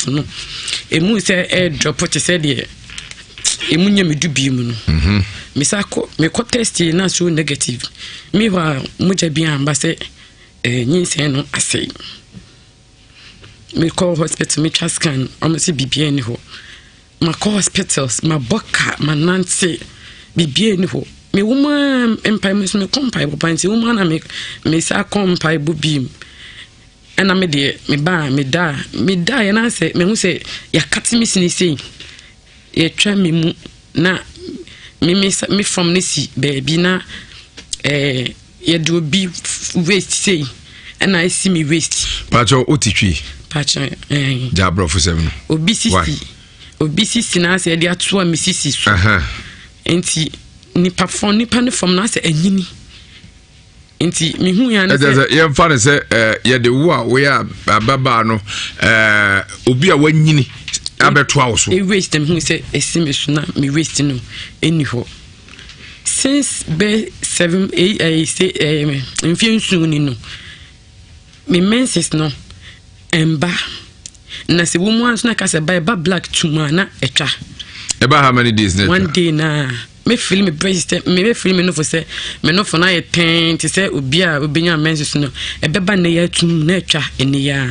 no emu say drop what said ye emu nya me du bi mu no me sa ko me ko test na so negative me wa muja bi amba say nyinsen no asay me call hospital me try scan almost bibia ni ho ma call hospitals ma boka ma nancy bibia ni ho me woman empire me kompai bo panti woman na me sa kompai bo bim ana me de me ba me da ya na se me hu se ya kati me sini sei ye twa me mu na me from nisi baby na ye do bi waste sei and I see me waste pacho otitwi pacho jabro for 7 obisisi na se de ato a misisi so enti nipa no from na se anyini enti me hu ya na se ye fa ne se ye de wo a we a baba no obi a wanyini abeto awoso e waste me hu se esime so na me waste no eni ho since be 7 8 say infusion ni no me menses no emba na se wo mu anso na ka se ba black tuma na etwa eba how many days one day na me feel me breast me feel me no for say me no for na ye ten to say obi a obenya menses no ebeba na ya tum na etwa eni ya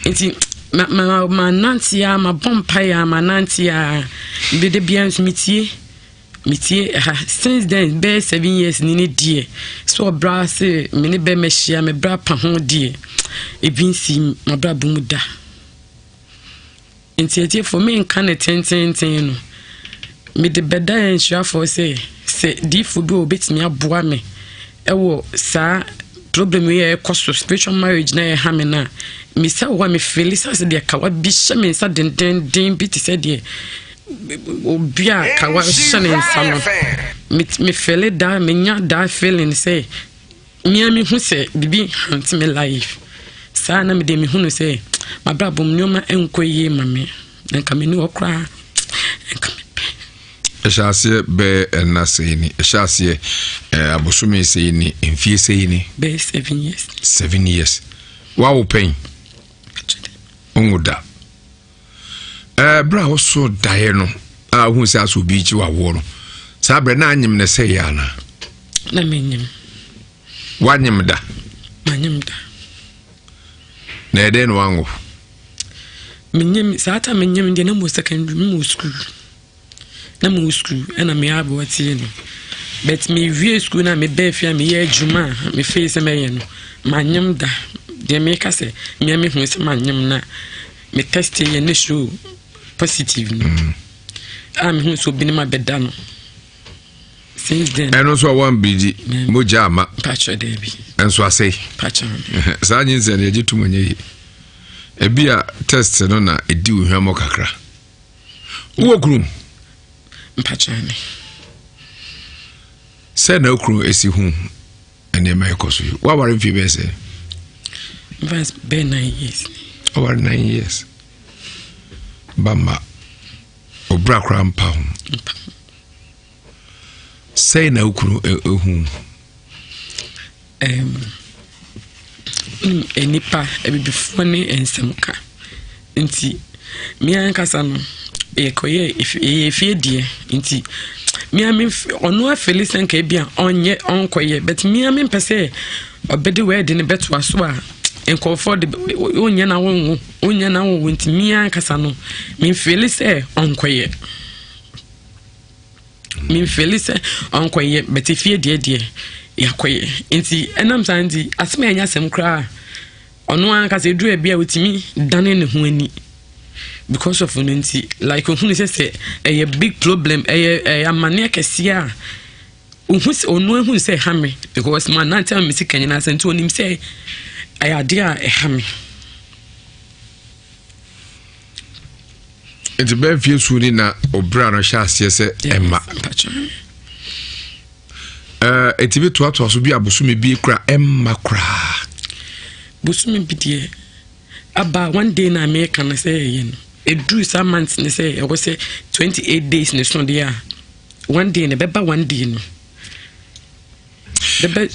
enti ma nantia ma bompa ya ma nantia be de bian mitie since then be 7 years ni die so bra se me ne be mehia me bra pa ho die e binsi ma bra bumuda enti for me kan ten no me de beda ensure for say di fu bi obetimi aboa me ewo sa problem ye koso spiritual marriage na ye ha me na me sa wa me felisa se de kawa bi hye me sa den bi ti se de obia kawa hye ne nsano me fele da me nya da feeling say me hu se bibi hanti me life sa na me de me hu no say ma bra bom nyoma enkoye mame nka me ni okra nka Eshase be na sayini eshase abosumi sayini enfie sayini be 7 years 7 years wow pain onguda bra oso dae no hu se aso bi chi wawo no sa bre na anyim ne say ya na menyim wanyim da manyim da na ede no wango menyim sa ta menyim de na mo secondary mo school na mo school na me abo ati no but me wie school na me be fia me ye adwuma me face me ye no manyem da de me ka se me hu se manyem na me test ye ne show positive no me hu so bi ne ma beda no since then eno so one bidi moja ama patcha debi enso asay patcha sa nyinse na ejitu monye ebia test no na edi ohwamo kakra wo krum mpachane se na okru esi hu ene mai koso wa ware mfi be se vas be 9 years over 9 years bamba obra krampa hu se na okru ehu enipa ebibifo ne ensemka nti mi ankasa no ekoye efie die nti mi am onu afeli senka bia onye onkoye but mi am pese obede we de ne beto aso a enkofo de onye na wo nti mi ankasa no mi feli se onkoye but efie die yakoye nti enam santi asema anya sem kra onu ankasa edu e bia wetimi dane ne ho ani because of unity like who say a big problem a mania kesia who say hame because man na tell me sikanya na sent onim say I idea e hame it be fie suri na obra no sha ase se emma it be to so bi abosumi bi kra emma kra bosumi bi die aba one day na me kan say yen a drew some months ne say I was say 28 days ne so dia one day ne beba one day no the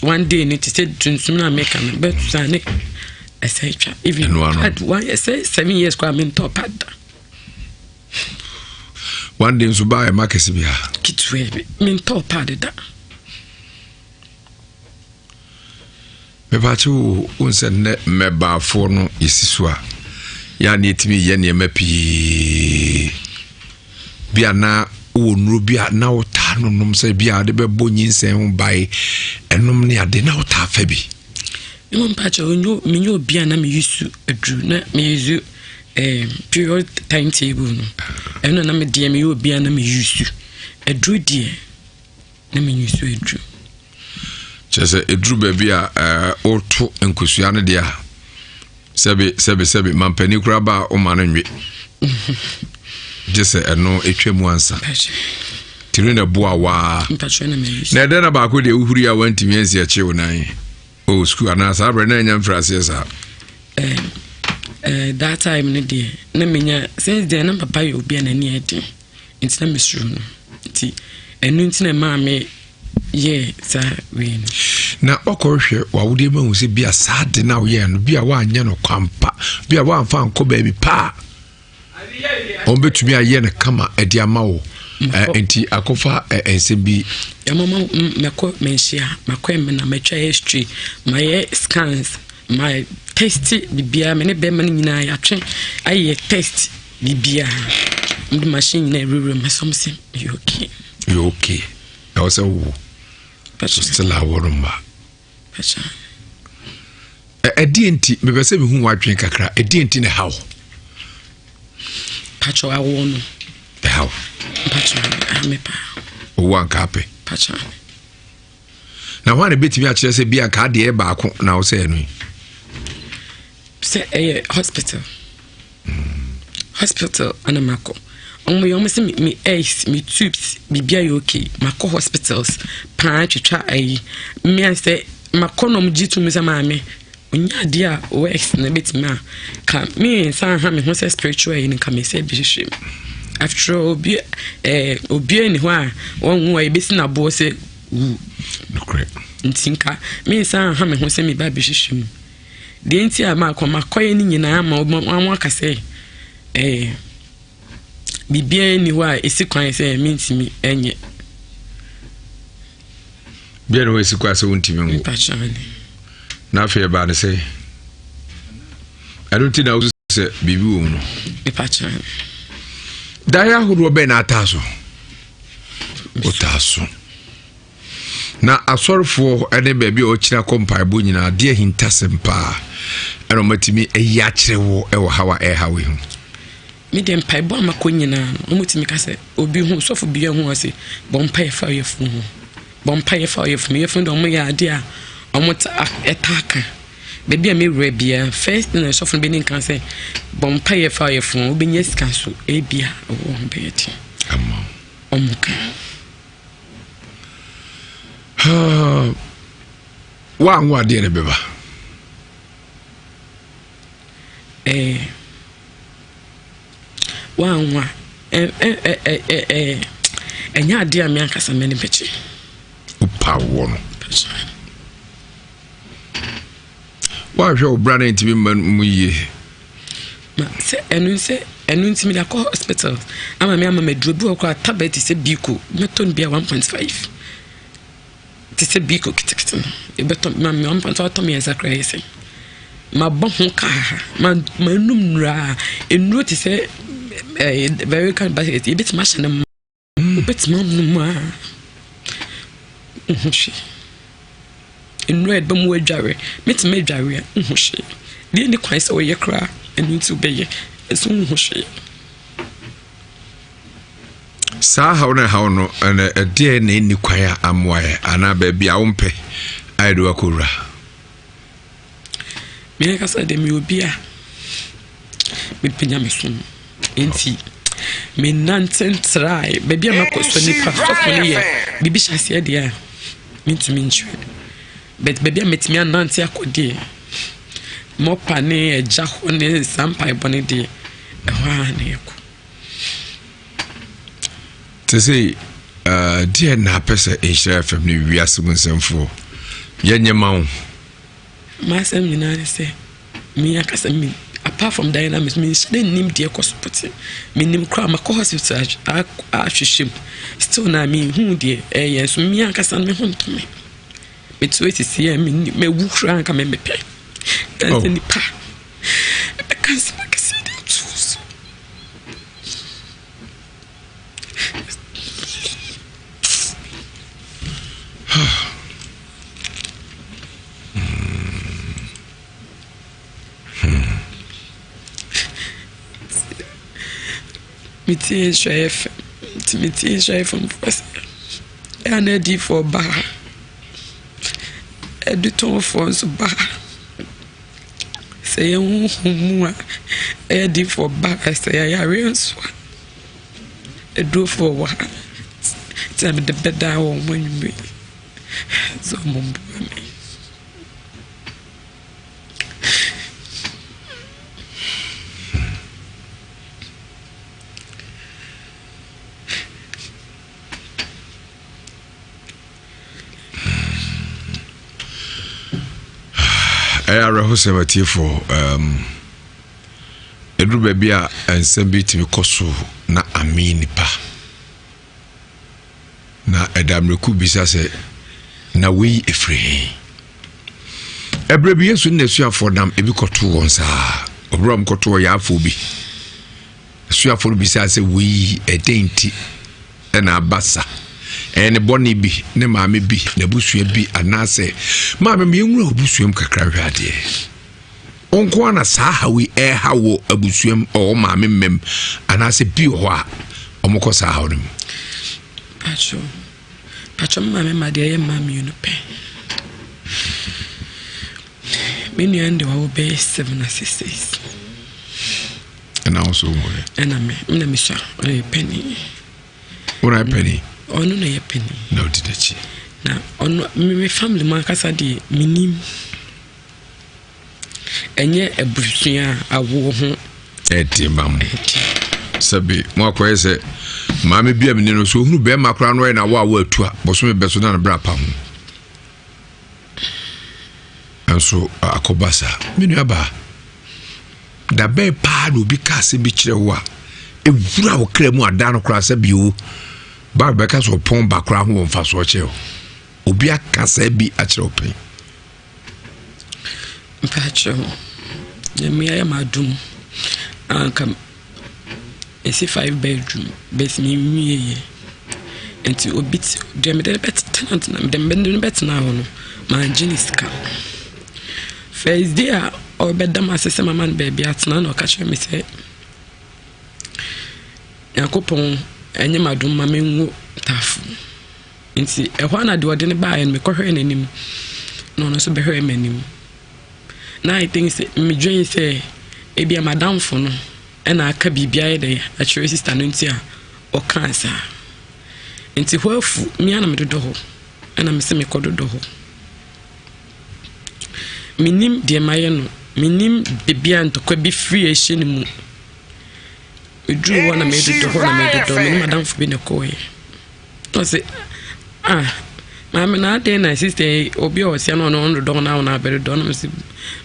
one day ne to say tunsum na make am bet sane I say even I say 7 years kwa me top pad. One day so buy market bi ha. Kitwe me top pad da. Me ba chu unse ne meba fo no isiso a. Ya na etimi ye ne mapi. Bia na onuru bia na ota no nom se bia de bebo nyinsen ho bai enom ne ade na ota fa bi. No mpacho onyo menyo bia na me yusu adru na me yusu period timetable no. Eno na me de me yo bia na me yusu adru de na me yusu adru. Chese adru ba bia oto enkusua ne de a sebe mampani kura ba o ma no nwe. Jese eno etwemu ansa. Tiri na boa wa. Na de na ba ko de uhuri a wantimi ansi a che wonan. Oh, school ana sabre na nyam frase sa. That time ne de na menya since then na papa yo bia na ni ede. Nti na mesuru no. Nti enu nti na ma me ye sa we. Na okorhwe wa wode ma hu se bia sade na wo ye no bia wa anya no kwampa bia wa amfa anko ba bi pa. On betumi aye na kama edi ama wo. Enti akofa ensebi ya mama meko menhia makwa me na matwa history my scans my test bibia me ne be ma nyina ya twen aye test bibia the machine na ruru masomse you okay I was a still a worumba pacha enti me be se be hu wadwen kakra enti ne how pacha wa wonu how pacha amepa one kape pacha na wane betimi a kire se bia ka de e ba ko na wo se enu se hospital hospital anamako omo yo se me ace me tubes bibia yo okay mako hospitals pa twetwa ayi me say makonom jitu me se maame onya dia works na betimi a ka me san ha me ho se spiritual yin ka me se bi hwehwem after obi ni ho a won wa ebesi na bo se no correct ntinka me san ha me ho se me ba bi hwehwem de nti a makoye ni nyina ma won aka se bibia ni ho a esi kwan se me ntimi enye bia no esi kwa se wontimi ngo na fe ba ne se I don't think I was say bibi wo no ipachan daya hudu be na ataso otaso na asorfo ene baabi o kira kompa bo nyina de hintasempa eno matimi eya kirewo e wo hawa e hawe hu mi dem pai bo amako nyina o mutimi ka se obi hu sofo bi hu ase bon pai fa yefu hu bon pai fa yefu me yefu ndo mo ya ade a omota etaka baby a me rebia first na sofo be nin kan se bon pai fa yefu obenye sika so ebia wo mpeti amma omuka wa nwa de ne beba wa nwa enya ade a me ankasa me ne bechi upa wo no wa hwe obrana ntimi mu ye ma se enu ntimi da ko hospital ama me drobu ko tablet se biko meton bia 1.5 tise biko kitikiti e beton ma me 1.5 to me exactly ese ma bon ka ma num ra enu tise very kind basket e bit machine bit num ma uhushi enu e bam wadware metima adware uhushi de ni kwan se oye kra enu ti beye eso uhushi sa hawo no na ede na ni kwan amwae ana ba bia wo mpe aido akora me ka sa de mi obi a me penya me so enti me nanten try baby am akoso nipa stop me ye bibi hyase de a me ntumi nchwe but baby am metimi anante akode mo pa ne eja ho ne sampai bone de ehwa na yeko to say dear na pesa Insha FM ni wiase munsemfo ye nyema wo masem nyina ne se me akasa me apart from dynamics me nim de support me nim kra ma ko hospital a hwehwem still na me hu de yes me akasa me hu ntome me to it see me wu kra nka me mepe kan ni pa because I can see them tools. Meeting chef from first and ready for bar. Editor for bar. Say who ready for bar. Say I realize a do for what? Tell me the bed I won't when you be so mumble me. I rehearsed for Edru baby a ensem bi timi koso na amini pa na edamreku bisa se na we efre ebre bi yesu na suafo dam ebi koto won sa obram koto ya afo bi suafo bisa se we edenti na abasa ene boni bi ne maame bi na busua bi anase maame me nwura obusuam kakra hwade onko na saa hawi hawo abusuam o maame mem anase bi ho a omko saa hawo nim pacho maame ma de ye maame you no pe me ni ande wa be 7 assistants and also more and na me sha penny ora penny ono na ye penny no didachi na ono me family man kasa de minim enye ebusuya awo ho etimam sabi mo akoye se maame bia me no so hunu be makra no na wo atua boso me beso na bra pa ho anso akobasa menu aba da be pa no bi kase bi kire wo a ewura wo kra mu ada no kra sabi o ba be ka so pon bakra ho mfa so che obi akasa bi a kire open mpacho me I am adum come esi 5 bedroom best me enti obit dem de bet tenant na dem bend bet na ho no man jiniska first day or bedam asese mama baby atna na catch me say yakopon enye madum ma menwu tafu enti ehwa na de ode ne ba en me kohwe nanim no so behwe manim na I think say me join say e bia madam fo no e na aka bibia de a chere sister no ntia o cancer enti hoafu mi ana me dodo ho e na me se me kododo ho minim de maye no minim bibia ntokwa bi free e hye ni mu edu wo na me dodo ho na me dodo me madam fo bi ne ko e to say mama na dey na sister obi o sia no no do na be do no se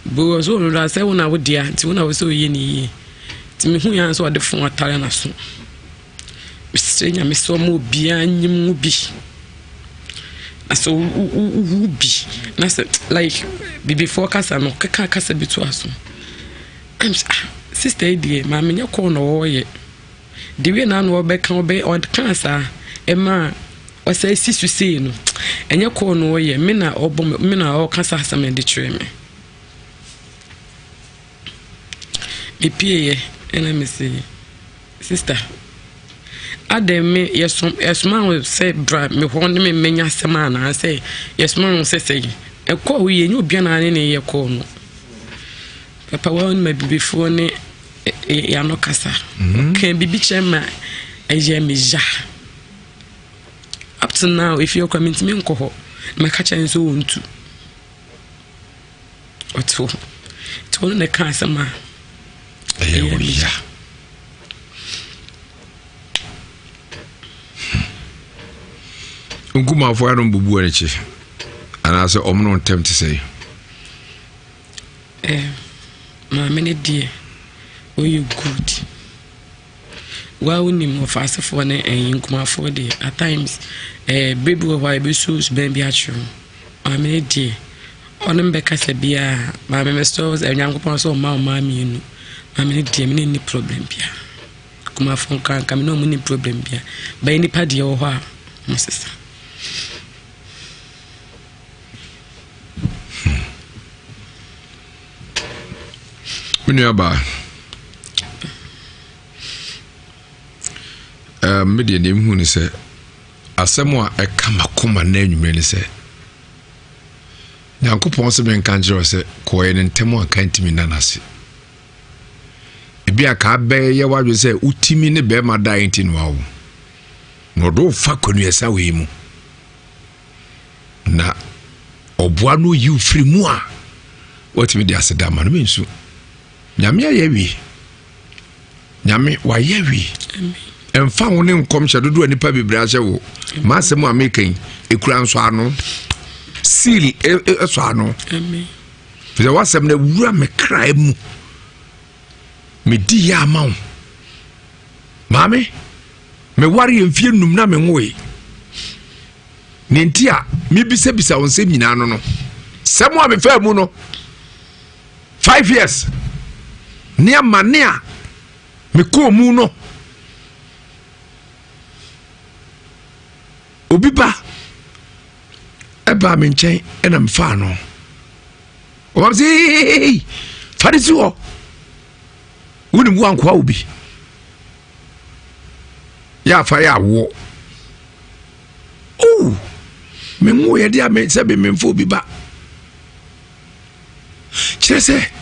bo so no say una wo dia ti una wo so ye ni ti me hu yan so de fon atare na so bisenya me so mo bia nyim bi aso bi na say like before kasa no kasa bitu aso sister die mama nya ko no wo ye de we na no be kan be on cancer e ma o say sisu say no enye ko no ye me na obom me na o kasa asam de chere me epie ena me say sister ademe yesman say bra me ho ne me menya sema na say yesman say e ko wo ye nyu bia na ne ye ko no papa wa on me before ne ya no kasa kan bibi chema eje meja up to now if you're coming to me nko me ka chen so wontu oto to ne ka sama ya nguma fo aron bubu anichi ana se omno tempt say maame die oh you good wa unim of asefo na nkumafo de at times baby why be so ben bi acho maame die onim be kasa bia maame me stores enyankopon so ma mi nu maame die me ni problem bia kumafo kan kam no mu ni problem bia ba ni pa de wo ho a mo sister Unyaba media nim hu ni se asemo a ekama koma na anwumre ni se Nyankopon se ben kanjiro se koye ne ntemo aka ntimi nanase ebi aka be ye wadwe se utimi ne be ma da enti no awo no do fa kwanu esa we mu na obua no yi free mu a watimi di aseda ma no mensu nyame ayewi nyame wa yewi emfa woni nkom hyedodo anipa bibra hye wo masemu amekan ekura nso ano seal eso ano amen fiza wasem na wura me kra mu me di ya mawo mame me wari emfie num na me nwoe ne ntia me bisa wonsem nyina no semu a me fa mu no 5 years Nia mania me ko mu no obiba eba me nchen ena mfa no o si farisi o woni mu anko obi ya fa ya wo o me mu ye dia me se be me mfa obiba chese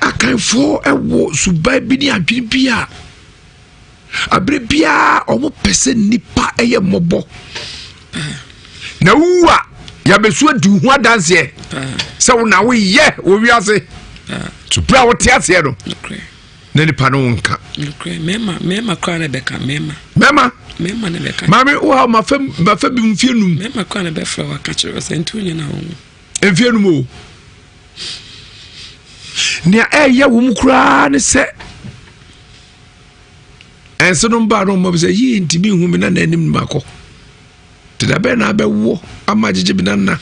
akanfo ewo subai bi ni adwiri bia abre bia omo pese nipa eye mobo na uwa ya besu adu hu adanse se wo na wo ye wo wiase supra wo tiase no na nipa no nka mema kwa na beka mema na beka mami wo ma fa bi mfienum mema kwa na be fra wa ka kire se ntu nyina wo mfienum o Nia ya wo kura ne se enso no ba no mo se yi ntimi hu me na nanim mako tida be na be wo amagege bi na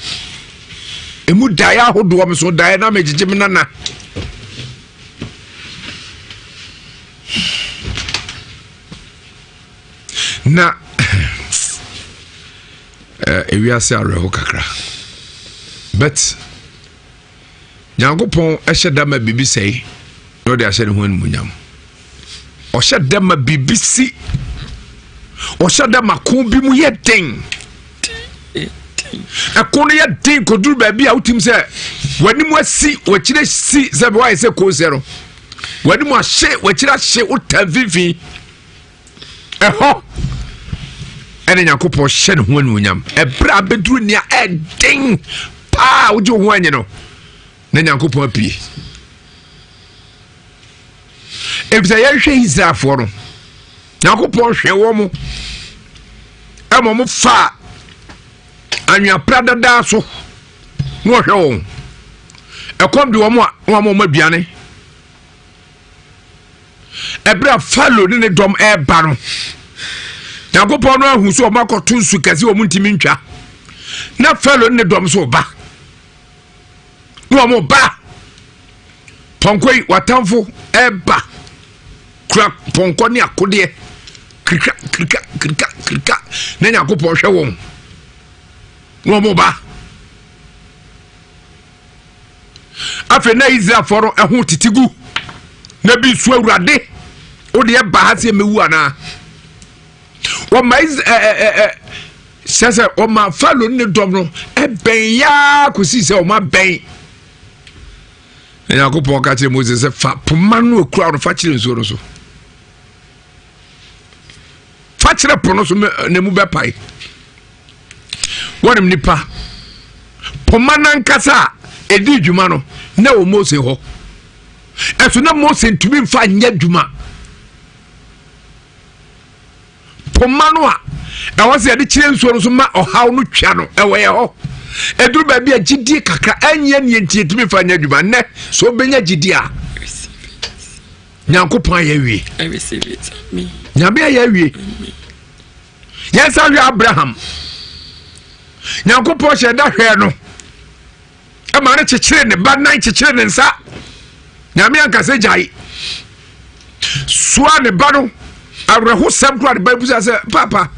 emu daya hodo me so daya na magege me na ewiase areho kakra but Nyankopon ehedama bibi sei no de ahede ho anmunyam ohedama bibi si ohedama ko bi mu yeden ekono yeden koduru ba bi a utim se wani mu asi wakire si se be wai se ko zero wani mu ahye wakire ahye utavivi eho ene Nyankopon hede ho anmunyam ebra beduru nia eden pa ujo ho anyi no na Nyankopon apie ebisa ye hwe Israelfo no Nyankopon hwe wo mo emo mo fa anwa prada da so no hwe wo ekom de wo mo a wo mo aduane ebra falo ne dom ba no Nyankopon no ahu so o makoto nsu kase wo mo ntimi ntwa na falo ne dom so ba no mo ba ponkoi watamfo eba kra ponko ni akode krika na Nyankopon hwe won no mo ba afi na Israel foro ehu titigu na bi su awurade o de ba ha se mewu ana o mais sese o ma falo ni dom no ben ya ko si se o ma ben Nyankopon ka che Moses se fa pomanu okura no fa kire nso no so fa kire pono so na mu be pai wonim nipa pomana nkasa edi dwuma no na o Moses ho eso na Moses ntumi mfa nya dwuma pomanu a e wo se de kire nso no so ma ohaw no twa no e wo ye ho eduru ba bia gidie kakra anya ne ntiyetimi fa nya dwuma ne so benya gidie a Nyankopon ye wie. I receive it. Me. Nyame ye wie. Yes, I Abraham. Nyankopon she da hwe no. E ma ne chechire ne ba nan chechire ne nsa. Nyame anka se jai. Soa ne ba no. Awreho sem kura de ba busa se papa.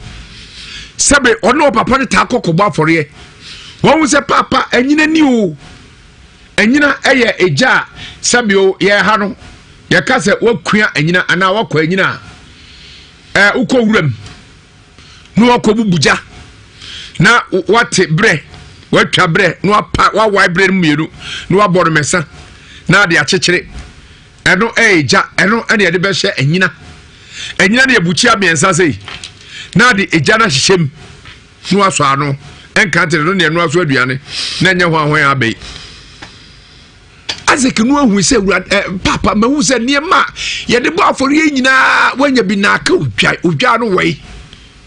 Sebe ono papa ne ta kokobọ afore. Won se papa enyina ni o. Enyina eye eja sebe o ye ha no. Ye ka se wakua enyina ana wakọ enyina. Uko wuram. No wakobubuja. Na wate bre. Watwa bre no apa wa wai bre mmienu. No wabọ mesa. Na de achechire. Eno eja eno ene de be hye enyina. Enyina ne ebuchi abiensa sei. Na de eja na hyehyem. No aso ano. Enkante no ne no aso aduane. Na nya ho ahon abai. Azeki no ahu se papa mahu se niema ye de ba afori nyina wanya bi na aka odwa no wei.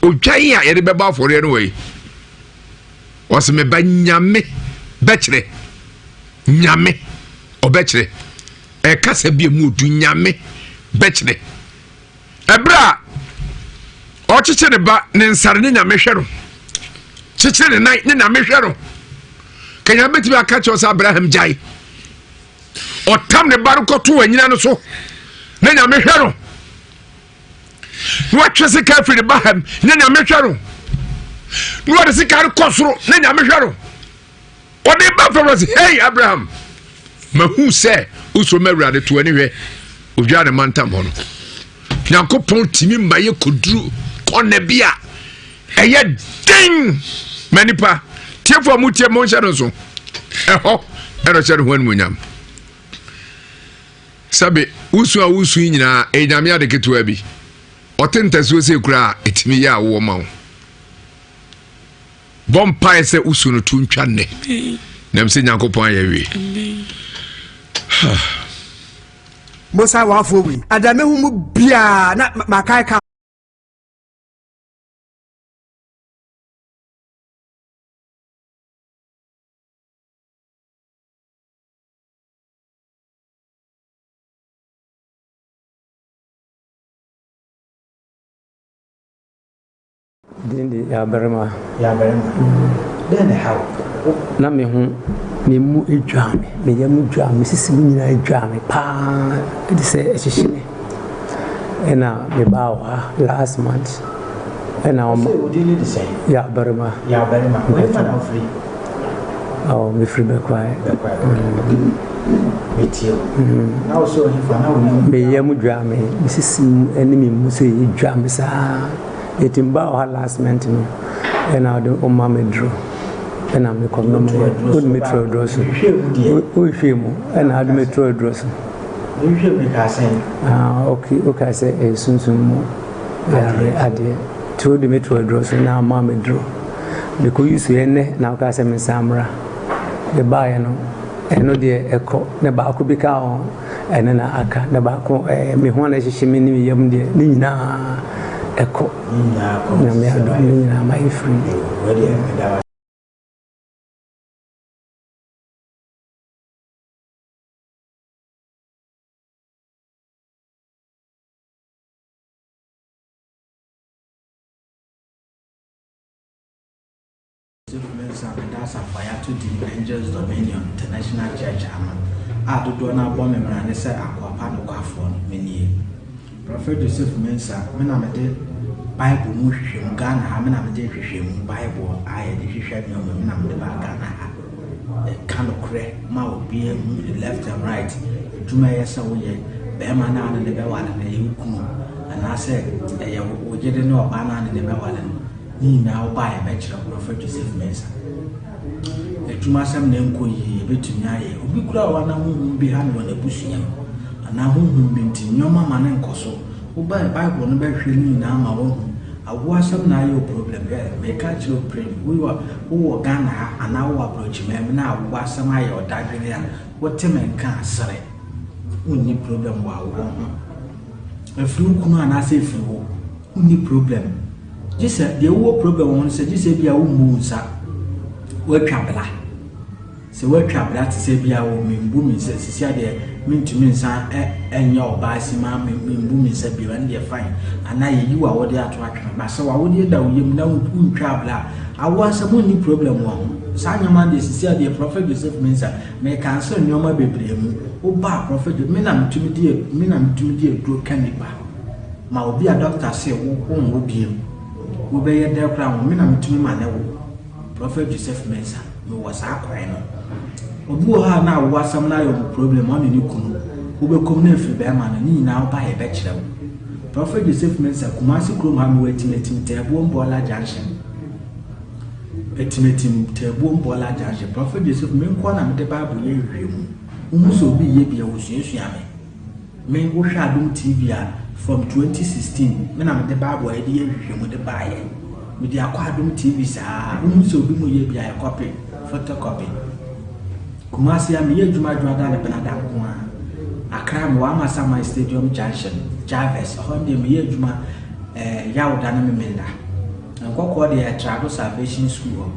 Odwa yi a ye de be ba afori no wei. Wose me ba nyame bekire. Nyame obekire. Kasa bi mu odu nyame bekire. Ebra o chiche ne ba ne nsare ne nyame hwe no. Chiche ne nai ne nyame hwe no. Kanya beti bi aka cho sa Abraham jai. Otam ne baru koto anyina no so. Ne nyame hwe no. Wa twese ka firi Abraham ne nyame hwe no. No de sikari kosoro ne nyame hwe no. Ode ba for say hey Abraham. Mahu se uso mawrade to anihwe. Odwa ne mantam ho no. Nyankopon timi mbaye koduru kone bia. Eye ding manipa tiefo mutie mo nhyɛ no so. Ɛhɔ ɛno hyɛ no ho anuonyam. Sabe usu a usu nyina enyame ade ketewa bi. Otentasuo se kura etimi ya wo ma wo. Bompa ese usu no tuntwa ne. Nem se Nyankopon ayewie. Mosa wa fo wi. Adame hu mu bia na makai ka Dindi ya berma then how na me hu me mu edwame me ya mu dwame sisi mu nyina edwame pa edi se ehihime ena me bawa last month ena o dili the same ya berma we fa na free oh me free be kwai me tio now so he fa na me ya mu dwame me sisi enemy mu so edwame sa etimba o harassment no and I do umma medro and I'm come no good metro dross o shemu and I do metro dross you shemu ka say okay say e sunsun mu ya ade to the metro dross na ma medro the ko use ene na ka say me samra the buy no eno de eko ne ba ko bi ka o ene na aka ne ba ko me ho na hyehyeme ni yam de ni nyina Eko na me ado ni na my free that's a fire to the Angels Dominion International Church do na bo me mra ne se akwapa no kwafo no menie Prophet Joseph Mensa me na me de Bible mu hwehwem Ghana ha me na me de hwehwem Bible aye de hwehwem no me na me de ba Ghana ha kind of cre ma obi left and right tuma yesa wo ye be ma na ne be wala na ye kunu ana se ye wo jede ne oba na ne be wala ni na oba ye be kire Prophet Joseph Mensa tuma sam na nko yi betumi aye obi kura wa na hu bi ha no na busuya ana hu bi ntinyoma ma ne nkoso oba Bible no be hwe ni na ma wo awu asam na ayo problem me ka chiro pray wo Ghana ana wo approach me na awu asam ayo dadwene a wote men ka asere unni problem wa wo afru kunu ana se fru unni problem jise de wo problem won se jise bia wo mu nsa wo twabela se we twa bra te se bia wo membu mi se sisia de mentumi nsa enya oba sima membu mi se bia ne de fine ana ye yiwa wo de ato atwa ba se wa wo de da wo yem na wo twa bra awo asamo ni problem wo sa nyama de sisia de Prophet Joseph Mensah me cancel nyoma bebre mu wo ba Prophet me na mentumi de do kaniba ma obi a doctor say wo biem wo be ye de kra wo me na mentumi ma ne wo Prophet Joseph Mensah me was akwan no obu ha na wo asam na yo problem on ni kunu wo be kom na fi be ma no ni na wo ba ye be kire wo Prophet Joseph Mensah Kumasi krom ha me wetin tebo mbola junction etimetim tebo mbola junction Prophet Joseph me nko na me de Bible ye hwemu so bi ye bia wo suasua me wo hwa Adom TV a from 2016 me na me de Bible ye de ye hwemu de baaye me de akwa Adom TV sa so bi mo ye bia ye copy photocopy Kumasi ya miye juma da le benada ko Accra mo Amasama Stadium Junction Jarvis honde miye juma yawda na memenda nkoko de Trado Salvation School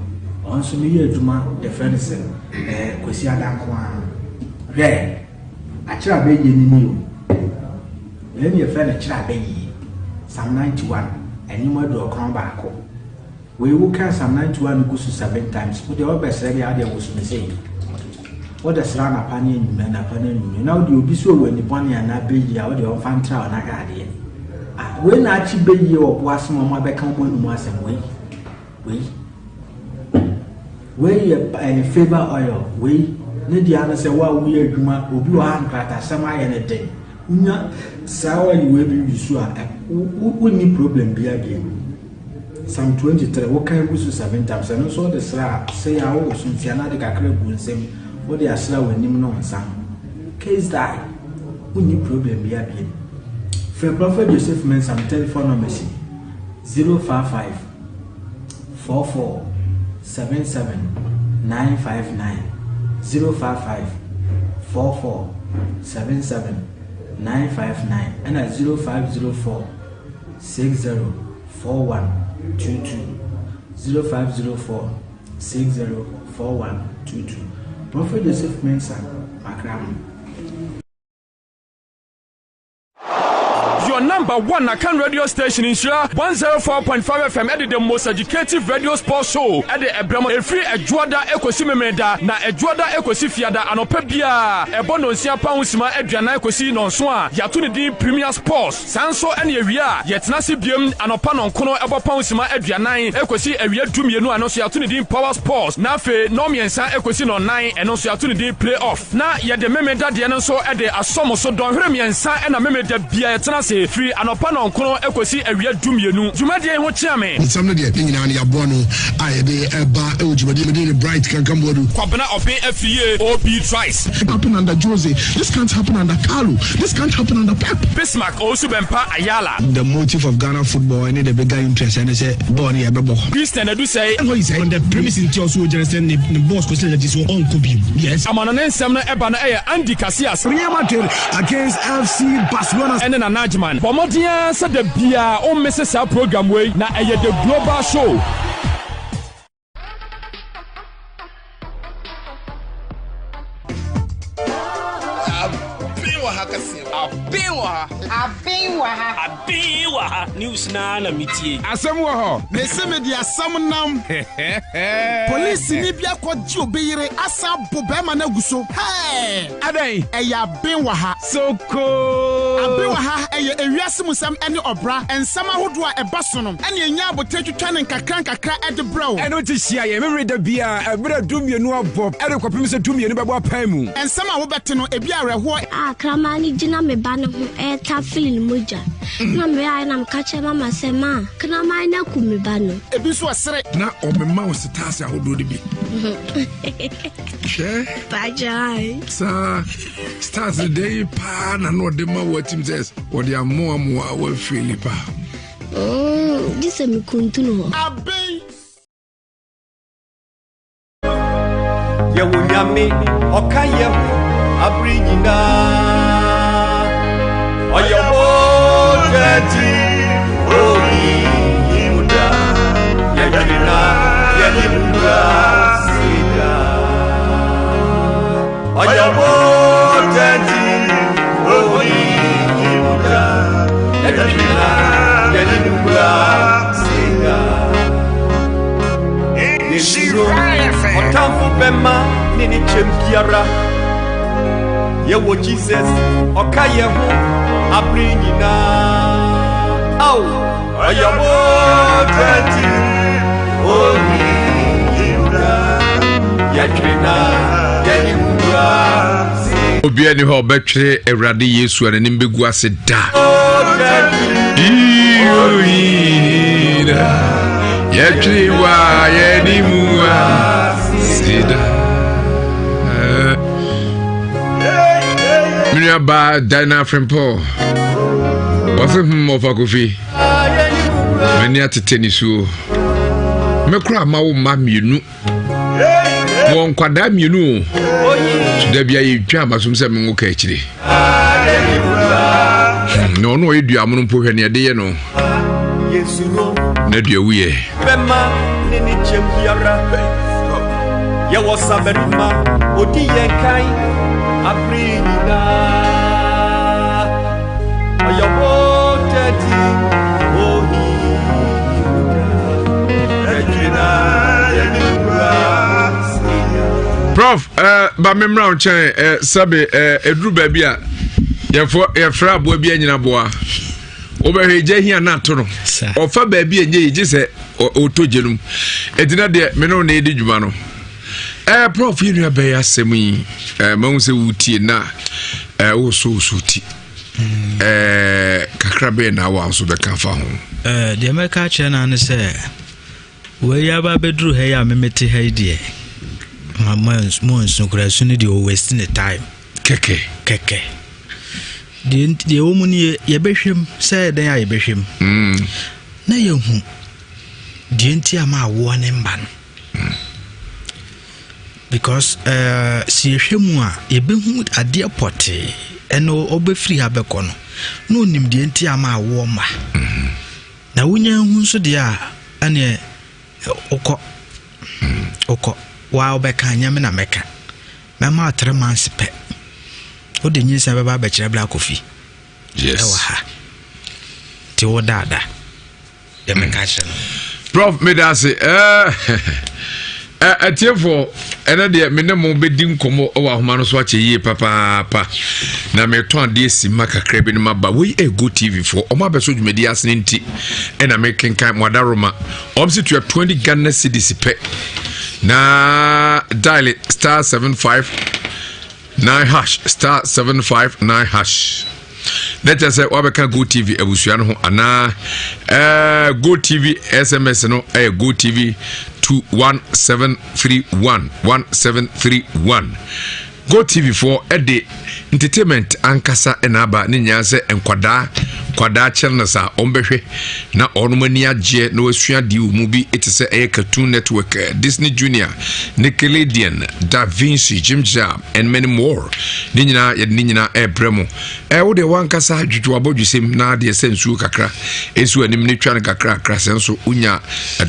onso miye juma defense Kwesi Adanko re akira be ye ni o le mi fe na akira be yi Psalm 91 enimo do okron ba ko we will can Psalm 91 go to 7 times wo de obesere ya de wo so me say what the Srana Pani and Napani, now the Obiso when the Bonnie and Abbey out the Fantra and Agadi. When I cheat bay you or was my become one was and we a favor oil, we need the other say, well, we are Juma, Obu Handcraft, some I and a day. Una sour you will be sure, who need problem be again. Some 23, what can we 7 times? And also the Sra say, I was in Siana de Cacre same. What they are slow when you know some case die. We need problem be again. For Prophet Joseph Mensah telephone number 055 44 77 959 055 44 77 959 and at 0504 60 41 22 0504 60 41 22. Prophet Joseph Mensah Makram. Your number one Akan radio station in Shira 104.5 FM edit the most educative radio sports show at the Ebramo Efri Ejuada Ekosi Memeda na Ejuada Ekosi Fiada anopa bia ebono nsia pausima aduana Ekosi nonso a yato ne din Premier Sports sanso ene awia yetena se biem anopa nonkono ebo pausima aduanan Ekosi awia dumienu anoso yato ne din Power Sports na fe no miensa Ekosi no 9 eno so yato ne din Playoff na yede Memeda de no so ede asomo so don hwere miensa ena Memeda bia yetena se free anopa no nkono Ekosi awia dumienu dwumade ho chiame nsamno de nyina ne yabo no ayebe eba e ojumade me de bright kan kambodu kwabena open FA OB twice happen under Jose, this can't happen under Carlo, this can't happen under Pep. Bismarck also Bempa Ayala. The motive of Ghana football and the bigger interest and say Bonnie Abebo. Christian Edu say on the premise in also just the boss because that is on Kobe. Yes. Amana Semna Ebana Andy Casillas Real Madrid against FC Barcelona and then Najman. Pomodia said the Bia on Mrs. program way na the global show. Abiwa news na mitie asem wo ho me se me dia sam nam police ni bia kwaji obeyire asa bo be ma na guso hey adai eya benwa ha soko abenwa ha eye ewiase musam ene obra ensam ahodo a eba so no ene enya abotatwitwa ne nkakra ede brow eno ti hia ye memre da bia ebra dumienu abob ede kwapem se dumienu bebo apan mu ensam a wo bete no ebi areho akramani gina me ba no eta feeling moja na me ai na mkache mama sema kana mai na kumiba no ebi so asere na omema wo stars ahodo de bi she bajai sa stars dey pa na no de ma wo team says wo de amo wa feel pa dise mi kuntuno abi ya wunyame okaye abrinyina ayabo jati obi yuda ya yanina ya yuda sida nini champiara ye wo Jesus okaye ho abrinyina au ayamo tati oni yuda yatrina yanimura obia ni ho betwe Ewrade Yesu ananim begu ase da yatriwa yanimura sida Minya ba Dana Frempo Wase mmofa kofi Meni atete su Mekura ma wo ma mienu Won kwada mienu Tuda bia yedwa masum se menwo ka akire No no edua amono mpo hwe ne de ye no Yesu no na dua wiye bema nini champiara ye wo saberima odi yenkai abrinyina ayabo tati ohi yatrina yanimura Prof ba memra on chen sabe edru ba bia ye fra abo bia nyina boa obehweje hia na to no ofa ba bia nye je se otojenum edina de me no na edi djuma no Prof you know be asem yi ma se wutie na wo so ti kakra be na wa so be kan fa ho de me ka che na ne se we ya ba bedru he ya memete he de mo nso kura so ne de o waste ne time keke de o mu ni ye behwem se den ya ye behwem na ye hu de nti ama wo ne mba no because si ehwemu a ebehu ade pote eno obefiri abeko no no nim de nti ama awo ma na wonya hu so de a ane okọ wa obeka nyame na meka mema 3 months pe o de nyinsa beba be kire bla kofi yes ewa ha ti wo dada de meka kire Prof medase atiefo ene de me ne mo bedi nkomo o wa homa no so ache yie papa na me ton de sima kakra bi no maba we Go TV for o ma be so dwumadi asene nti ena me kenkan modaroma omsi to 20 Ghana cedis pe na dial it *759# *759#. Let us say wabeka Go TV ebusua no ho ana Go TV SMS no Go TV 1731 Go TV for ede entertainment ankasa enaba ne nyaase enkwada channel sa ombehwe na onumani agye na wasua di mu bi etese Cartoon Network, Disney Junior, Nickelodeon, Da Vinci, Jim Jam and many more. Ninyina bremo wo de wankasa dwudwo abodwusem na de sensu kakra esu anim ne twa kakra senso unya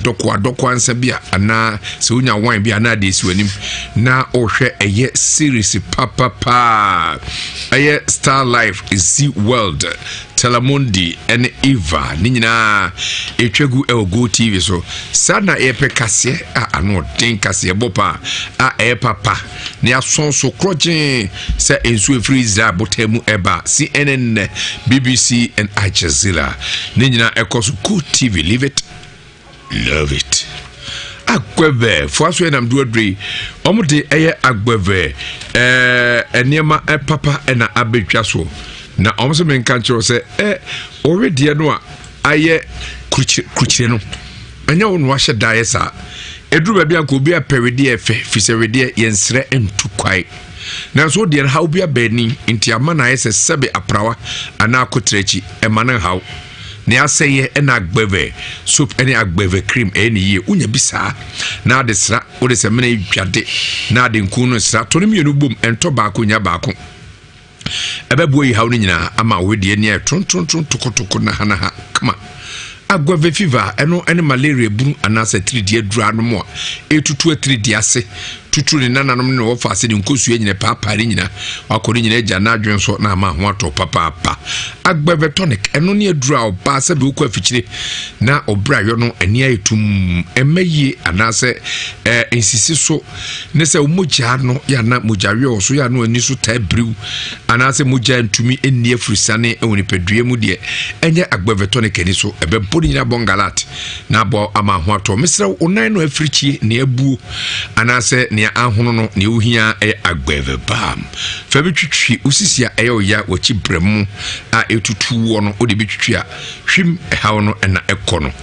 doko ansa bia ana se unya wan bia na de esu anim na ohwe series papa Star Life is World Telemundi and Eva ninyina etwegu Go TV so sana epe kase ano den kase bopa papa ne asonso krojen se ensu freezer botemu eba CNN, BBC and Al Jazeera ninyina ekoso Go TV live it love it Agweve fwaso enam duodri omude agweve enema papa ena abetwa so na omso men kan chiro se already no aye kuchire no anya wonu wa hye dae sa eduru ba bia ko bi aperede efe fiserede yensre entu kwai na so de ha obi abani nti ama na yese sebe aprawa ana akotrechi emanan haw ne aseye ena agbeve soup ene agbeve cream ene ye unya bisa na de sra wo de se mena dwade na de nkunu sra to no mienu bom ento ba ko nya ba ko ebebuo yi haw no nyina ama wo de ne tonton tokotoko na hana kama agwave fever eno ene malaria buru anasa 3D adura no mo etutu 3D ase tutu ne nananom ne wofa ase de nkosu nyine papa re nyina wakori nyina agya na adwen so na ama ho ato papa agbeve tonic eno ne adura oba se be okwa fikyire na obra yo no ani ayetum emaye anase ensisi so ne se omogya no ya na mogyawe so ya no ani so ta briw anase mogya ntumi eni afrisane ewoni pedue mu de enye agbeve tonic ani so ebe bodi nyina bongalat na bo ama ho ato mesra onan no africhie ne abuo anase ne ahono no ne ohia agbeve bam fa bitwitwi usisia oya wachi bremu a etutu wo no ode bitwitwi a hwim hawo no na ekono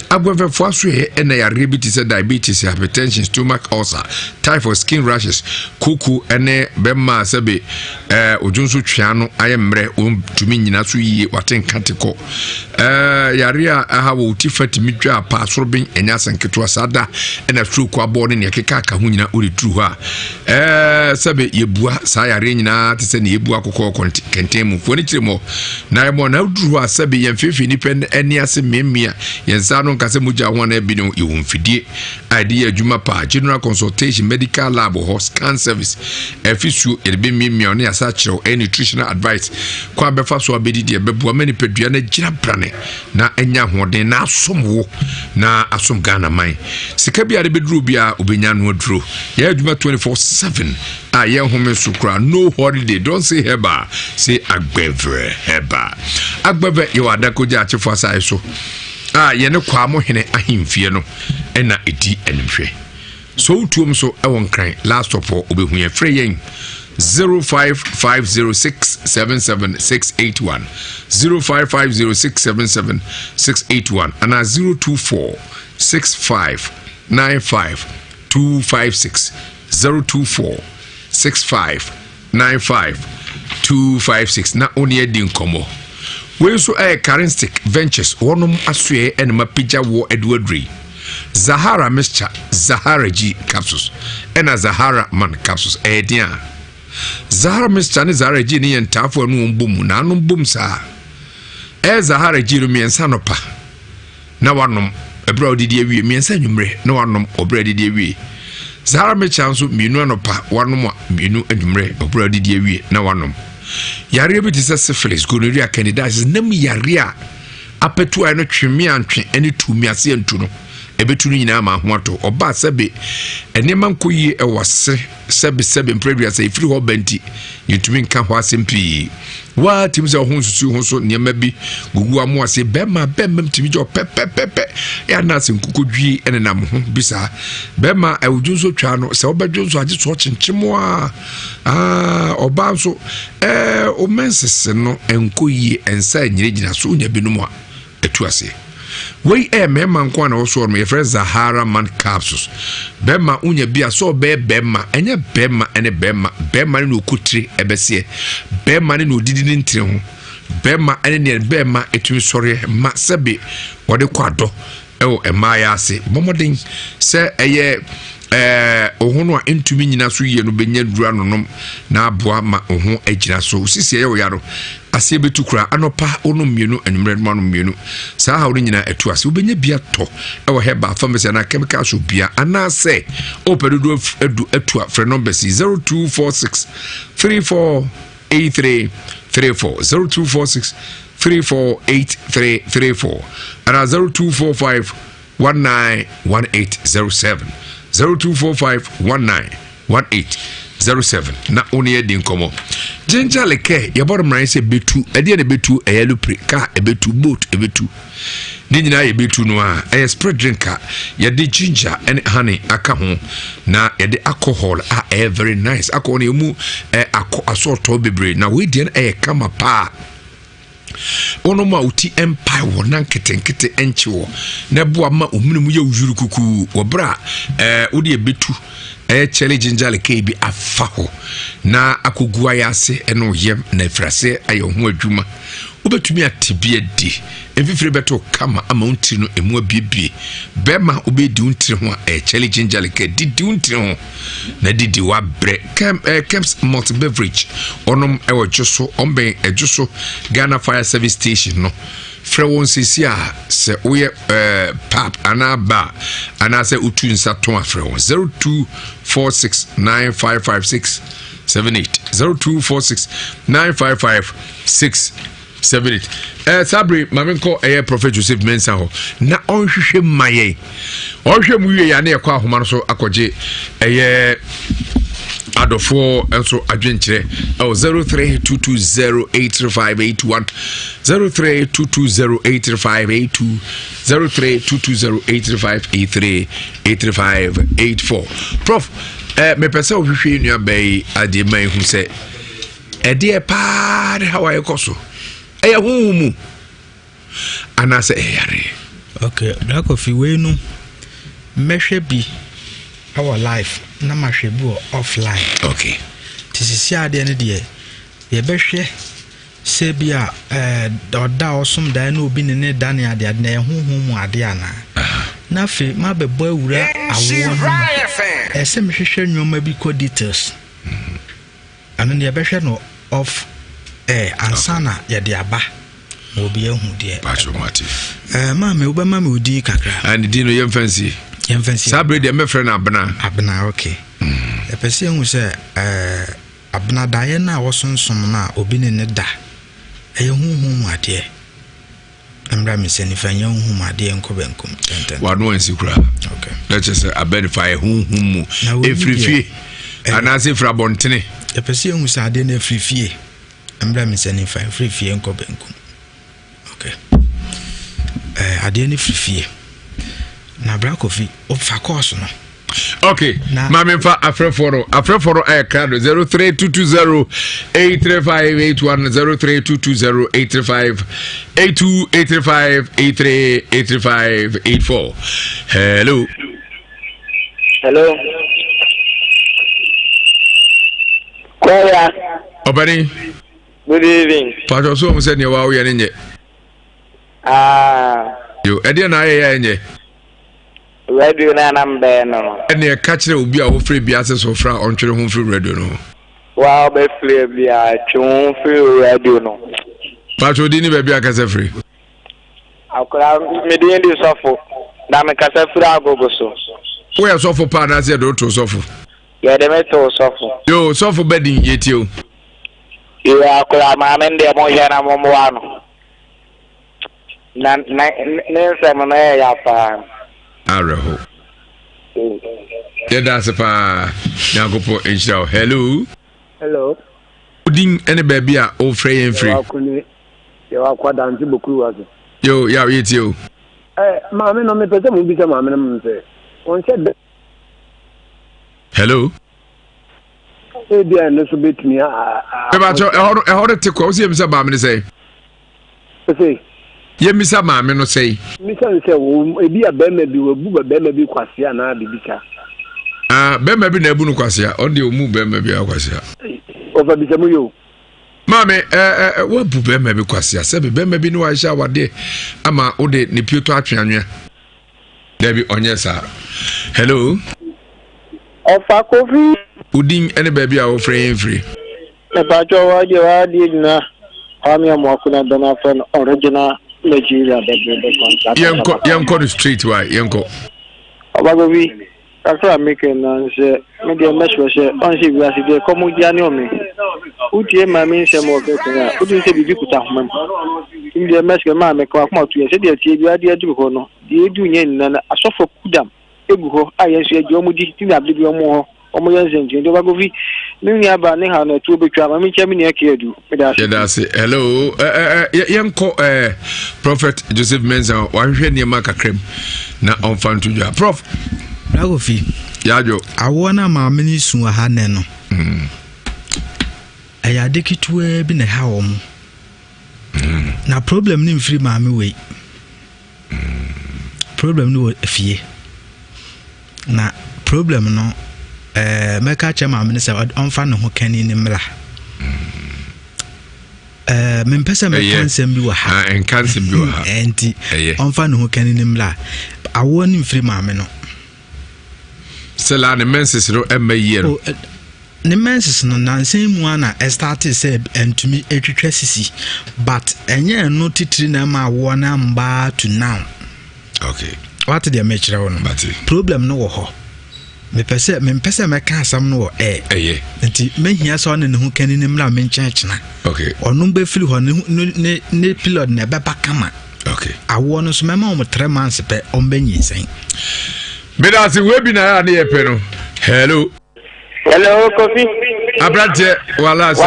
agbeve fo aso na ya rebiti se diabetes hypertension stomach ulcer typhoid skin rashes kuku ene bema sebe ojunso twia no ayemre tumi nyina so yie watenkateko yare a hawo utifati midwa pa sorobin enya sanketo asada na stroke abone ne keka ka ho nyina ori tru ha sebe yebua sa yare nyina te se ne yebua kokko kentemu fo ne kiremo na mo na dru ha sebe yemfefe ni pen eni ase memia yensa no nkase muja ho na bi no yewomfidie idea adwuma pa general consultation medical lab ho scan service efisu erebe memia ne asa kire nutritional advice kwa befa so abedidi ebebua mani pedua na gira brane na enya hoden na asomwo na asom Ghana man sika bia de bedru bia obenya no aduro ya adwuma 24/7 ye home sukra no holiday don't say heba say agbeve heba agbeve ye wadakoja achefo asai so ye ne kwa mo hene ahimfie no na edi animhwe so utuom so ewon kran last stop obehu ye free yen 0550677681 0550677681 and 0246595 0246595 na oni edi nkomo we so Charismatic Ventures wonum asoe enema pija wo Edwardry Zahara Mixture Zahara G capsules ena Zahara Man capsules edian Zahara Mixture ne Zahara G ne yentafo anu mbum na anu mbum sa Zahara G no miensa no pa na wanom ebra odidi awie miensa nwumre na wanom obra odidi awie Zahara Mixture nso mienu no pa wanom mienu nwumre obra odidi awie na wanom yare bi tise syphilis gonorrhea candidiasis nam yare a apetu ay no tweme antwe ene tumi ase antu no ebetu no nyina ma ho ato oba sebe enema nkoyi ewose sebe mpredua say free ho banti yetumi nka ho asempi wa timse ho nsusu ho so nyema bi gugu amu ase bema mtimi jo pepepepe ya na se nkukodwi ene nam ho bisa bema ewudunso twa no se obedwunso age so chenchemo oba so o mensese no enkoyi ensa nyiregyina so nya binum a etu ase we mema nko na wo so no ye frɛ Zahara Man capsules bema unya bia so bema enye bema ene bema ne okutire ebese bema ne odidi ne ntire ho bema ene ne bema etumi sɔre ma sebe wode kwado ewo emaya ase momoden se eye ohono a entumi nyina so ye no benya dura nonom na aboa ma oho agyina so sisi ye wo yaro ase betu kura anopa ono mienu anwumre no mienu saa ha wo nyina atu ase obenya bia to ewo heba pharmacy na chemical shop bia ana se opedodo edu atu afre number 0246 348334 0246 348334 and 0245 191807 0245191807 na oni edi nkomo ginger leke yaboro mran se betu ede ne betu eyelu pre ka ebetu boat ebetu ni nyina ye betu no a spread drinker yede ginger and honey aka ho na yede alcohol very nice alcohol emu asorto bebre na we die kama pa ono ma uti empire wo na nketenkete enchi wo na boa ma omunum ye ujuru kuku wo bra odi ebetu chele ginger le bi afa ho na akogua ya ase eno yem na frase ayo ho adwuma obetumi atibia di emfifire beto kama ama untiri no emu abiebie bema obedi untiri ho chele ginger le didi untiri ho na didi wa bre Kems multi beverage onom ewo joso omben ejoso Ghana Fire Service Station no Frewonsisi a se oye pap ana ba ana se utu nsa ton afrewon 0246955678 0246955678 Sabri mamenko Prophet Joseph Mensah ho na onhwehwe maye onhwe mu wie ya na ekwa ahoma no so akoje adofo enso adwenkyere 0322083581 0322083582 0322083583 Prof me pese ohwehwe nua bai ade man hu se ede pa de hawaye koso humu anase yare okay black of we no mehwe bi our life na mahwe bi offline okay tisisi ade ne de ye behwe se bia oda osum dan na obi ne dan ade na humu ade ana na fe ma bebo awura awo ese mehwehwe nwoma bi ko details anu ne behwe no off ansana ya de aba obi ehu de patromati ma me oba ma me odi kakra and di no yemfansi sabre de me frɛ na abna okay epese ehu se abna daye na wosonsom na obi ne da huhu ade emra me se ni fanya huhu ade enkobenkom tenten wa no ansi kura okay let's just identify huhu mu efrifie anase fra bontene epese ehu se ade na efrifie emra me se ni fanya efrifie enkobenkom okay ade ni efrifie na black of fa course no okay mama fa afreforo crowd 0322083581 0322083583 hello Koya Obani good evening Pato so say ne wa wo ye ne yo ede na ye nye radio na number no ene ka kire obi a wo free bia se so fra ontwere ho free radio no wa be free bia chun free radio no Pato di ni be bia ka se free akora me di ndi sofo na me ka se free agogo so wo ya sofo pa na se do to sofo ya de me to sofo yo sofo bedin yetio yo akora ma me ndi mo ya na mo mo ano na se mo na ya pa Araho. That's a pa Yankopo Inshao. Hello. Hello. Udin any baby are all free and free. You are quite dancing boku was. Yo, yeah, it's you. Mamma no me pese mo bi se mamma no say. On said hello. E dia no so betimi About how to take cause him some mamma say. Say Yemisa maame no say. Misa say wo ebi abema bi wo bu bema bi kwase ana bibika. Bema bi na ebu no kwase a on de omu bema bi akwase a. Ofa bi samu yo. Maame wo bu bema bi kwase a se bema bi no wa hia wade ama wo de ne pieto atweanwa. Debi onye sa. Hello. Ofa kofi. Udin ene baby a wo free free. E ba jo wa je wa di na. Ami amwakuna dona friend original Nigeria the contract. Yanko the street why yanko. Obagobi after making and say me dey mesh we say on say we as dey come dia ni o me. Utie ma me say mo ke kan. Utie say bibi kuta homa. Im dey mesh ke ma me kwa kuma tu say dey tie bi ade adu ho no. Dey edu nye nna asofo kudam egu ho ayenso agi omudi ti na bibi omo ho. Omo yenzen ndi Obagobi me aba ne ha na tu betwa ma me chemi ne akedu. Hello yanko Prophet Joseph Mensah wa hwehwe ne ma kakrem na onfantu dwa prof Nagofi yajo awona ma meni su ha ne no aya dekitwe bi ne ha wo mu na problem ni mfiri ma me we problem ni wo afie na problem no meka chema me se onfa ne ho kani ni mla mempesa me kansem bi wa ha en kansem bi wa ha enti onfa ne ho kani ni mla awo ni mfiri ma me no sela ne menses no ema yero ne menses no nansen mu ana started say entumi etwetwa sisi but enye no titiri na ma wo na mba to now. Okay. What the make one problem no wo ho. Me pese meka asam no wo nti mehia so ne ho kani ne mra me nkyechena. Okay. Ono be firi ho ne pilot na be kama. Okay. Awo no so mema o 3 months pe ombenyi sen. Medasi webinar na ye pe no. Hello. Hello, Kofi. Abrante, Wallace.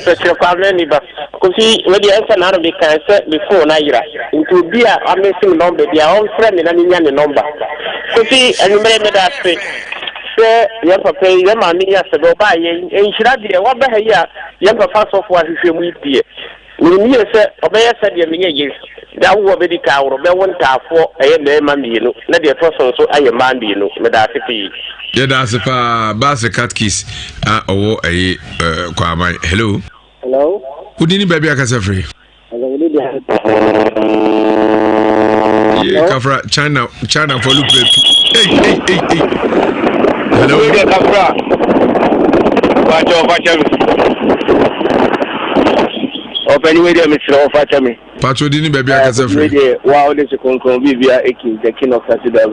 Petre Kwame ni ba. Kofi, we dey answer na be kan say before na yira. Into bia amazing number dia on friend na nya ne number. Kofi, enumere me da say ye papa ye ma mi ya se do ba ye enhira de wa ba ha ya ye papa so fo ahwehwe mu die. Ni ye se obeye se de me ye da wo be di ka woro be won tafo eye me ma mi no na de to so aye ma mi no me da se fi. Yeah, that's a bass cat kiss. Oh, Kwame. Hello. Hello. Who didn't baby a free? Yeah, Kafra, China for look. Hey. Hello. Kafra. Watch. Open way there, Mr. Fatami. Pacho didn't baby a free. Wow, this is Convivia, the king of Saturday.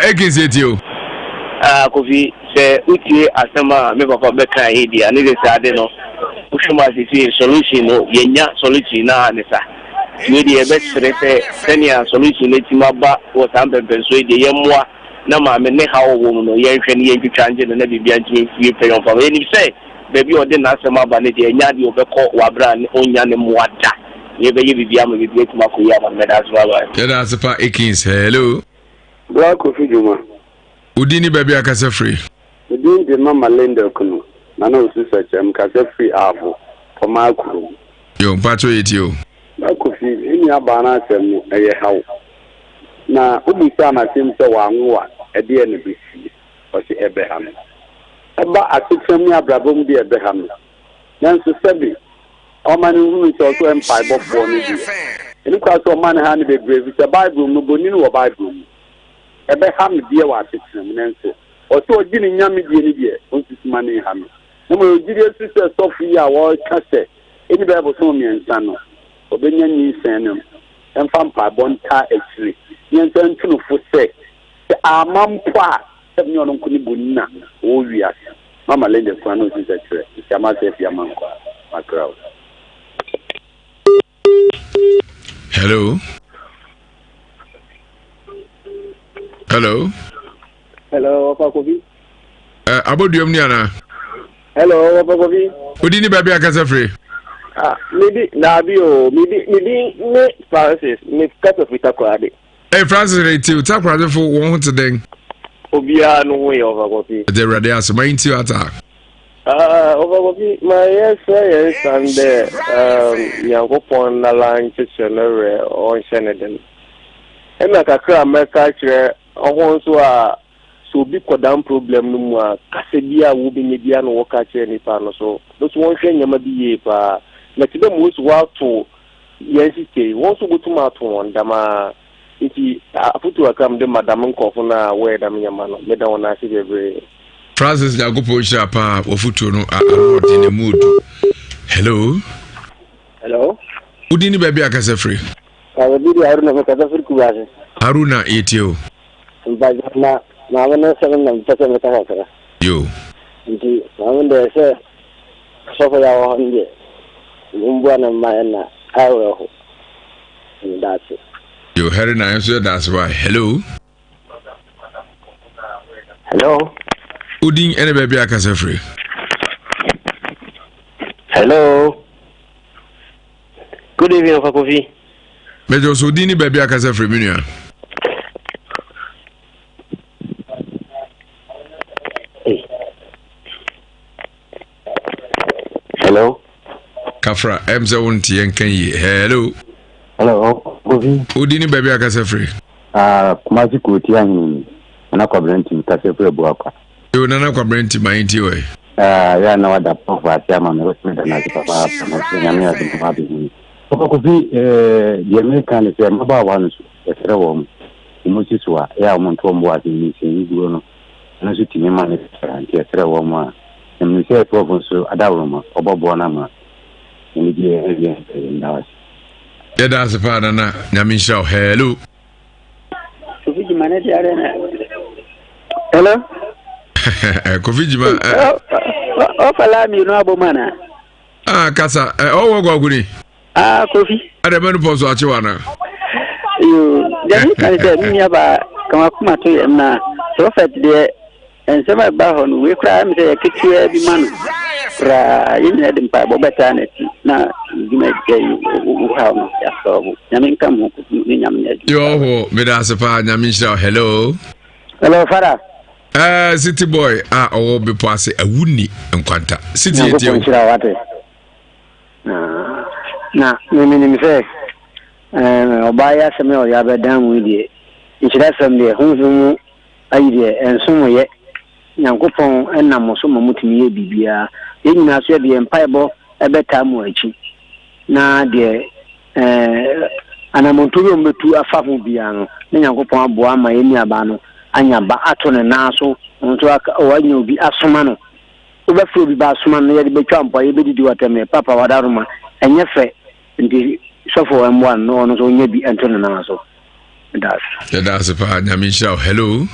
Ekins etio. Kofi se utie asema me papa beka hidi ani de sade no. Ushuma sisi solution no yenya solution na anisa. We dey be sere senior solution etima ba wo sambe benso de yemwa na ma me ne hawo wo no yenhwe ne yentwitwa nje na bibia nje fie peyon fa. Eni se baby o de na asema ba ne de enya de obekọ wabra ne onya ne muada. Ye be ye bibia ma bibia etima ko ya ma me da so ba. Yeah, that's a Ekins. Hello. Black Coffee Juma. Udini baby akase free. Udini de mama lenda kunu. Nana usisa chem kase free avo. For my crew. Yo, pato etio. Black Coffee, ini abana chem eye how. Na ubisa na tim se wanwa ede ene bisi. Osi Abraham. Eba asitsem ni Abraham di Abraham. Nanso sebi. Omani hu so so empire bofo ni di. Eni kwa so omani ha ni be brave. The Bible no boni no Bible. Ebe ham die wa atetram nanso o so odi ni nyame die ni die o sisima ni ham na mo odi die sise sofu ya wo kase eni be bo so mi ensa no obenya ni sen no emfa mpa bonta actually nyensa ntunu fo se amampa se mi ono nkuni bunna o wia mama lende kwa no sise kire siama se fi amanko makrao. Hello. Hello, Papa Kofi. Abodium ni ana. Hello, Papa Kofi. Udini baby akase free. Maybe Nabio, maybe Francis, me cut of Itakwade. Hey Francis, reti utakwade for one today. Obia no way over Kofi. The radias my into attack. Over Kofi, my yes and Yankopon na lunch chenere on Sheneden. Ena kakra America chere ohon so a so bi kodam problem no mu a kasebia wo bi nyebia no wo ka chere ni pa no so won hwe nyama bi ye pa na tibe mu so wa to yensike won so gotuma to won dama iti afutu akam de madam nkofo na we dam nyama no me da wona ase bebre. Francis Jagopo Chapa ofutu no award in the mood. Hello. Udini baby akase free. Haruna etio. Na wana seven na mpaka mtaka. Yo. Nti na se sofa ya wahonje. Mbwa na maana awo. That's it. Yo, Haruna, so that's why. Hello. Udin ene baby akase free. Hello. Good evening, Fakofi. Mejo so dini baby akase free minia. Hello. Kafra, emze wonti yenkan yi. Hello. Kofi. Udini baby akase free. Kumasi kuti yanyi. Na kwa brenti mkase free buakwa. Yo nana kwa brenti mainti we. Ya na wada pofa asema mewesmenda na zipapa nyamia zimpabi. Kofi Jamaica ni se maba wanu esere wo musiswa ya omuntu ombo ati ni se ngiro no na so timi ma ne anti etre wo mu a me say for so adawroma obobo na ma ni die ndawas that's pa na nyame nhyira hello Kofi Jima na dia na hello Kofi Jima o fala mi no abomana kasa wo gwaguni Kofi ada manu poso achiwana yo jani kan se mi aba kama kuma to na prophet de ensema ba ho no we kra mi se kitia bi manu ra yin edin pa bo beta na gime gay ha no ya so nyame kam ho ni nyame yo ho me da se pa nyame nhyira hello Fara city boy owo be passe awuni nkwanta city eti o nhyira wate na mi se obaya se me o ya be dan mu die nhyira sam de hu ayi de ensumo ye nyankopon enam so mamutimi ye bibia yenyina so de empaibo ebeta mu achi na de anamontoyo mbetu afafu bia no nyankopon aboa ma yemi aba no anya ba ato ne naso nto wanya obi asoma no obafro bi ba asoma no ye de betwa mpo ye bedidi watame papa wadaruma enye fe ndi sofo emwa no no so nya bi ento ne naso that's pa nyame nhyira hello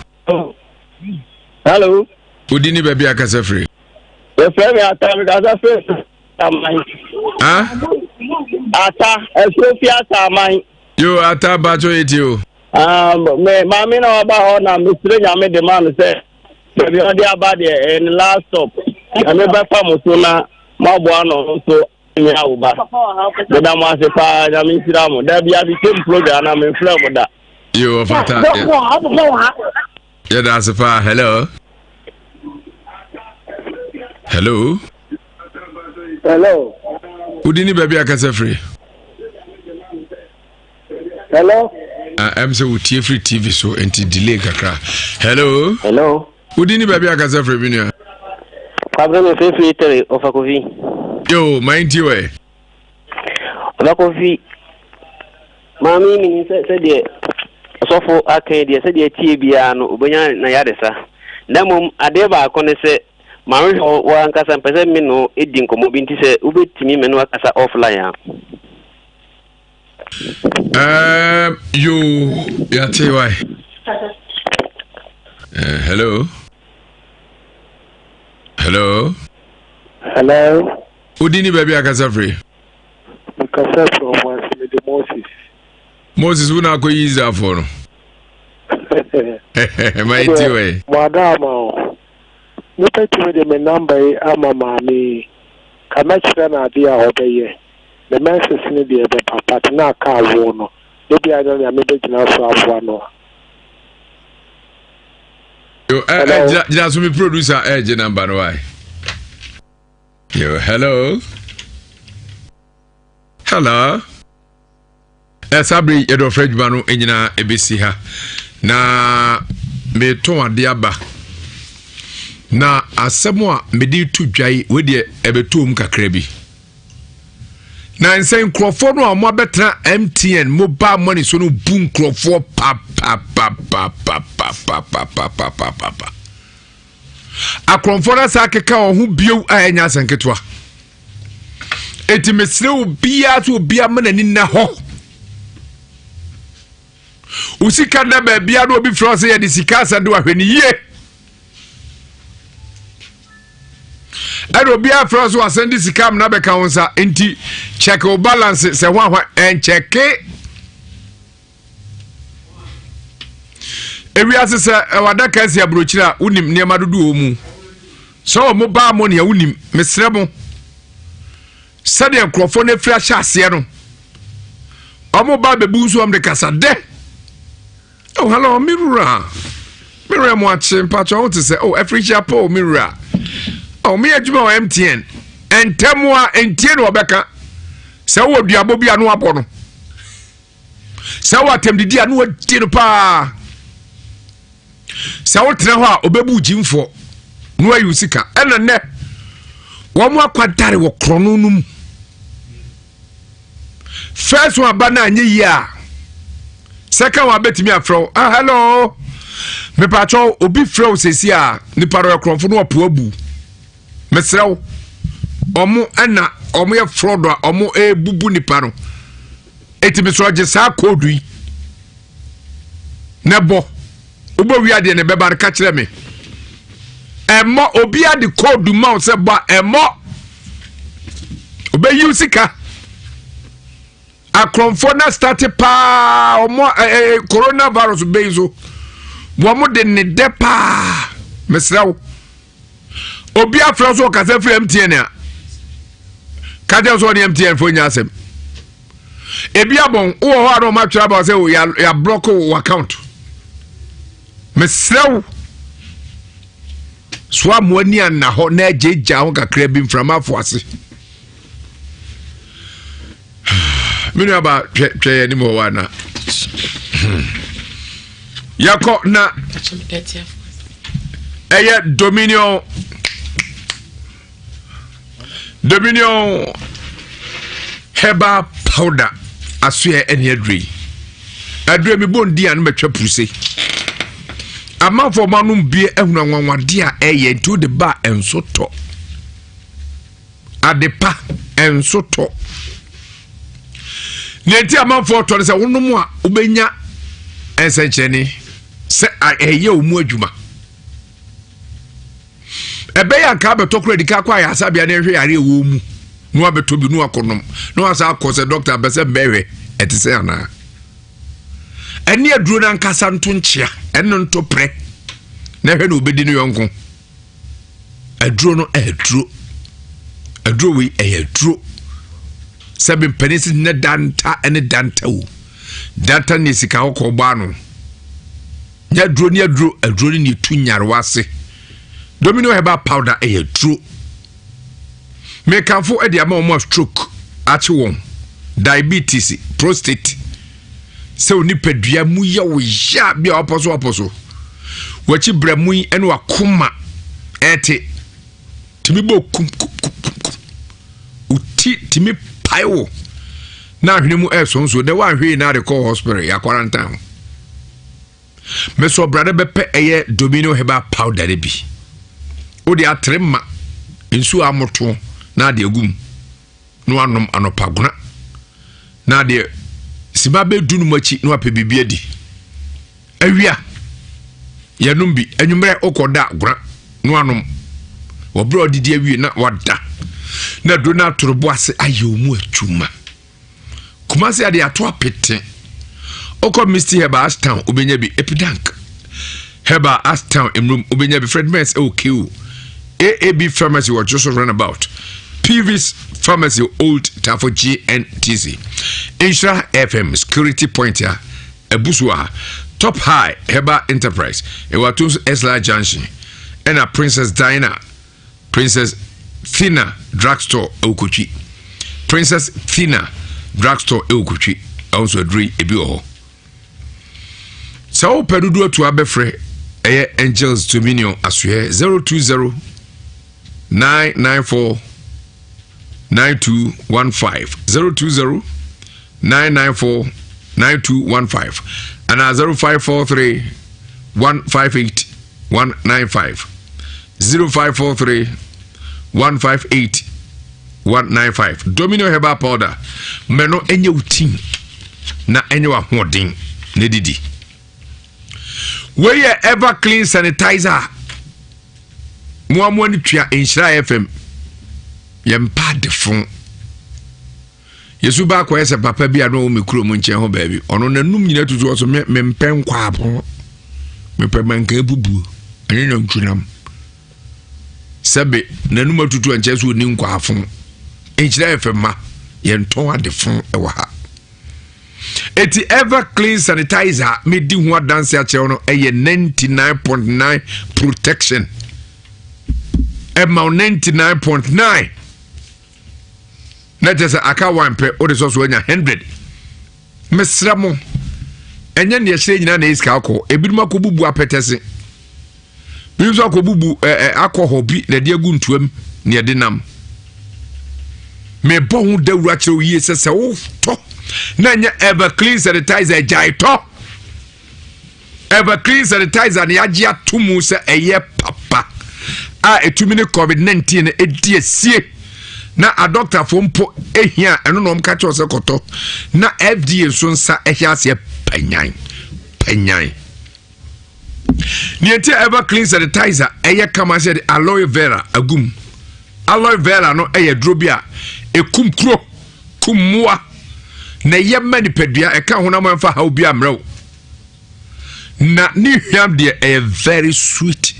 hello udini baby akasa free e free me ata me kasa free amai ata e free ata amai yo ata bacho etio me mami na ba ho na mistre nyame de man say be odi aba de in last stop ame ba fa mo so na ma bo ano so nya wo ba de da mo ase pa nyame sira mo da bia bi tem program na me free mo da yo fata yeah that's pa hello udini baby akasa free hello I'm so with free TV so anti delay kakra hello udini baby akasa free binia kwabra me free tere ofa Kofi yo mind you ofa Kofi mami mi se de sofo akan de se de tie bia no obenya na yadesa na mom ade ba ko ne se mami wa nkasa mpese mi no edi nkomo bi nti se ubetimi me no akasa offline you yate why hello udini baby akasa free akasa from Moses una ko yiza for no my way madam no pete me the number ama mami kana chira na dia obeye the message ni dia be papa na ka wo no ebi ado ya me be gina so afwa no yo jina so me producer number no why yo hello Sabri edo Fred Banu enyina ebesi ha na me to ade aba na asemo a medi tu dwai we de ebetom kakra bi na nsen krofo no amo betra MTN mobile money so no boom krofo pa akrofo na sakeka ho bio anya sanketwa eti mesre obia to obia manani na ho usika na bia do obi France ya disika sande wa hweni ye ado bia France wa sande sika na be ka wonsa enti check o balance se hwa en check ewi asese wada ka sia brochira unim niam dodo omu so mo ba mo ne unim mesrebo sade krofo na fira hyase no omo ba bebu nso am de kasa de oh hello mirror mo achim pacho want to say oh Africa Paul mirror oh me adwuma o MTN entemwa entie no obeka se wo duabo bia no abo no se wo atemdidi anu adi no pa se wo tena ho a obebu jimfo no ayu sika ena ne wo mo akwadare wo krono num first one bana anye ya second one betimi afro hello me pacho obi frɛ sesi a nipa ro krɔmfo no opo abu mesrɛw omo ana omo ye frodo a omo bubu nipa no etimi so age sa kodu yi nebo ubo wi ade ne beba ka kire me emo obi ade kodu ma se ba emo obe yusika akrɔmfo na start pa omo coronavirus bezo wo mo de ne de pa mesrawo obi afra so ka se free MTN a ka de so ne MTN fo nya asem ebi abon wo ho aro ma twara ba se ya block wo account mesrawo so amoni ana ho na ejeja ho kakra bi mframa fo ase minu aba twe ni mo wana yako na eye Dominion herbal powder asue eni adre mi bondi an metwa puse amafo manum bie ehuna nwanwade a eye to the bar ensoto adepa ensoto nenti amafo to se wonum a ubenya ensencheni se eye omu adwuma ebe ya ka beto kura dika kwa ya sabia ne hwe yare ewo mu no abeto bi no akonom no asa akose doctor bese mbewe etise ana eni aduro na nkasa nto nchia eno nto pre na hwe no obedi no yonko aduro no aduro we aduro sabe penisi ne danta ene danta wo danta ne sika ko gba no nya aduro ni tu nyarwase Dominion herbal powder true. Me kanfo e de ama o stroke achi won diabetes prostate se oni padua mu ya wo ya bia oposo wachi bra mu ene wakoma ete timi bo kum uti timi paiwo na hwene mu so de wa hwe na de call hospital ya quarantine me so brother bepe eye Dominion herbal powder bi odi atrema ensu amoto na de agum no anom anopaguna na de sibabe dunu machi no ape bibia di awia yanum bi anwumre okoda gura no anom wobro odidi awie na wada na do na torobo ase ayomu atuma kuma se ade ato apete oko Misty Herbal Ashtown obenya bi Epidank Herbal Ashtown emrum obenya bi Fred Mess OQ AAB Pharmacy was just run about. PV's Pharmacy Old Tafo GNTC. Insha FM Security Pointer Ebuswa Top High Herbal Enterprise Ewatus Esla Junction and a Princess Diana Princess Thina Drugstore Eukuchi Princess Thina Drugstore Eukuchi also Dre Ebio. So Perudo to Abefre Angels Dominion Asue 020 994 9215 020 994 9215 and 0543 158 195 0543 158 195 Dominion Herbal Powder meno enye utim na enye wa hoden ne didi we ever clean sanitizer Muamwani twa Insha FM yempa de fon Yesu ba kwa ese papa bia no me kuro mu nche ho baabi ono nanum nyina tutu so me mpen kwa apo me pe manka bubu ani na ntwunam sebe nanum atutu nche so ni nkwa afon Insha FM ma yenton ade fon e wa ha eti ever clean sanitizer me di ho dance a che no eye 99.9 protection Emma 99.9 Let us aka one pe o de so so nya 100 mesramo enya ne yehye nyina na iska akọ ebiduma ko bubu apetese bizo akọ bubu akọ hobi na de agu ntuam ne de nam me bo hu dawura kire yi sese wo to na nya ever clean sanitizer jai to Everclean sanitizer ne agye atomu se eye papa a etumi ne COVID-19 ne ediesie na a doctor fo mpo ehia eno no mka che koto na FDA so nsa ehia se panyan niente Everclean sanitizer eye kama se aloe vera agum aloe vera no eye drobia ekum kro kumwa na yemma ni pedua eka honam emfa ha obi amrew na ni hwam de a very sweet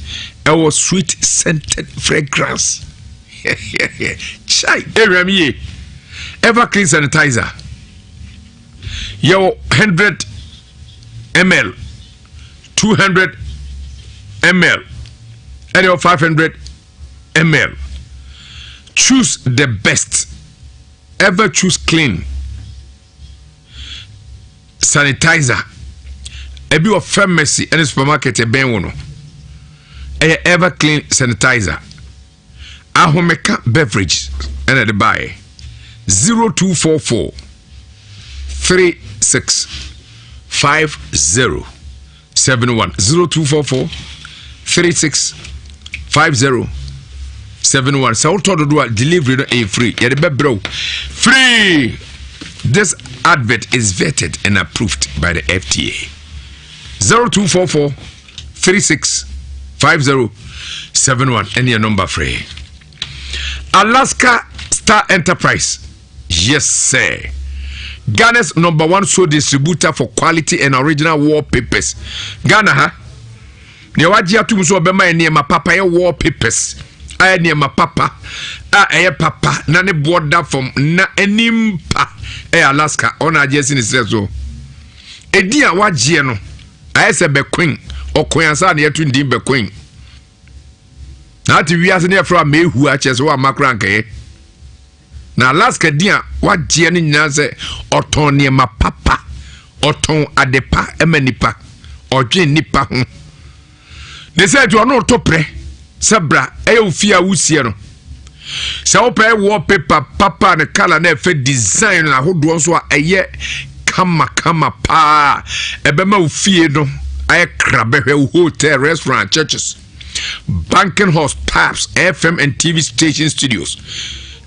sweet scented fragrance chai eramiye Everclean sanitizer yo 100 ml 200 ml and your 500 ml choose the best ever choose clean sanitizer ebi of pharmacy and supermarket ben wono Everclean sanitizer ahomeka beverage and the buy 0244 365071 0244 365071 so to do delivery no free you the bro free. This advert is vetted and approved by the FDA. 0244 365071 and your number free. Alaska Star Enterprise. Yes, sir. Ghana's #1 show distributor for quality and original wallpapers. Ghana, ha? Newaji atum so obema ene ma papa ye wallpapers. Aya ne ma papa. Aya papa na ne border from na enimpa. Alaska ona agesi ni so. Edi a wagie no. Aya se be queen. Okoyansa na yetu ndim be queen. Na ati wiase ne fra mehu a chese wa makra nkae. Na Alaska dia wagie ni nyina se oton ne ma papa. Oton adepa emanipa. Odwe nipa ho. Ne se to no topre. Sabra eya ofia wusie no. Se wo pay wallpaper papa ne color na fe design la hodo nso a eye kama pa ebema ofie no aye krabe hwe hotel restaurant churches banking halls pubs FM and TV station studios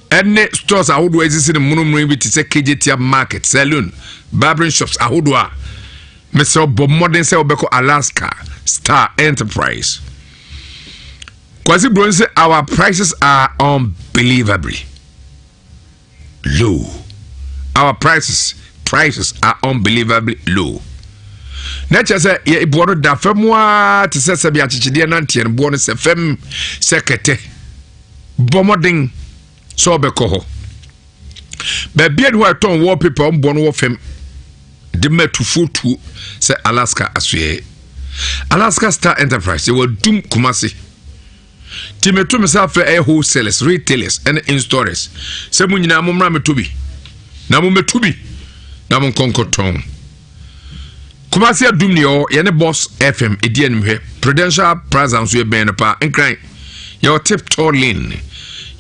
ene stores a hodo exist in munumuri bi tse KJT market saloon barbering shops a hodo a Mr. Bob Modern say obeko Alaska Star Enterprise. Kwasi Bron say our prices are unbelievably low. Our prices are unbelievably low. Nature say ye bono da femwa te se se bia chichide na ntie no bono se fem sekete bomodin so obeko ho. Ba bia do aton wallpaper on bono wo fem de metu fotu se Alaska asue. Alaska Star Enterprise they will dum Kumasi. Timeto myself wholesalers, retailers, and in-stores. Semu nyina mo mra metubi. Na mo metubi. Na mo konkoton. Kumasi adum ni o ye ne Boss FM edi anhwe. Prudential Plaza nso ye ben pa enkran. Your tip tour lane.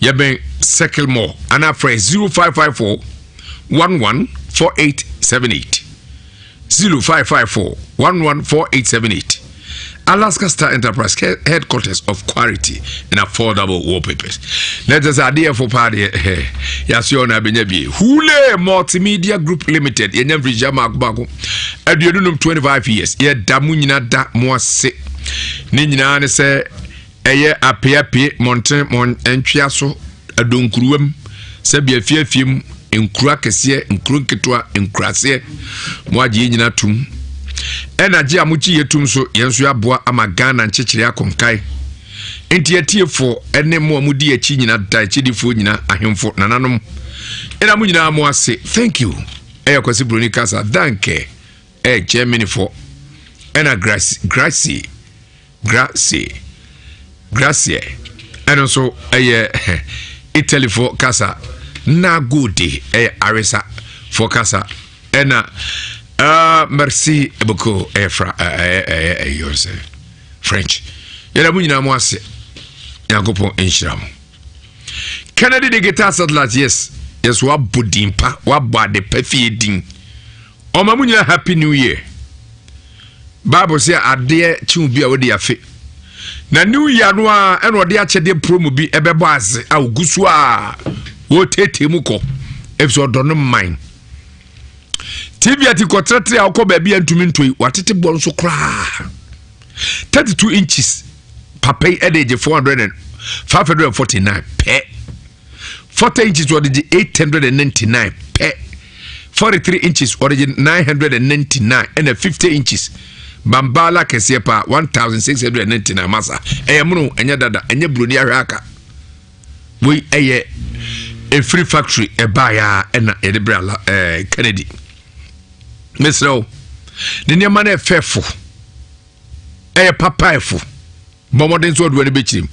Ye ben Circle Mall. Ana phrase 0554 114878. 0554 114878. Alaska Star Enterprise headquarters of quality and affordable wallpapers. Let us idea for party. Yasiona Benyabi. Hule Multimedia Group Limited. Yenyam Jama Kubago. Adunum 25 years. Ye damunina da moise. Nina ne se eye ape monten mon entwiaso adonkruwam. Se bia fiafiem enkura kese enkuru ketwa enkurase. Mo agye nyina tum. Energy amuchi yetum so yenso aboa amagana nchechire akonkai enti atiefo ene mo amudi achi nyina da chidifo nyina ahemfo nananom ena mu nyina mo ase thank you Kwasi Broni Kasa danke Germany for ena gracie and also Italy for Kasa na good Arisa for Kasa ena merci beaucoup yours French yela munyina mo ase yakopon enhyiram Kennedy the guitar satellite yes wa bodimpa wa bade pafie din oma munyina happy new year Bible say ade chiu bi a wo de afe na new year no a eno de achede promo bi ebebo ase a ogusu a wo tete mu ko episode no mine TV ati ko tretre a ko ba bia ntumi ntoi watete bol so kra 32 inches papay edge 549 pe 40 inches or the 899 pe 43 inches or the 999 and 50 inches Bambala Kesiepa 1699 masa. Eyamuno enya dada enya broni ahwaka. We eye a free factory e baya ena edebra Kennedy. Mesro. The nyama na efefo. Eye papa efo. Bomoden so do be chim.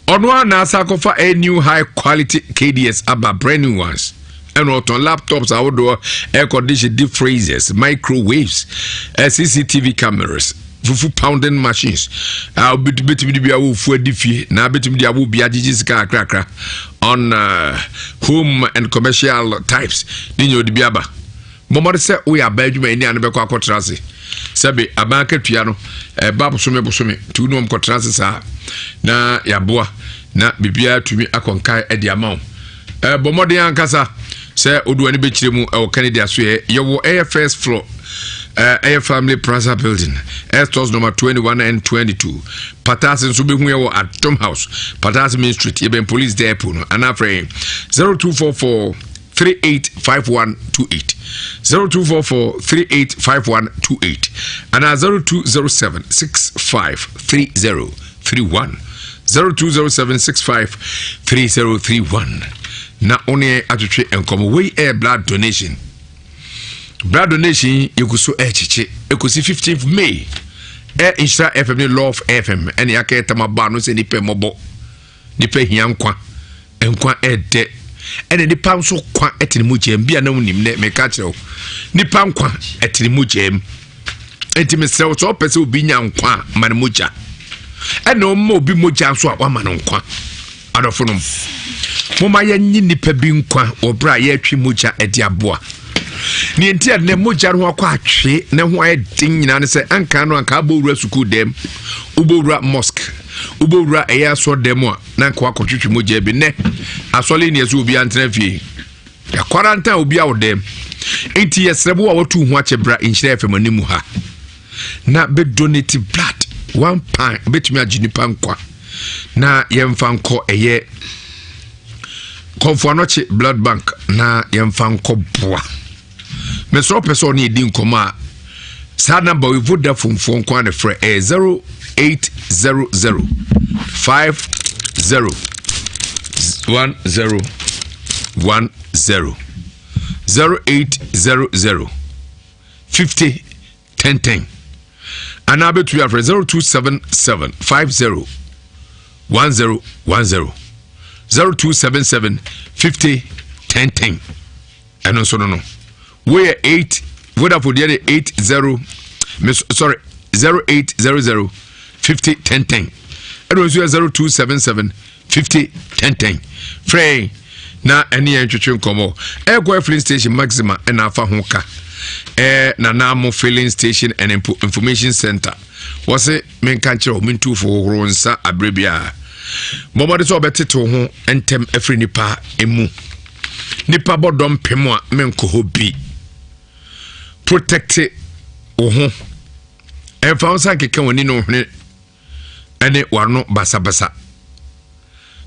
Onwa na asakofa a new high quality KDS aba brand new ones. And what on laptops, outdoor air conditioning, deep freezers, microwaves, CCTV cameras, fufu pounding machines. I'll be to be a wolf for diffy. Now bet me there will be a cracker on home and commercial types. Nino di biaba. Momo se we are Benjamin and Beko Kotrasi. Sabe a market piano, a babu sume, two nom Kotrasi sa na yaboa na bibia to me a conkai at the amount. Bomodi ankasa. Say odu ani bechire mu e Kennedy aso ye wo air first floor air family plaza building air stores number 21 and 22 Patas nso be hu ye wo at Tom House Patas Main Street even police there no ana frame 0244 385128 0244385128 and 0207 653031 0207 653031 na one atwetwe enkomo we blood donation yekuso echiche ekosi 15th May Insha FM Love FM ene yake tamaba no se nipa mobo nipa hiankwa enkwa ede ene nipa nso kwa etini mujem bia na unim ne meka kire nipa nkwa etini mujem enti mesrew so pese obi nya nkwa man muja ene o mo obi muja nso a wa man nkwa adofonum Moma ya nyi nipa bi nkwa obra ya atwi moja edi aboa ni enti ade moja no akwa atwe na ho ayedin nyina ne se anka no anka abowura suku dem ubowura mosque ubowura eya so dem a na nka akotwetwe moja bi ne asole ne yeso obi antena fie ya quarantine obi awo dem enti yesrebo a watu ho achebra Insha FM animu ha na be donate blood 1 pound betumi aginipa nkwa na yemfa nko eye Konfuanoche blood bank na yemfanko boa. Mesro person ni di nkoma. Sa number we vote for phone kwa ne frɛ 0800 50 1010 0800 50 1010 and I bet we have 0277 50 1010 0277 50 1010 and also no we are 8 Vodafone the 80 0800 50 1010 and also 0277 50 1010 Frey na any entry komo air filling station maxima and afa hoka na namo filling station and information center was it men kanche o mintu for ronsa abrebia Momode so beteto ho entem afri nipa emu nipa bodom pemo a menko hobi protect wo ho enfansa keke woni no hwene ene warno basabasa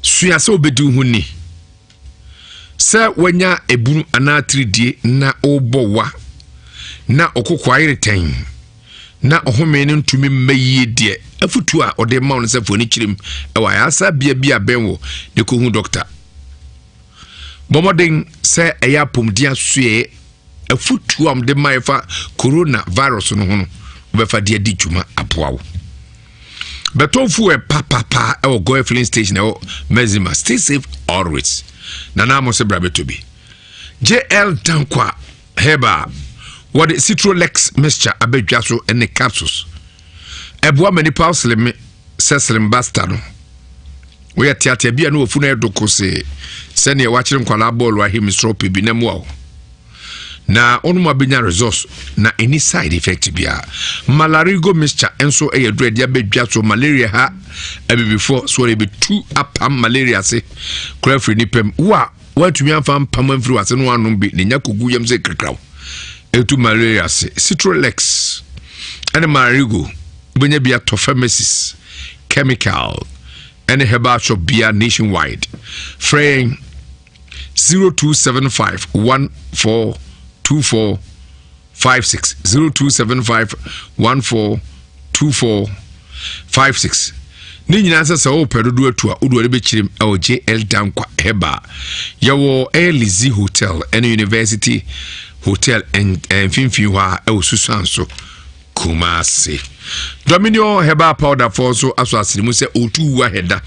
sua se obedi hu ni se wanya ebunu ana 3D na obowa na okokwa ireten na ohome ne ntumi mmayie de afutu a ode ma won se foni kirim e wa ya sa bia benwo de ko hu doctor bomodin se eya pomdia sue afutu am de maifa corona virus no ho be fa de di djuma apoawo betonfu e papa e go filling station e Mezima stay safe always na mo se brabeto bi JL Tankwa Heba what the Citrolex mixture abedwaso and the capsules. Eboa many slim seslim bastano. We are tiatia bia no funa doko se send your watching kwala ball wa him stropi bi nemo. na onum abenya resource na any side effect bia malarigo mixture enso eyedru dia bedwa so malaria ha before so be two apam malaria se kura free ni pem wa watumi afam pam amfiri wase no anom bi ne nyakogu yam se krekraw etu malaria se Citrolex and malarigo benya bia to pharmacies chemical and herbal shop bia nationwide fraying 0275 142456 0275 142456 ni nyina sasa o pedodo atua odo be chirim e JL Dankwa Heba yawo Elizi Hotel and University Hotel and finfi wa e osusanso Kumasi Dominio Heba powder for so aso asirimu se otu wa heda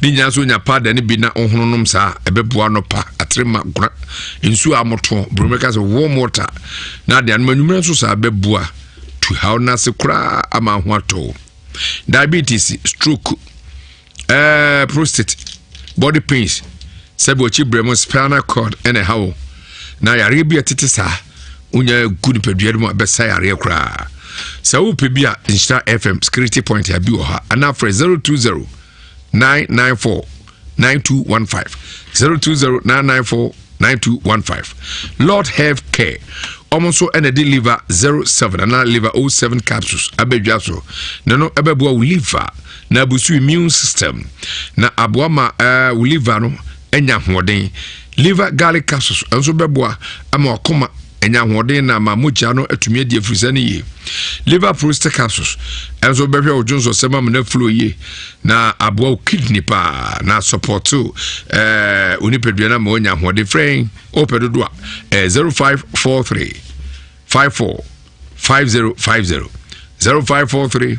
ni nyina so nya powder ne bi na ohununum sa ebeboa no pa atrema gura nsu amoto bromeka so warm water na de anmanwumra so sa beboa to how na se kura ama ho ato diabetes stroke prostate body pains sebo chi bremo spinal cord and how na yare bi atete sa unya good peduade mo be sa yare kura sa wo pe bia Insta FM security point ya bi wo ha ana for 020 994 9215 020 994 9215 Lord Health Care almost and deliver 07 and liver 07 capsules abedwaso no ebeboa liver na busu immune system na aboama liver no enya hoden liver garlic capsules enso beboa ama okoma enya hoden na ma moja no atumi adi afrisane yi liver prostate capsules enso behwe ojonso sema na flow yi na aboa kidney pa na support unipedua na ma onya hoden frame opedodo 0543 545050 0543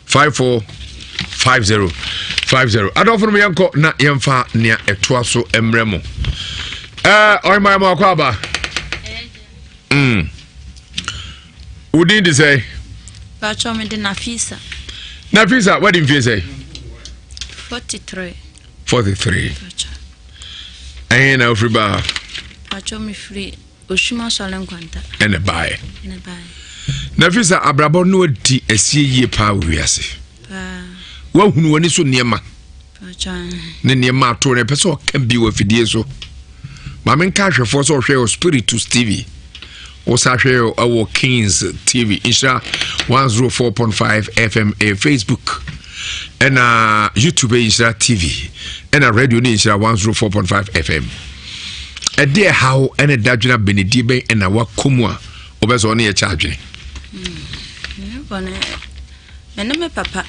545050 adofo no yanko na yemfa nia etoa so emremo oyma ma kwa ba udin de say Pacho me de Nafisa what in say 43 Pacho ayena ofriba Pacho me free Oshima Solenkwanta ene bae Nafisa abrabo no di esie yie pa wiase wa hunu woni so niema ne niema ato ne pese o kan bi wa fidie so ma men ka hwefo so hwe o Spiritus TV o sa hwe o Kings TV Insha 104.5 FM Facebook and YouTube Insha TV and radio Insha 104.5 FM a dear how any dajuna benedibe and a wakumwa obeso on your charge. Me papa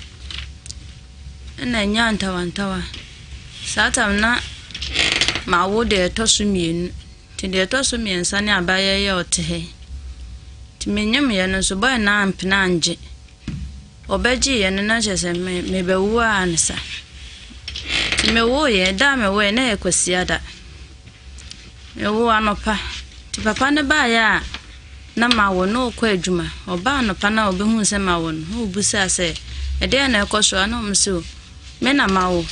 and a nyanta wantawa Satam na ma wo de tosumin to the tosumin sunny abaye or te to me no so boy na ampinanje obeji and natures and maybe woo answer to me wo ye damn away na equasiada. Ewo anopa ti papa ne ba ya na ma wo no kwa adwuma oba anopa na obehu se ma wo no obusa se e de na ekoso ana omse me na ma wo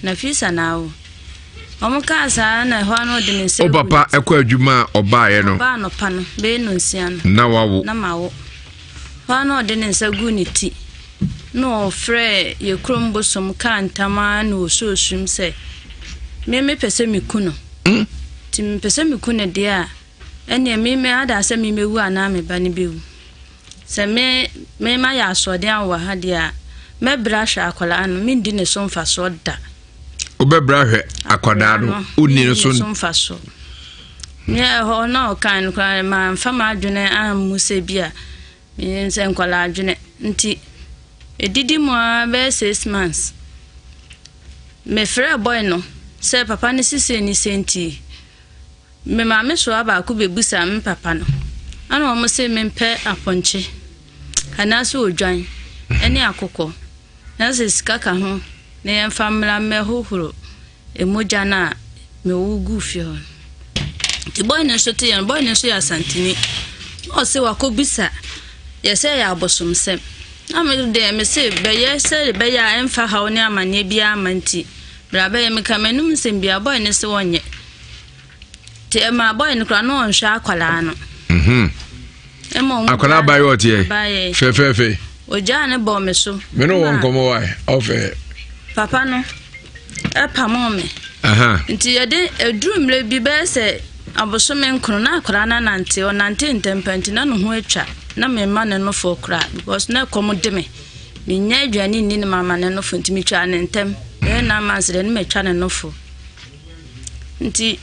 na fisa na wo omuka sa na ho ano de ne se o papa ekwa adwuma oba ye no ba anopa no be no nsia no na wawo na ma wo ho ano de ne nsa gu ni ti no frɛ ye krombosom ka ntama na ososum se me pese me kuno tim pese me kune dia ene me ada se me mewu ana me ba ne bewu se me ma ya asode an wa ha dia me brush akola anu me ndi ne so mfa so da obe brush akoda no uni no so mfa so me ho na kan kwa ma mfa ma adwene an muse bia me se nkola adwene nti edidi mo be 6 months me frɛ boy no se papa ne sise ni senti me mama so aba ku bebusa me papa no ana o mo se me mpe aponche ana so odwan ene akokɔ na se sika ka ho na yɛn famla me hohoro emoja na me wugu fie ti boy ne so te yan boy ne so ya santini o se wakobisa ye se ya abosom sem na me de me se be ye se be ya emfa ha oni amane bia amanti bra be me kamanum sem bia boy ne se wonye te ma boy no kra no nhwa akwala no Akwala bayo tie. Fe. Oja ne bo me so. Me no won komo why. Ofe. Papa no. E pamo me. Nti yede edurumle bi be se aboso me nkro na akwala na nante o nante ntempenti na no ho atwa na me ma ne no for kra because na komo de me. Me nya aduane ni ne mama ne no fo ntimi twa ne ntem. E na masre ne me twa ne no fo. Nti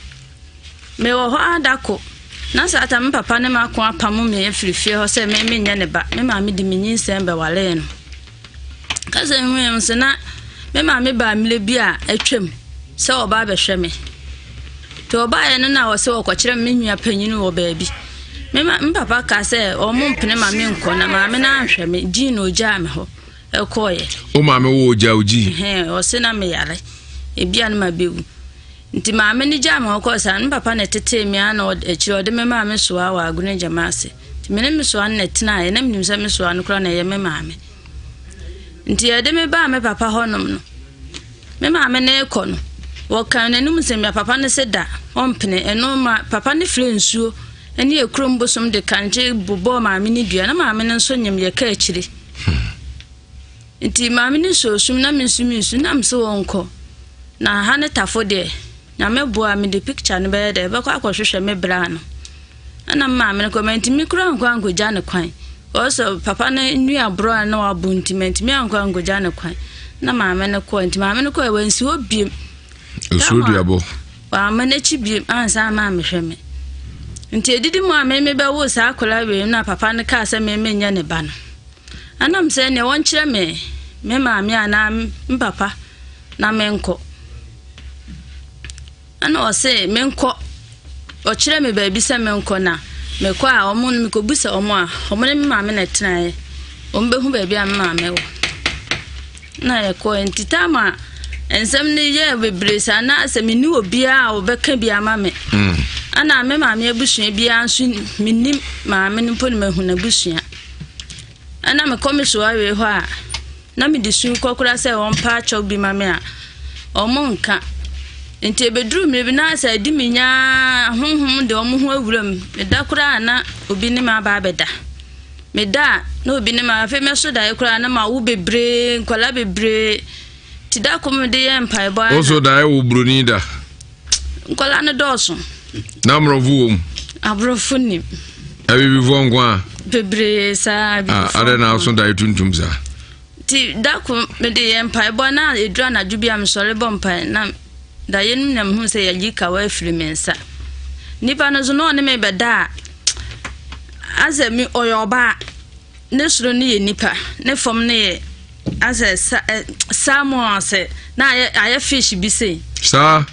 me wo ho adako. Na sa ata me papa ne ma ko apamu me afirifie ho se me nya ne ba me ma me di menyin sembe wale no ka se me se na me ma me ba mle bi a atwam se oba be hwe me to oba ye no na wo se wo kwakire me nua panyinu wo ba bi me papa ka se o mo mpene ma me nko na ma me na hwe me ji no ja me ho e koye o ma me wo ja oji o se na me yare e bia na ma bewu nti maame ni jama ko san papa na tete mi ana echi ode me maame so awa agune jamase nti me me so an netina ye na me nimsa me so an kra na ye me maame nti ede me ba me papa honom no me maame na ekono wo kan nanum se me papa ne seda ompene eno ma papa ne frensuo ene ekrom bosom de kanje bobo maame ni dua na maame ne so nyem ye ka achire nti maame ni so sum na me sumi su na me so wonko na ha ne tafo de na me boa me the picture no be de be kwa kwahwehwe me bra no ana maame no comment mi kura nkwa ngoja ne kwan also papa ne nua bro na wa buntimenti mi ankwa ngoja ne kwan na maame ne ko nti maame ne ko wansi obiem oso duabo wa maame chi biem ansa maame hwe me nti edidi mu ame me be wo sa akola we na papa ne ka se me nya ne ba no anam se ne won kire me maame ana mpapa na me nko ana o se me nko o kire me ba bi se me nko na me ko a omo me ko busa omo a omo ne me maame na tenae o mbe hu ba bi a me maame wo na ye ko entitama ensem ne ye bebresa na se me ni obi a obeka bi ama me ana me maame abusua bi anso minnim maame no poni mahu na busua ana me komiso awe ho a na me disu kokura se won pa cho bi maame a omo nka enti ebedru me bi na sa di minya honhom de omo ho awuram me da kura na obi ne ma ba beda me da na obi ne ma fe me so da kura na ma wo bebre nkwala bebre ti da ko me de ye mpa ebo a oso da e wo broni da nkwala na doso na mrovu abrofuni abi bi vongwa bebre sa bi are na so da tuntum sa ti da ko me de ye mpa ebo na edura na dubia me sore bompa na da yenum na mhu se yaji ka wa firimensa nipa no zo no ne me beda azemi oyoba ne suro ne ye nipa ne fom ne ye ase samo ase na aye fish bi se sa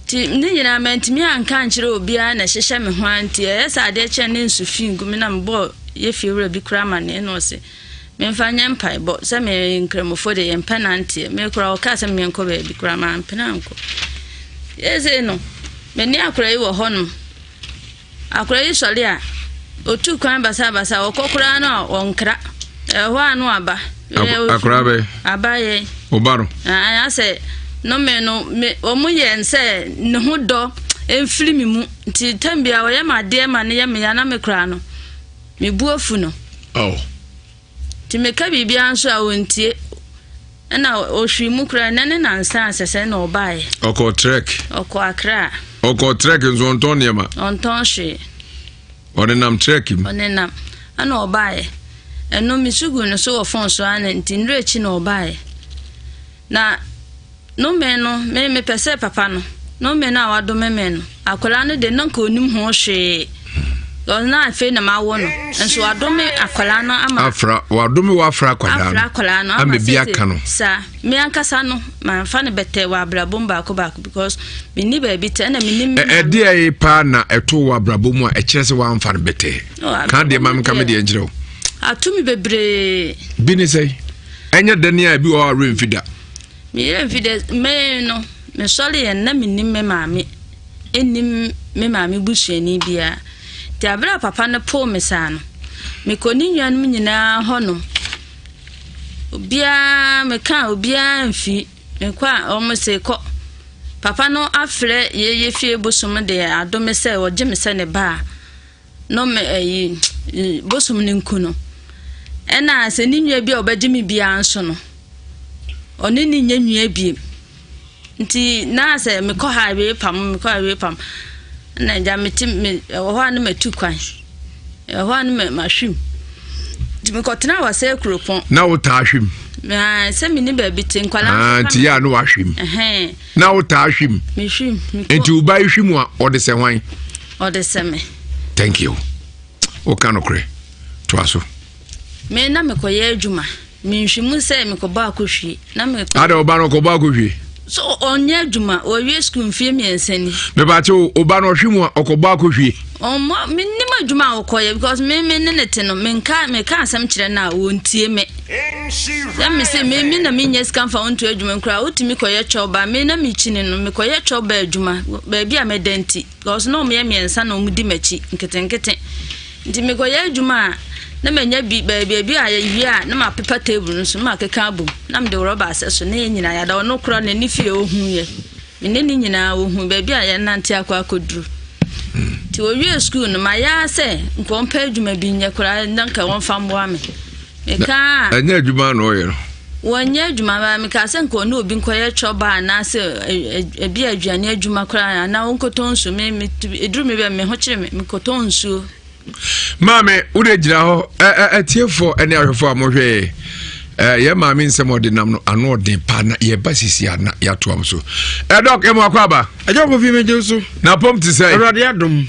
ti ne nyina mantimi anka nkire obi a na hyehye me ho anti esa ade che ne nsufi ngumi na mbo ye fiwura bi kra ma ne no se me mfanya mpai bo se me nkremofo de ye mpanante me kra o ka se me nko ba bi kra ma mpananko yeze no me ni akra yi wo honum akra yi sole a otu kwan basa okokura no wonkra ho anu aba akra be abaye obaro ya se no me no me omu ye nse ne ho do emfiri mi mu nti tambia wo ye ma de ma ne ye me ya na me kra no me buafu no ti me ka bibia nso a wontie na ohwi mu kra na ne nansa asese na obae oko trek oko akra oko trek nzo onton ne ma onton hwe onenam trek mu onenam ana obae eno misugu no so ofon so ana nti nrechi na obae na no me no me pese papa no me na wado me no akola no de nanka onim ho hwe na afi na mawo no enso wadome akola no ama afra wadome wa afra akola no ama bia ka no sa me ankasa no man fa ne bete wa abrabom ba ko because me ni ba bi te na me ni de ai pa na eto wa abrabom a ekire se wa amfa ne bete ka de mam ka me de ngire o atumi bebre bi ni sei enya dani a bi o remfida me remfida me no me sole ye na me ni me maame enim me maame busuani bia ti abra papa ne po me sano me koni nyanum nyina hono obia me kan obia mfi me kwa omo se ko papa no afre ye fie bosum de adome se oje me se ne ba no me bosum ni nkuno ena se ni nwa bia obegimi bia anso no oni ni nyanwa bia nti na se me ko highway pam na ja meti me ho anu matu kwan ho anu mahwim nti me ko tena wase kuropon na wo ta ahwim se me ni ba bi te nkwala nti ya no ahwim na wo ta ahwim me hwim nti wo ba ahwim a ode se hwan ode se me thank you o kanokre to aso me na me koye adwuma me nhwimu se me ko ba akohwie na me ada oba no ko ba akohwie so onye adwuma o wie school mfie me ensani me ba che oba no hwimu okoba akohwie omo me ni adwuma okoye because me ne te no me ka asem kire na wontie me ya me se me na me nyes kan fa onto adwuma nkura otimi koye choba me na me chini no me koye choba adwuma ba bia me denti because no me ensa na omudi machi nkete nti me koye adwuma na menya bi baabi a yi a na ma paper table nso ma keka abum na me de rubber aseso na nyina ya da ono kro na ni fie ohun ye me ne ni nyina ohun baabi a ya nante akwa akoduru ti o wie school no ma ya se nkompa adwuma bi nya kra na nka won fambo ame me ka anya adwuma no ye no wonya adwuma ba me ka se nko na obi nkoye choba na se ebi adwane adwuma kra na wonkotonso me eduru me be me ho kire me kotonso Mame, ude jira ho etiefo ene ahwefo amohwe ye mame nsem odinam no ano odin pa na ye basisi ana ya to am so doc emo akwaba ajo ko fi meje so na pom ti say Awurade adom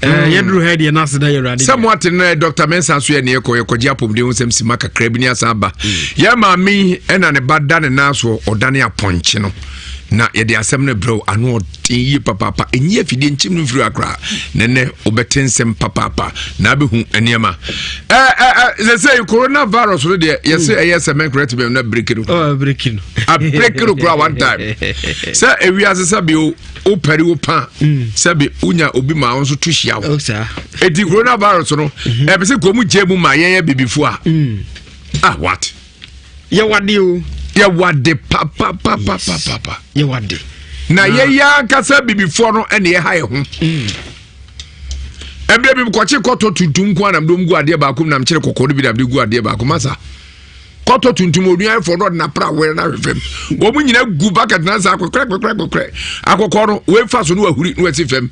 ye duru head ye na seda ye Awurade somewhat no Dr. Mensa so ye ne yekoje apom de nsem sima kakra bi ni asaba ye mame ena ne bada ne naso odane aponche no na yede asem ne bro ano odin yi papa enyi afide nchim no firi akra nene obetensem papa na behu eniema they say coronavirus no de yes yes men correct me na break it oh break it a break it one time say ewi asesa bi o pari o pa say bi unya obi ma won so to hia oh sir edi coronavirus no e be say komu jemu ma yen bibifu a what ye wade o ye wade papa ye wade na ye ya kasa bibifo no ene ye ha ye ho embe bi ko che koto tuntum kwa na mdom gu ade ba akum na mkire kokoro bi da bi gu ade ba akum asa koto tuntum oduan for no na pra we na hwefem wo mu nyina gu bucket na sa kokre akokoro we fa so no ahuri no ati fem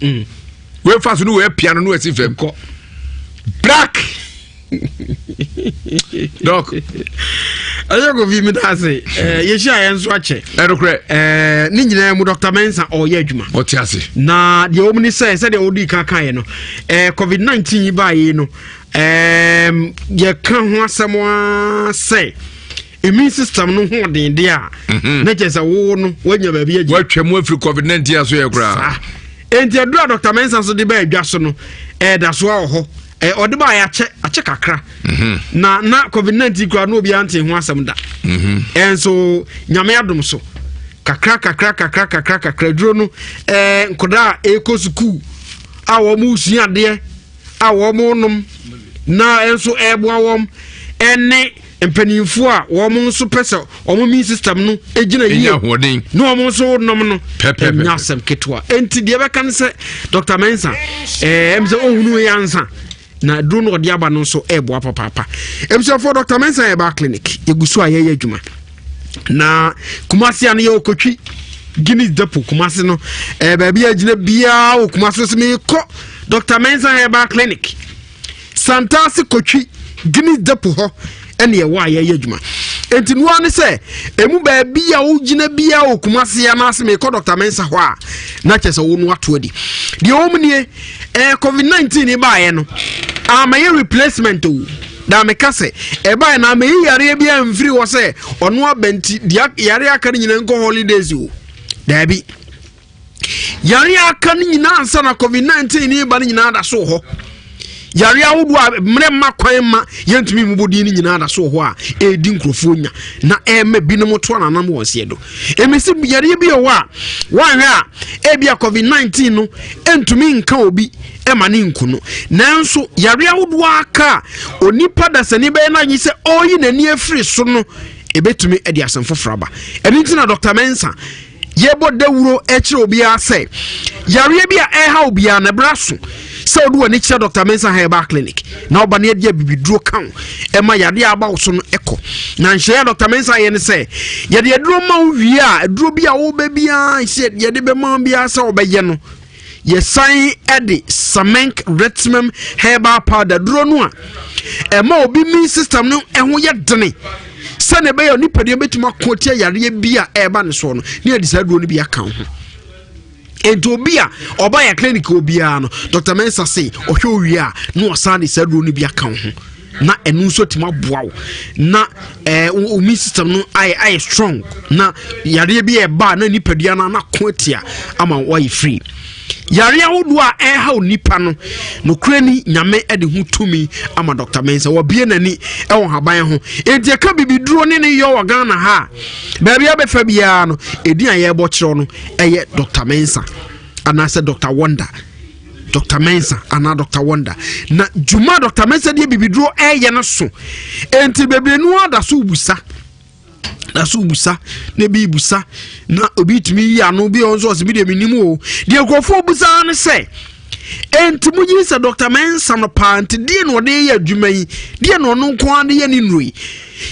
we fa so no we piano no ati fem ko black Doc ayo go vi mi da say ye sha ye nso ache erokre ni nyina mu Dr. Mensa o ye adwuma o ti ase na de omni say de odi kan ye no COVID-19 yi ba ye no ye kan ho asemo say immune system no ho den de a na je say wo no wanya ba bi wa twam afri COVID-19 aso ye kra enti adura Dr. Mensa so de ba adwa so no da so a ho odeba ya ache kakra na COVID-19 kwa no obi ante ho asem da enso nyame adom so kakra duro no nkoda ekosuku awo mu suade awo mu nom na enso ebo awom ene empanimfo a wo mu nso pese omo mi system no egina yi no omo nso nom no nyasem ketwa enti de be kan se Dr. Mensa emze ohunu yansa na duro no de aba no so ebo papa emse for Dr. Mensa eba clinic egusu aye adwuma na Kumasi an ye okotwi Guinness Depo Kumasi no ba bia agina bia o Kumasi so me ko Dr. Mensa eba clinic Santasi kotwi Guinness Depo ho ene ye wa aye adwuma enti no ane se emu ba bia o gina bia o Kumasi ya na se me ko Dr. Mensa ho a na chese wo no ato adi de omnie COVID-19 ba ye no amaye replacement o da me kase eba na me yare bia mfiri wo se ono abenti yare aka nyina nko holidays o da bi yare aka nyina ansa na COVID-19 ni ba nyina da so ho yare awudu mre makwan ma yentumi mubodi ni nyina da so ho a edi nkrofo nya na eme binom to na nam wonse do emesi yare bi o wa hwe a ebia COVID-19 no entumi nka obi ema ni nkuno nanso yare awudu aka onipa da sani be na nyi se oyi nani afiri so no ebetumi edi asemfo fraba eni ntina Dr. Mensa yebo dawuro ekire obi ase yare bia eha obi a na braso so do ani kira Dr. Mensa Herbal Clinic na oba na dia bibiduro kan e ma yade aba so no eko na nhye Dr. Mensa ye ne se yade aduro ma wie a aduro bi a wo ba bia se yade be ma bia se obeye no ye sign edi Samenk Retmem Herbal Powder duro no a e ma obi mi system no e ho ye dene se ne be yo ni pede betuma kotia yare bia e ba ne so no ne edi sa duro no bia kan ho Edobia oba ya clinic obia no Dr. Mensa say ohwe wi a no osan de saduro no bia kan ho na enu nso tima boawo na umi system no ai strong na yare bi e ba na nipadua na kotia ama why free yare ahodo a ha onipa no no krani nyame de hu tumi ama Dr. Mensa wo bie nani e wo haban ho enti ka bibiduro ne ne yo Ghana ha ba bia be fa bia no edin aye bo kire no eye Dr. Mensa ana se Dr. Wonder Dr. Mensa ana Dr. Wonder na juma Dr. Mensa de bibiduro eye no so enti bebrenu ada so busa na so busa na bi busa na obi tumi ya no bi onzo se bi de minimu o de krofo busa ne se enti munyi se Dr. Mensa no pant de no de ya adwuma yi de no no nko ade ya ni nroi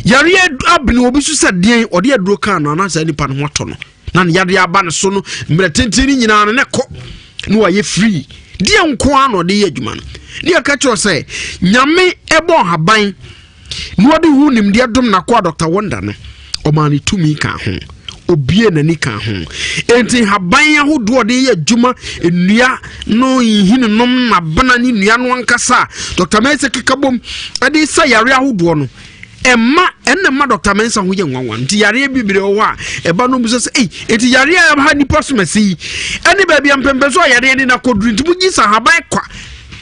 yare abne obi so se de ode aduro kan no na sa nipa no hoto no na yare aba ne so no mre tenteni nyina ne ko no wa ye free de nko an ode ya adwuma no de ka cho se nyame ebo haban no ode hu nim de dom na kwa Dr. Wonder no omani tumi ka ho obie nani ka ho enti haban ahodo de ye adwuma enua no yihinu nom na bana ni nua no ankasa Dr. Mensa kekabom ade sa yare ahodo no enema Dr. Mensa ho ye nwanwan nti yare bibire o wa eba no buso se enti yare ha ni posmasi ene ba bia mpembe so yare ni na kodru nti bugi sa haban kwa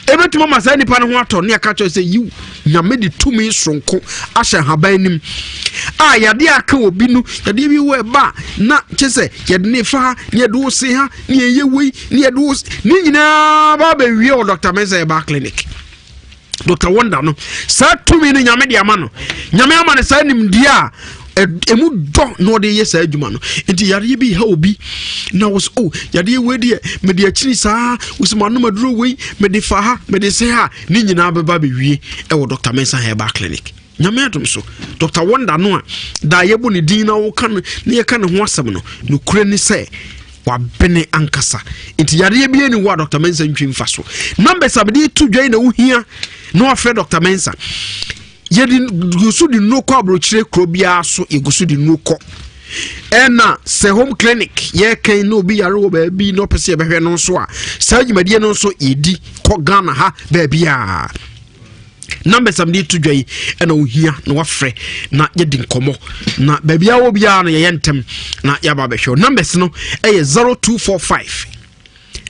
ebetuma masa nipa ne ho ato ne aka cho se yiw nyame de tumi sonko ahye haban nim a yade aka obi no yade bi wo eba na chese yade ne fa ne yade wo se ha ne ye wei ne yade wo ni nyina ba be wie o Dr. Mensa Herbal Clinic Dr. Wonder no sa tumi ne nyame de ama no nyame ama ne sa nim dia emu do no de yes adwuma no enti yare bi ha obi na was yare we de me de akiri saa usmanu maduro we me de fa ha me de se ha ni nyina beba be wie e wo Dr. Mensa Herbal Clinic nyame atom so Dr. Wonder no a da yebo ne din na wo kan ne ye kan ho asem no kure ni se wa bene ankasa enti yare bi eni wa Dr. Mensa ntwi mfa so number sabedi tu dwan na wo hia no afre Dr. Mensa yedi gusu di no ko abrochire krobia so egusu di no ko ena se home clinic ye kan no bi yare wo ba bi no pese ye behwe no so a sa dwumadie no so edi ko Ghana ha ba bia number 72 dwai ena ohia na wafre na yedi nkomo na ba bia wo bia no ye ntem na ya ba behwe numbers no eye 0245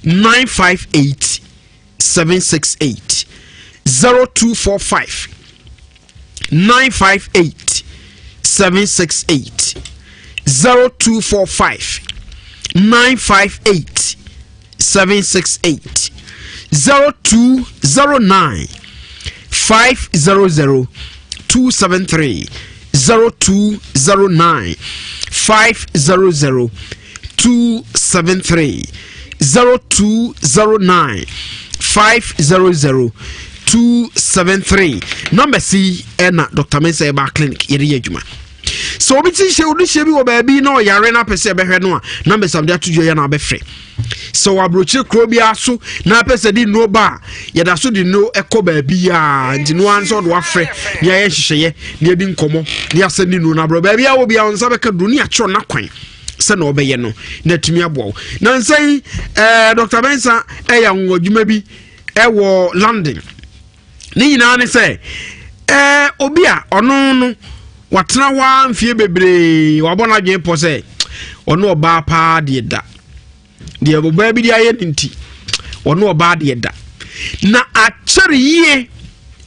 958 768 0245 958 768 0245 958 768 0209 500 273 0209 500 273 0209 500 273 number C ena Dr. Mensa Herbal Clinic yeri adwuma so obi ti she odi she bi wo ba bi na o yare na pese behwe no a number sam dia tujo ya na be free so abrochi kro bi aso na pese di no ba ya da so di no eko ba bi ya nti no an so do afre ne ya hihye ne edi nkomo ne ya sani no na bro ba bi a wo bi a onsa be ka do ne ya kro na kwan se na obeye no na tumi abo na nsai Dr. Mensa ya nwadwuma bi wo London ni nyina ne se obi a ono no watena wa mfie bebre wabona dwen po se ono oba pa de da de oba bi dia ye nti ono oba de da na achere yie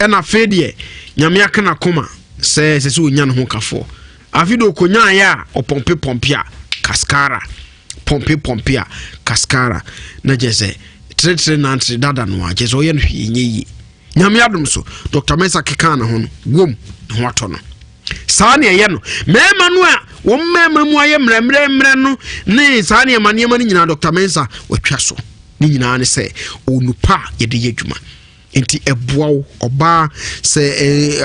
na fedie nyame aka na koma se onya no ho kafo afido konya ya opompe a kaskara pompe a kaskara na jese tre na tre dada no a jese oye no hwenye yi nyame adom so Dr. Mensa keka na ho no wom ho ato no saa ne ye no mema no a wo mema mu aye mremre no ne saa ne ma nyina Dr. Mensa watwa so ni nyina ne se onupa ye de yedwuma enti eboa oba se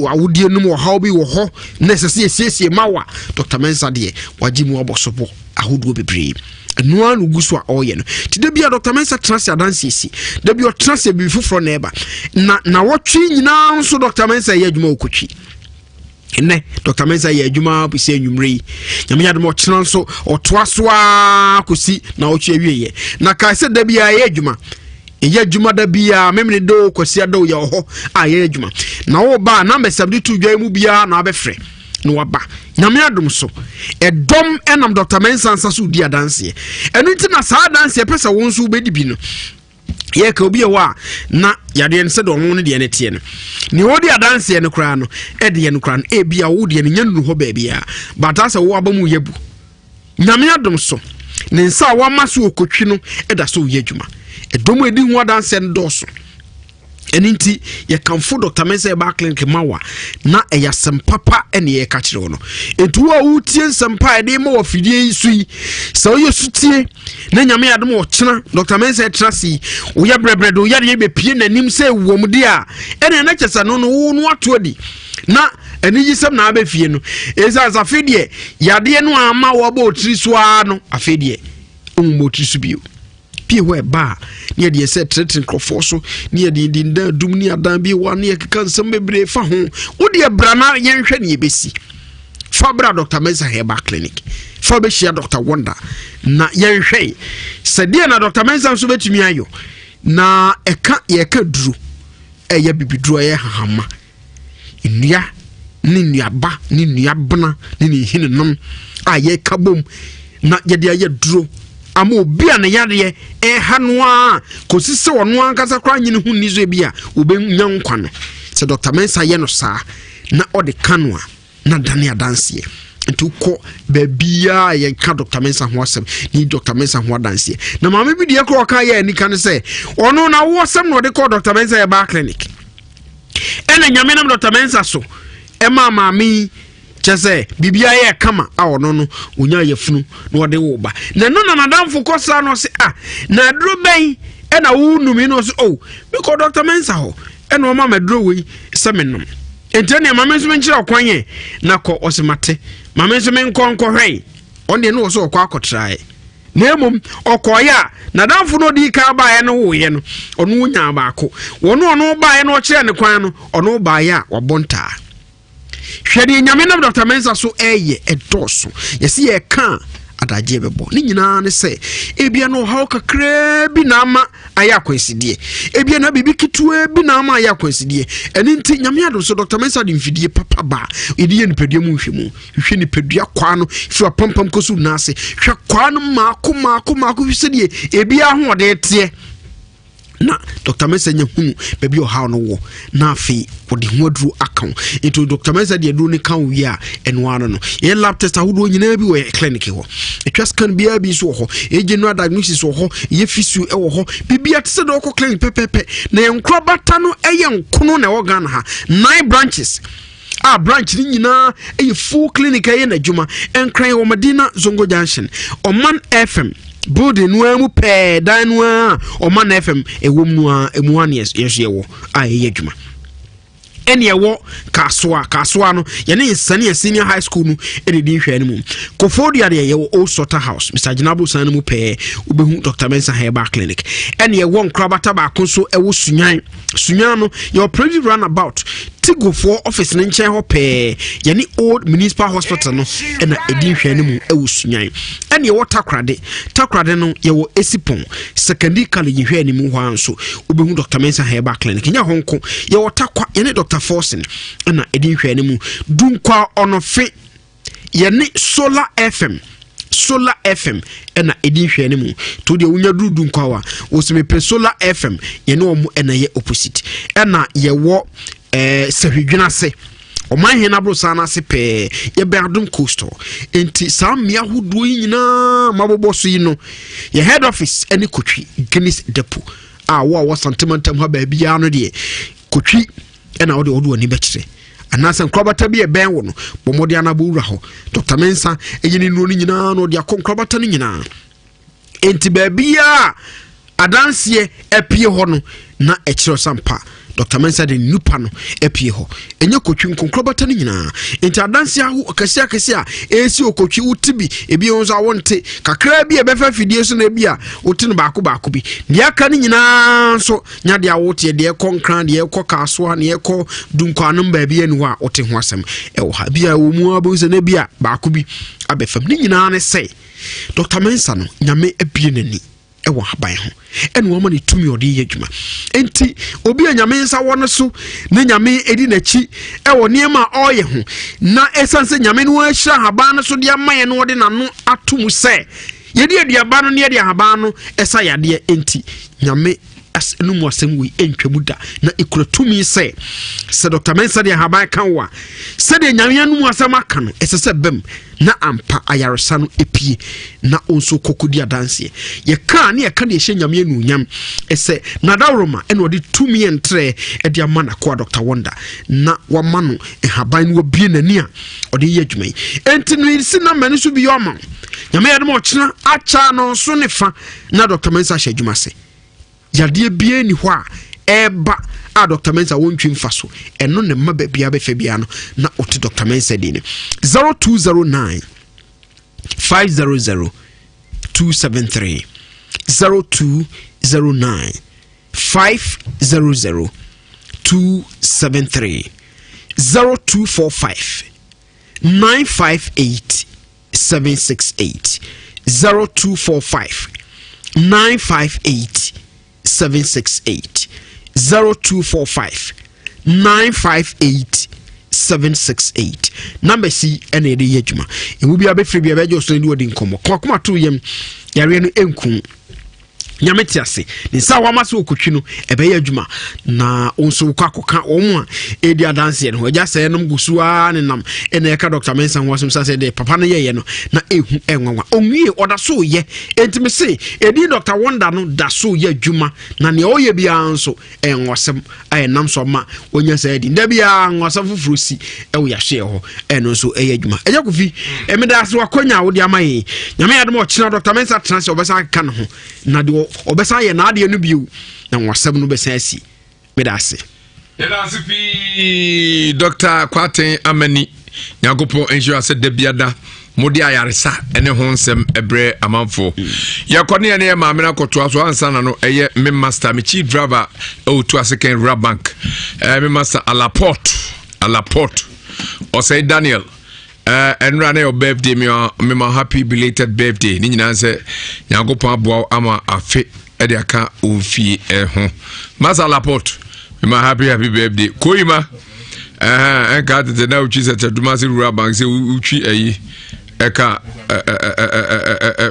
awudie num wo haw bi wo ho na se siesie mawa Dr. Mensah de wajimu obosopo ahodo bebre noa no guso a oye no ti da bia Dr. Mensah trans adansisi da bia trans bi fufro na eba na wotwe nyina nso Dr. Mensah ye adwuma okotwi ne Dr. Mensah ye adwuma bi se anwumre nyame adom ochena nso otoa so a kosi na ochwe awieye na ka se da bia ye adwuma eya adwuma da bia memne do kosi ado ye ho a ye adwuma na wo ba na mbesabdi tu dwa mu bia na abefre no waba nyame adom so edom enam Dr. Mensah nsaso di adanse enu nti na saa adanse pesa won so bedi bi no ye ka obi wa na yade en se do no de ne tie no ni wodi adanse ne kra no e de ne kra no e bia wo de ne nyanu ho ba bia bata se wo abamu yebu nyame adom so ne nsa wa maso okotwi no e da so ye adwuma edom edi ho adanse ndoso eninti ye kamfo Dr. Mensah ba clinic mawa na eya sempapa ene ye ka kire no etu a wutie sempa ede ma wafidie isui so ye sutie na nyame adom wo kena Dr. Mensah trasi wo ya brebredo ya de be pie nanim se womde a ene na kyesa no wo no atodi na eni yisem na abefie no eza afedie yade no ama wo ba otiri so a no afedie umotiri so bio pie we ba ne de se tretin crofo ne de dinda dum ni adan bi wa ne keka nsem bebre fa ho wo de brana yenhwe ne yebesi fa bra Dr. Mensah Heba Clinic fa be shia Dr. Wonder na yenhwe se de na Dr. Mensah so betumi ayo na eka ye ka duru eye bibiduru ye hahama nnua ni nnuaba ni nnuabna ni hinenom a ye kabom na ye de aye duru amo bia ne yade hanoa kosise wono ankasa kra nyine hu nizo bia obenya nkwa no se Dr. Mensah ye no saa na ode kanoa na dane adanse nti ko babia ye ka Dr. Mensah ho asem ni Dr. Mensah ho adanse na mama bi de ko ka ye ni kan se ono na wo asem no de ko Dr. Mensah Heba Clinic ene nyame nam Dr. Mensah so mama mi chese bibia ye kama a ono no onya yefunu na ode wo ba na no na nadamfo kosa no se na dro ben e na wo numi no se because Dr. Mensah ho e no mama dro we se menom enti ne mama nso menchira kwanye na ko osemate mama nso menkonko hwen onde no so okwa akotrae na emom okoya nadamfo no di ka ba ye no wo ye no ono nya ba ko ono ba ye no kire ne kwan no ono ba ye a wabonta hwede nyame na Dr. Mensah so eye edoso yesi ye ka adaje bebo ni nyina ne se ebia no haw kakra bi na ama aya kwansidie ebia na bibi kitue bi na ama aya kwansidie eni nti nyame ado so Dr. Mensah de mfidie papa ba edi ye nipadua mu hwe nipadua kwa no fi pampam kosu na ase hwe kwa no maako fisedie ebia ho ode tie na Dr. Mensah nya hunu baby o haw no wo na afi wode ho aduru account into Dr. Mensah de aduru ne kan wi a eno ano no ye lab test ahudo nyina bi wo clinic ho etwa scan bia bi so ho e general diagnosis ho ye fisu e wo ho bibia tse do ko clinic pepepe na ye nkro bata no eye nkono na wo Ghana ha 9 branches branch ni nyina eye full clinic eye na djuma enkran wo Medina Zongo Junction Oman FM building mu pe dan Oman FM ewom no emu an yes yewo ye djuma ene ewo kasoa no ye ne sane senior high school no ededi hwe ne mu Kofodia de ye Old Sota House Mr. Jinabu san mu pe obehu Dr. Mensah Heba Clinic ene ewo nkrabata ba konso ewo sunyan no your pretty roundabout Tigo for office ne nchen ho pe ye ne Old Municipal Hospital no ena edi hwe ne mu ewo sunyan ene ewo takrade no ye wo Esipon secondary college hwe ne mu ho anso obehu Dr. Mensah Heba Clinic nya honko ye wo takwa ye ne Dr. Forcing na edi hwe ne mu dunkwa onofe ye ne Solar FM na edi hwe ne mu to de unya dunkwa wa wo se me Solar FM ye ne omu na ye opposite na ye wo sehwedwena se oman he na bro sana se pe ye Berdum Coastal enti samia hudo nyina mabobo so yi no ye head office eni kotwi Guinness Depot wo sentimental ha ba bia no de kotwi ena wo de odo ani bekire anasa nkrobata bi e ben wo no bomode anabo wura ho Dr. Mensah eyini no nyina no de akonkrobata no nyina enti ba bia adanse epie ho no na ekiro sampa Dr. Mensah de nupa no epie ho enye kotwi nkonkrobata no nyina enti adanse aho kase a esi okotwi utibi ebi onzo awonte kakra bi ebefa fidie so na bi a oti no baako bi de aka no nyina so nya de awote de ekonkran de ekokaso ne eko dunkwanom ba bi enu a ote ho asem ewo ha bi a omu abonse na bi a baako bi abefam ni nyina ne sei Dr. Mensah no nyame ebie nani ewo haban ho ene wo ma ne tumi odi yedwuma enti obi anyame nsa wo no so ne nyame edi nachi ewo niema oye ho na esanse nyame no ahira haban no so de amaye no de nano atom se yedi aduaba no ne yedi haban no esa yade enti nyame no mo asem wi entwamu da na ikura tumi se Dr. Mensah de haban kan wa se de nyame no mo asem aka no esese bem na ampa ayaresa no epie na onso kokodi adanse ye kan ne ye kan de hye nyame anu nyam ese na dawroma ene odi tumi entre e de amana kwa Dr. Wonder na wama no haban no bie nani a odi ye adwuma enti no isi na mani so bi yoma nyame ye de mo kyena acha no so ne fa na Dr. Mensah hye adwuma se yade bie ni ho a eba a Dr. Mensah wontwi mfa so eno ne mma bia be fa bia no na oti Dr. Mensah di ne 0209 500 273 0209 500 273 0245 958 768 0245 958 768 0245 958 768 number C ene de yedwuma ewu bia be free bia be jo so ndi wodi nkomo kokoma to yem yare no enku nyame tiase ni sa wa maso okotwi no ebe yedwuma na onso kwakoka omo a edi adanse no agya se no gusua ne nam ene ka Dr. Mensah wasum sa se de papa no ye no na ehu enwanwa onwie oda so ye entime se edi Dr. Wonder no da so ye adwuma na ne oye bia anso enwosem ayenam so ma onya se edi nda bia nwosem fufrosi ewo ya hye ho eno so eye adwuma agya kofi emeda so akonya wo de amaye nyame yadom o kina Dr. Mensah transe obesa ka no ho na de obesa ye na ade no biu na nwosem no besa asi medase Edasi pi Dr. Kwaten Amani Nyagopo ensure se de biada modi ayaresa ene ho nsem ebre amanfo yakone ene maame na koto so ansa na no eye me master me chief driver o to second rap bank me master Alaport o say Daniel enra na your birthday me ma happy belated birthday ni nyina se Nyagopo abo ama afe e de aka ofie ho master Alaport me ma happy birthday koima enka tete na uchi se tedumasi rap bank se uchi eyi eka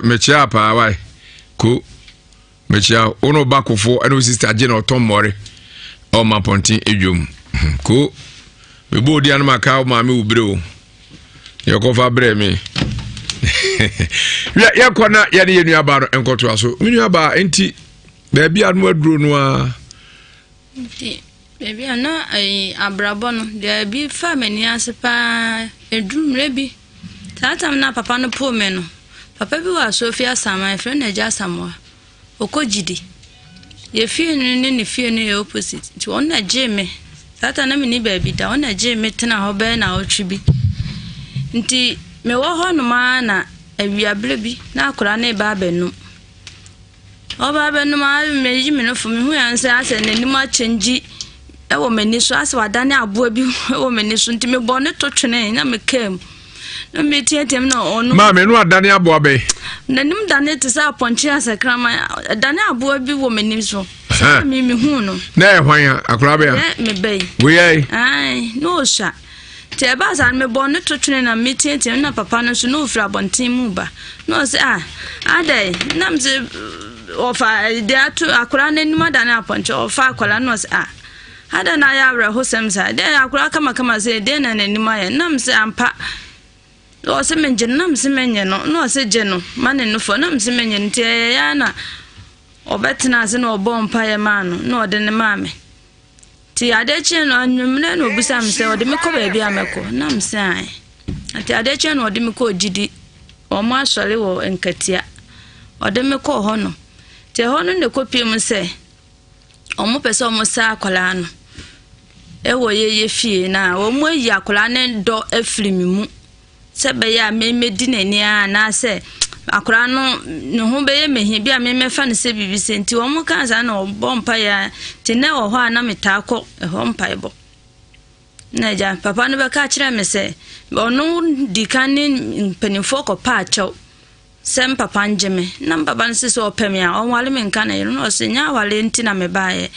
mechia pa wai ko mechia ono bakofo eno sister Jane Otomore o ma pontin edwom ko me bodi an maka o ma me ubre o yekofa bre me ya kona ya de nua ba no enkoto aso me nua ba enti ba bia no aduro no a enti baby ana abrabo no de bi family asepa edumre bi tatam na papa no po me no papa bi wa Sofia Sama friend na ja Samoa okojidi ye fie ne fie ne opposite ti on na jeme tata na me ni baby da on na jeme tena ho be na otwi nti me wo ho no ma na awiabre bi na akora na ba benu oba benu ma me yi me no fu me hu ansa ase na ni ma change ewo mani so ase wadane aboa bi ewo mani so nti me bo ne to twene na me kam no me tietem na ono ma me no adane aboa be na nim dane te sa ponche asakrama dane aboa bi wo mani so me hu no na e hwan akora be ya me be we ai no sha te ba za me bo ne to twene na me tietem na papa no so no fra bonten mu ba no se adai nam se ofa de atu akora na nim dane aponche ofa akora no se hada na ya wra hosem sa de akura kama se de na nanima ya nam se ampa o se menje nam se menye no se je no mane no fo nam se menye nti ya na obetena se no obompa ya ma no de ne maame ti ade chi no anwumre no obusam se ode me ko ba bia meko nam se ai ati ade chi no ode me ko gidi o ma sori wo enkatia ode me ko ho no te hono ne kopie mu se omo pese omo sa akola no ewo ye fie na omo yi akola ne do afrimi mu se be ya memedi nani a na se akola no ho be ye mehi bia memefa ne se bibi senti omo kan sa na obompa ya te ne wo ho ana metako ho mpa ebo na ja papa no be ka kire me se ono dikane mpanimfo ko pa acho sem papa njeme na papa nse so opemi a onwale me nka na yero no se nya wale ntina me baaye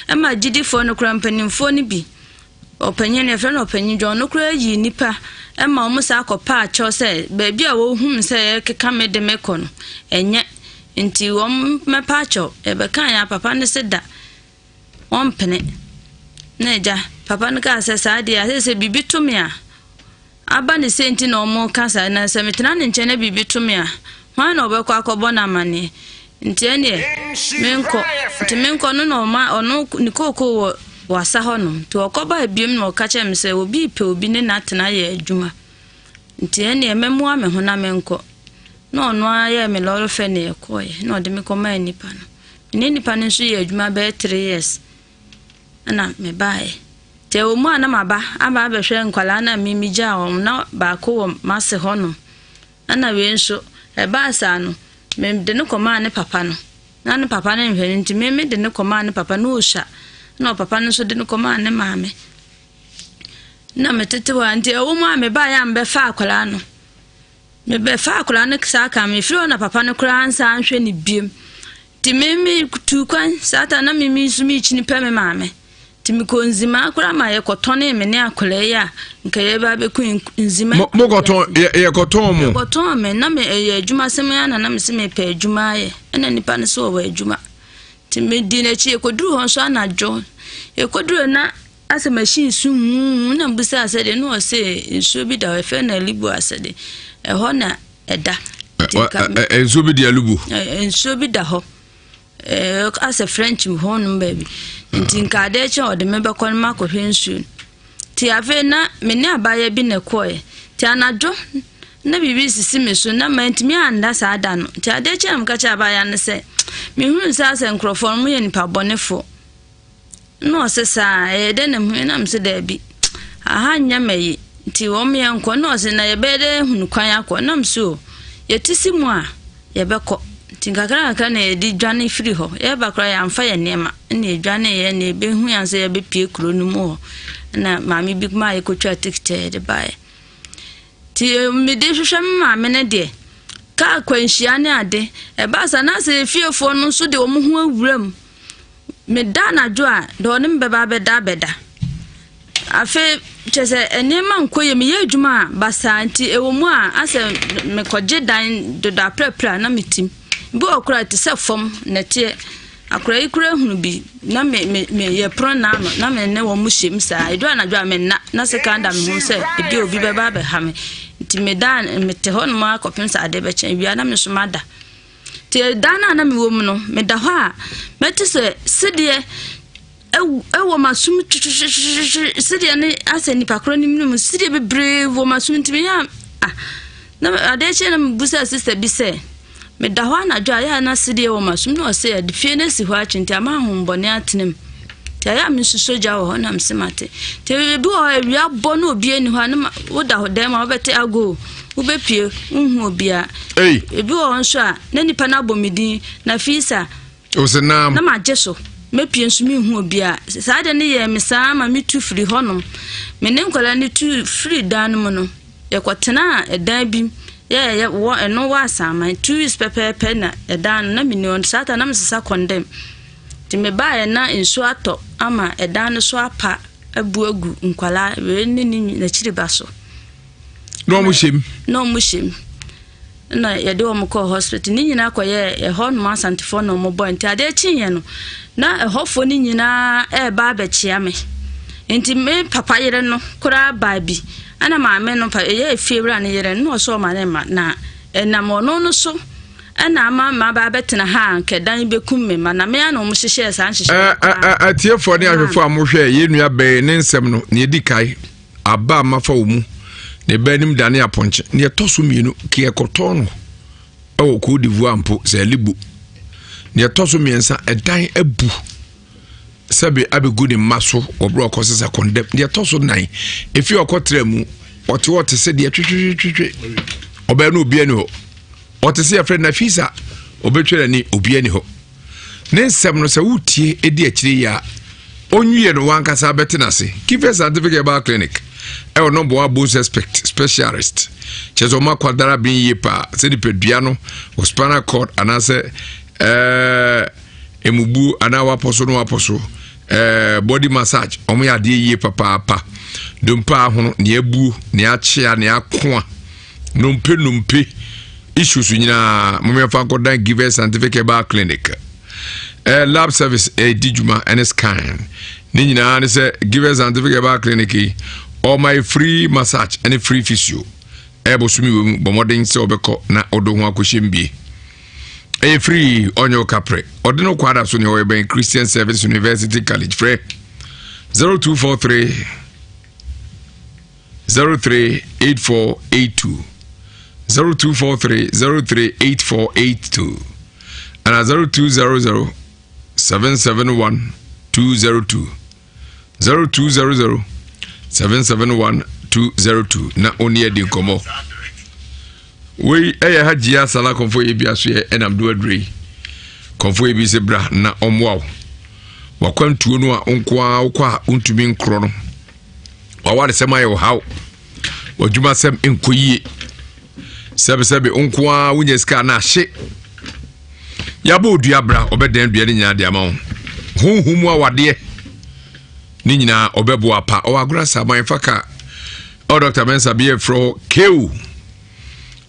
e ma gidifo no kura mpanimfo ni bi opanyi ne fre no opanyi jo no kura yi nipa e ma omo sa akopa acho se ba bia wo hum se keka me de meko no enye nti wo me pa acho e be kan ya papa ne se da ompene na ja papa no ka se sa dia se bibi to me a aba ne senti na omo kasa na se metena ne nche na bibi to me a hwana obekọ akọbọ na mani nti ene menko no no ma ono nikoko wasa hono to okoba ebiem na okache me se obi pe obi ne natena ye adwuma nti ene ememu ame ho na menko no ono aye me lolo fe ne ekoye no de me koma nipa no ne nipa ne so ye adwuma be 3 years ana me bae te omu ana maba aba behwe nkwala na mimija o na ba ko wo mase hono ana we nso eba asa no me de ne koma ne papa no na ne papa ne nhwe nti me de ne koma ne papa no osha na papa no so de ne koma ne maame na metete wa nti o mu ame ba ya mbe fa akwala no me be fa akwala ne ksa ka me firo na papa ne kura ansa anhwe ne biem ti me tu kwan sata na me sumi chini pe me maame ti me ko nzima kura ma ye kotone me ne akwala ya nka ye ba be ku nzima mo koton ye koton mo koton me na me ye adwuma sem ya na me se me pe adwuma ye ena nipa ne so wa adwuma ti me di na chi e koduru ho so anajo e koduru na ase machine sum na mbusa asede no se nso bi da efe na libu asede e ho na eda nso bi da libu nso bi da ho ase french mu ho no baby nti nka de che o de me be kon ma ko hwensu ti ave na me ne abaye bi na koye ti anajo na bibi sisi me so na mantimi anda sa ada no ti ade che am ka cha abaya ne se me hu sa se nkrofo mu ye nipa bonefo no se sa de ne hu na mse da bi aha nya meyi ti wo me enko no se na ye be de hunu kwan akọ na mso ye tisi mu a ye be ko tinkakara ka na edi dwane firi ho ye bakra ya amfa ye nema na edwane ye na ebe hu ya se ye be pie kro no mu na maami bi ma ye ko twa tikite de bae ti me de hwehwe maame ne de ka kwanhia ne ade e ba sa na se fiefo no so de omo ho awuram me da na jo a de onim be ba be da beda afi chese enema nkoye me ye adwuma basa nti ewo mu a ase me koje dan do da prapra na metim bi okura te se fom na tie akura ikura hunu bi na me ye pro na no na me ne wo mu hyem sa edu na dwa me na sekanda me hu se ebi obi be ba be ha me nti me dan me te hon ma kopim sa ade be chen bia na me so mada te dana na me wo mu no me da ho a me te se sidie ewo masum sidie ne ase nipa kro ni mu sidie be brave wo masum ntimi ya na ade che na busa sister bi se me da ho na dwa ya na sidie wo masum no se de fie na si ho achinti ama hombone atenem ti ya me soja wo na msemate te bi wo awia bo na obi ani ho na wo da ho dem wo bete ago wo be pie nhu obi a ebi wo nso a na nipa na bomidin na fisa o se na majeso me pie nso mi hu obi a sa de ne ye me sa ma mi tu firi honom me ne nkola ne tu firi dan mu no ye kwotena edan bi ye wo eno wa sama 2 weeks pepe na edan na mi ne sata na msesa condemn ti me ba na nso ato ama edan so apa abu agu nkwala we ne ni na chiri baso no mu shim na ye de wo mo ko hospital ni nyina koye e ho no asantifo no mo boy nti ade chinye no na e hofo ni nyina e ba ba chia me nti me papa yere no kura baabi ana maame no pa ye fiewra ne yere no so ma ne ma na na mo no so ana ma ba betena ha nke dan bekum me ma na me ana mo hyehye sa hyehye atiefo ne ahwefo amohwe ye nua be ne nsem no ne edikai aba mafa wo mu ne banim dane aponche ne toso mienu ke ekoto no o ko divu ampo se libu ne toso miensa edan abu sebe abegu ne maso obro okosesa condemn ne toso nan efi okotra mu ote se de twetwetwe oba no obi ani ho ote se afre na fisa obetwere ni obi ani ho ne nsem no se wutie edi akire ya onwie no wankasa betenase give us certificate about clinic e o number one bone specialist chezo ma kwadara bin yepa se di pedua no spinal cord anase emubu ana waposo no waposo body massage omo ya de ye papa dompa ho ne abu ne achia ne akoa nompe issues nyina momfa kodan give us certificate about clinic lab service dijuma and scan ni nyina ne say give us certificate about clinic or my free massage and free physio ebosumi wemu bomodin se obeko na odo ho akoshembie free onyo kapre odino kwada so ne oben Christian Service University College free 0243 038482 0243 038482 and 0200 771 202 0200 771 202 na oni edi nkomo we hajia sala konfo ebi aso ye enam do adrei konfo ebi se bra na omwa wakwantuo no a onkoa okwa untumi nkro no wawade sema ye haw wadwuma sem enkoyie sebe onkoa wunye ska na hye yabo odua bra obeden dua ni nyina de ama honhum a wade ni nyina obebo apa o agura saban faka o Dr. Mensa be fro keu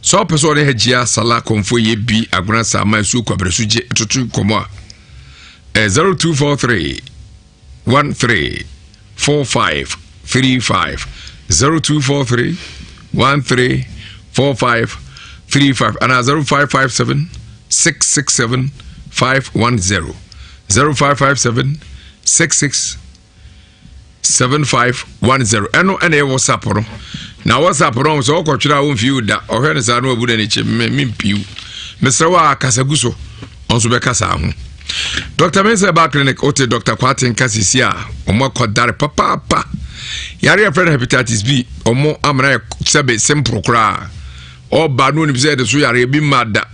so person ne hajia sala konfo ye bi agura sama su kwabresuje tutu komo a 0243 134535 0243 134535 and 0557 667 510 0557 667510 eno ene WhatsApp no na WhatsApp no so ko twira won fiu da ohwe ne sa no abu na ne che mempiu mesrewa kasaguso onso be kasa ho Dr. Mensa ba clinic ote Dr. Kwatin kasisia omo kodare papa yare friend hepatitis B omo amra sebe simple kra oba no ni bize de so yare bi mada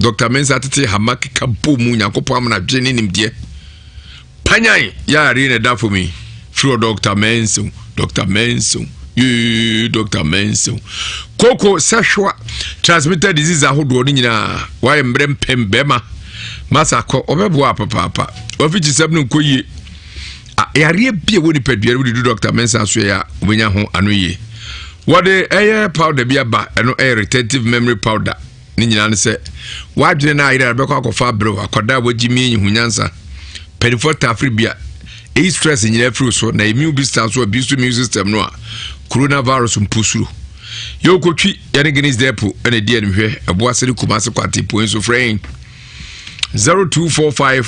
Dr. Mensa tete hamaki kampo mu nyakopo amna dwene nimde panyan yare ne da for me through Dr. Mensa Dr. Mensa Dr. Mensa koko sexual transmitted disease ahodo ni nyina why mbrem pembema masako obebo papa ofiti sebnu nkoyi yare bia woni padua wodi Dr. Mensa so ya obenya ho anoye wode eye powder bia ba eno retentive memory powder ni nyina ne se wadwene na ayira beko akofa bro akoda wagimi hunyansa perifota afribia e stress nyina fru so na immune booster so abuse immune system no a coronavirus mpusuro yokotwi yane genis depo ene die nhwe ebo asere kumase kwate poinso frame 0245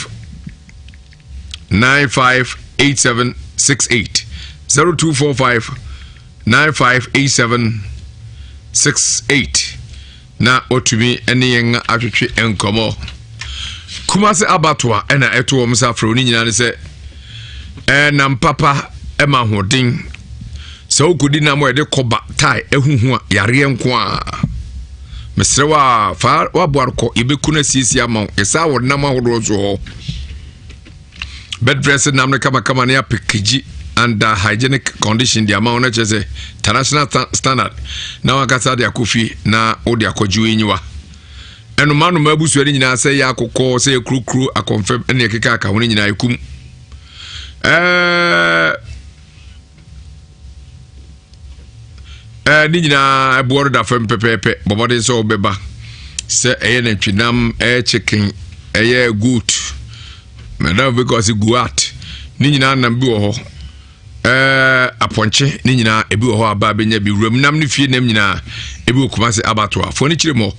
958768 0245 958768 na otumi ene yen atwetwe enkomo kumase abatwa ena eto msafro ni nyina ne se na mpapa ema hodin so kudi na mo de koba tai ehuhu a yare enko a mesrewa fa waborko ibekuna sisi ama esa wodna ma hodo zo bed dressing namne kama ne apekiji under hygienic condition the amount na chese international standard na wakasa de akofi na odi akoju enyiwa eno manu mabusu eni nyina se ya akokọ se krukru akonfirm ene keka aka woni nyina ikum ni nyina ebuoro da fam pepepe bobode so obeba se eye na twinam chicken eye goat madam because guat ni nyina nam bi wo ho aponche ni nyina ebi wo ho aba benya bi ram nam ni fie nam nyina ebi okumase abatwa fo ni kiremo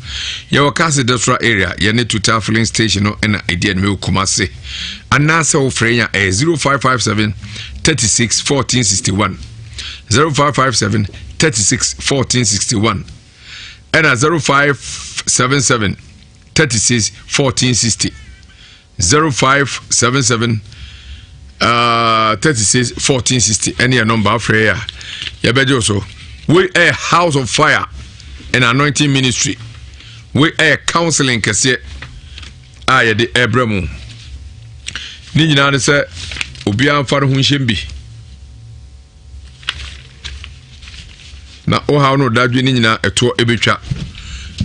ye wakase destra area ye ne tuta filling station no na idea me okumase anase wo frenya 0557 36 1461 0557 36 1461 and 0577 36 1460 0577 36 1460 any number of prayer. Yabejo so we a house of fire and anointing ministry. We a counseling kese a de Abramu. Ni nyina ne se obi amfare ho nhembi. Na o ha no dadwe ni nyina eto ebetwa.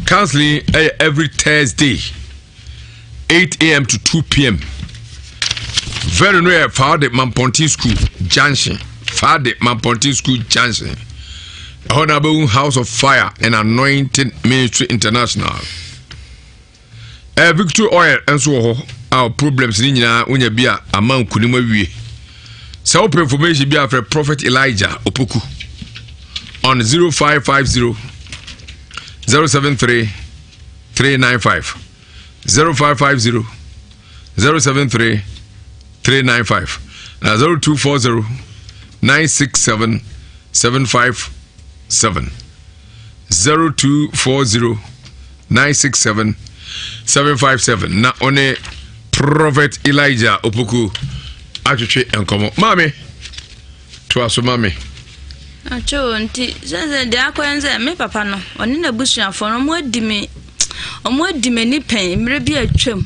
Counseling every Thursday 8 a.m. to 2 p.m. Very near Father Mampontin School Junction. Father Mampontin School Junction. Honorable House of Fire and Anointing Ministry International. Victory Oil and so our problems in unya bia among kunima wie. So information bia for Prophet Elijah Opoku on 0550 073 395 0550 073 395 na 0240 967 757 0240 967 757 na one Prophet Elijah Opoku atwetwe enkomo mami to aso mami acho nti zeze de akwenze me papa no oni na busuafo no mo di me ni pen mre bi atwam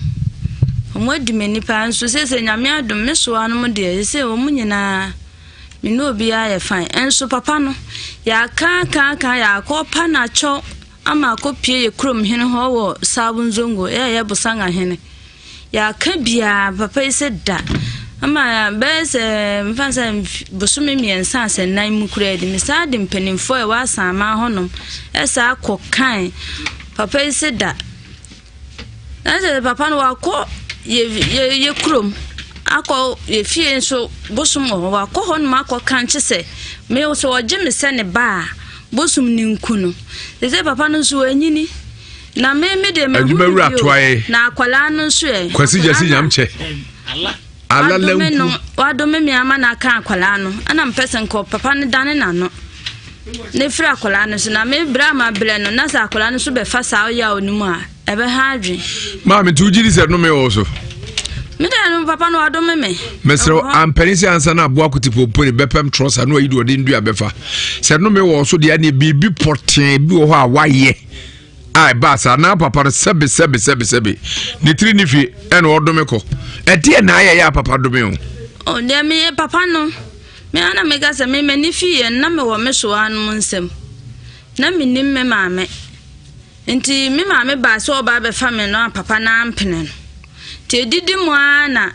mo di me ni pan so sese nyame adom me so anu mo de se o munyina me no obi aye fine enso papa no ya ka ya ko pa na cho ama ko pie ye krom hene ho wo sabun zongo ye busanga hene ya ka bia papa ise da ama bese mfansa busumi miensa asennan mu kura di misade mpanimfo e wa sama honom esa akokan papa ise da na papa no wako ye krom akọ ye fie so bosum wa akọ hon ma akọ kanche se me so oje me se ne ba bosum ni nkunu ze papa no so anyini na me de me na akwala no so e kwasi jesi nyamche ala lenku wado me ama na kan akwala no ana mpese nko papa no dane na no ne fra akwala no so na me bra ma bre no na sa akwala no so be fa sa ya onimu a ebe ha adwe ma me tujiri se no me wo so Midano papa no adome me. Mesro ampenisi ansa na aboa kutipopo ne bepem trosa no ayido de ndu abefa. Se no me wo so de ane bibi poten bi wo ho a waye. Ai ba sa na papa sebe. Ni tri ni fi ene odome ko. E de na aye ya papa dome o. O de me papa no. Me ana me ga se me ni fi en na me wo me so anu nsem. Na me nim me maame. Enti me maame ba so ba be fa me no papa na ampene no. Te didi mu ana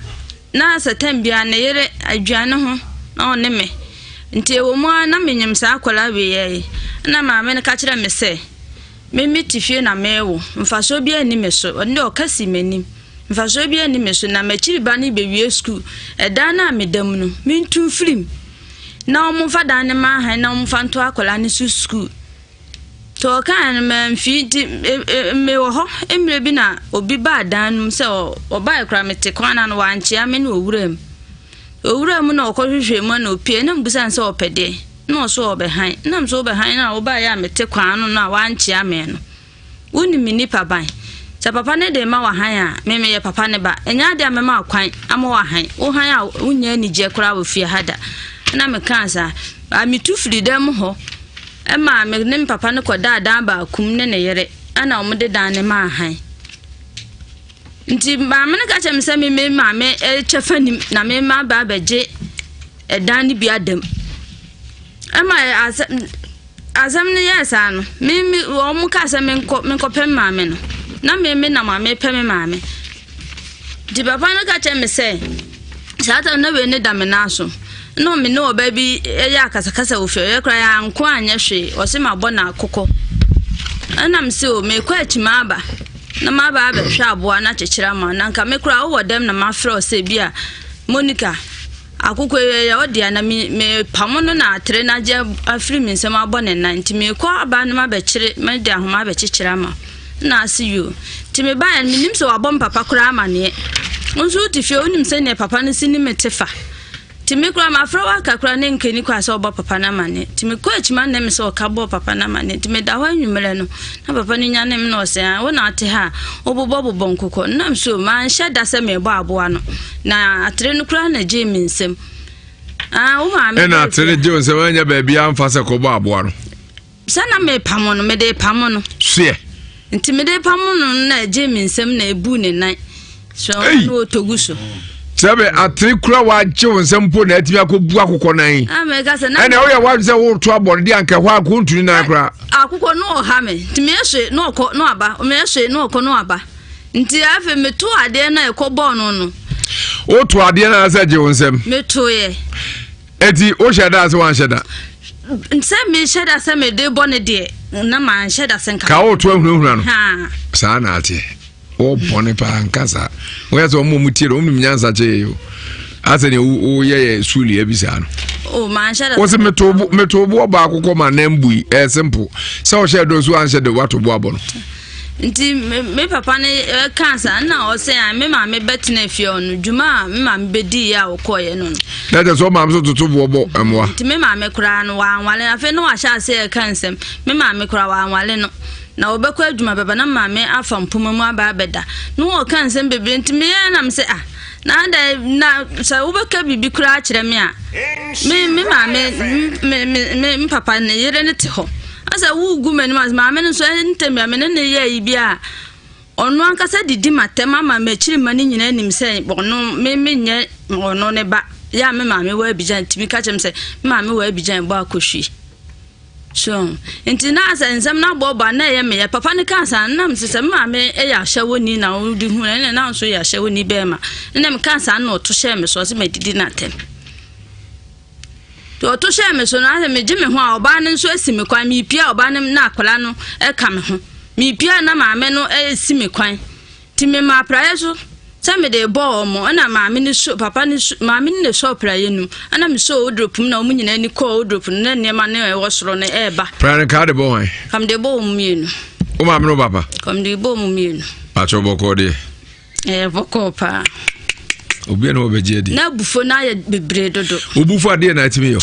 na satem bia na yere adwane ho na one me nti ewo mu ana menyem sa akola we ye na maame ne ka kire me se me mitifie na mewo mfaso bia ni me so onde okasi menim mfaso bia ni me so na machiri ba ni bewie school eda na medam no mintu film na omo fada ne ma han na omo fanto akola ni school to kan man fiti me wo ho emre bi na obi ba dan se oba ekra mete kwana no wanche ame na owuram na okohwehwe mu na opie na mbusan se opede na so obehan na mso obehan na oba ya mete kwana na wanche ame no uni mini paban cha papa ne de ma wa han a meme ye papa ne ba enya de amema akwan ama wa han wo han a unya ni je kra wo fie hada na me kansa amitu freedom ho Emma me papa no koda ba kum ne ne yere ana omde dan ne ma han nti ba me ka chem se me ma me chefanim na me ma ba beje edan ni bi adam Emma azam ne yesa no me wo mu ka se me nko pem ma me no na me na ma me pem ma me di papa no ka chem se sata na we ne da me na so no me no baby ya kasa ofio ye kra ya nko anya hwe o se mabọ na akụkọ ana m se o me kwa atima aba na ma ba hwe aboa na chechira ma na nka me kra wo dem na ma fro se bia Monica akụkọ ye o dia na me pamono na atre na je afri mi se mabọ ne na nti me kwa aba na ma be chire me dia ho ma be chechira ma na ase yo ti me ba ni nim se wabọ papa kra ma ne nso ti fie onim se ne papa no sini metefa timi kura ma fra wa kakra ne nkeni kwa se obo papa na mane timi ko echima ne me se o ka bo papa na mane timi da ho anwumere no na papa ni nya ne me no se a wo na ate ha obobo nkoko nam so man hye da se me bo aboa no na atere no kura na je mi nsem wo ma me na atere je nsem anya ba bia mfa se ko bo aboa no sana me pamono me de pamono sie nti me de pamono na je mi nsem na ebu ne nan so no toguso Sabe atri kura wa chewo nsempo na atimi akobu akokọ nan. Amega se na. Ene wo ya wa se wo to abode anka ho akontuni na kura. Akokọ no ha me. Timi ehwe no okọ no aba. O me ehwe no okọ no aba. Nti afa me to ade na ekọbọ no. O to ade na se je wonsem. Me to ye. Eti o sheda se wan sheda. Nse me sheda se me de bone de na man sheda se nka. Ka o to ahunahuna no. Ha. Sa na ate. O bone pa nkasa wo ya so mo mutiere o mnyansa che yo asene o ye suli ebisa no o man shada wo se meto bo ba akoko ma nambui simple se o shedo so an shede wato bo abo no nti me papa ne kansa na o se an me ma me betna fie onu djuma me ma me bedi ya o koye no na je so ma me so toto bo bo amwa nti me ma me kura no wa anwale afi no wa sha se kansem me ma me kura wa anwale no na obekwa adwuma baba na maame afa mpoma mu aba abeda no o kan sem bebe ntime na me se na da na sa obeka bibi kura akire me a me maame papa ne yere ne te ho asa wu gu mani maame no so ntem ya me ne ye yi bia onu ankasa didi matem ama ma chiri mani nyina nim se bono me nye ono ne ba ya me maame wa abijan timi ka chem se maame wa abijan ba akohwi so ntina asa nsam na boba na ye me ya papa ne kansa nam se maame e ya hyawoni na odi hu na nso ya hyawoni be ma na me kansa na oto hye me so se medidi na tem to oto hye me so na me gye me ho a oba ne nso asime kwan mi pia oba ne na akwala no e ka me ho mi pia na maame no asime kwan ti me ma praye so me de bo mo na maame ni so papa ni maame ni so praye nu ana me so odrop na omu nyina ni ko odrop na ne ma ne wo soro ne eba praye ka de bo han kam de bo mu mienu o maame no papa kam de bo mu mienu acho boko de boko pa obi na obeje de na bufo na ya bebre dodo obufo ade na atimi yo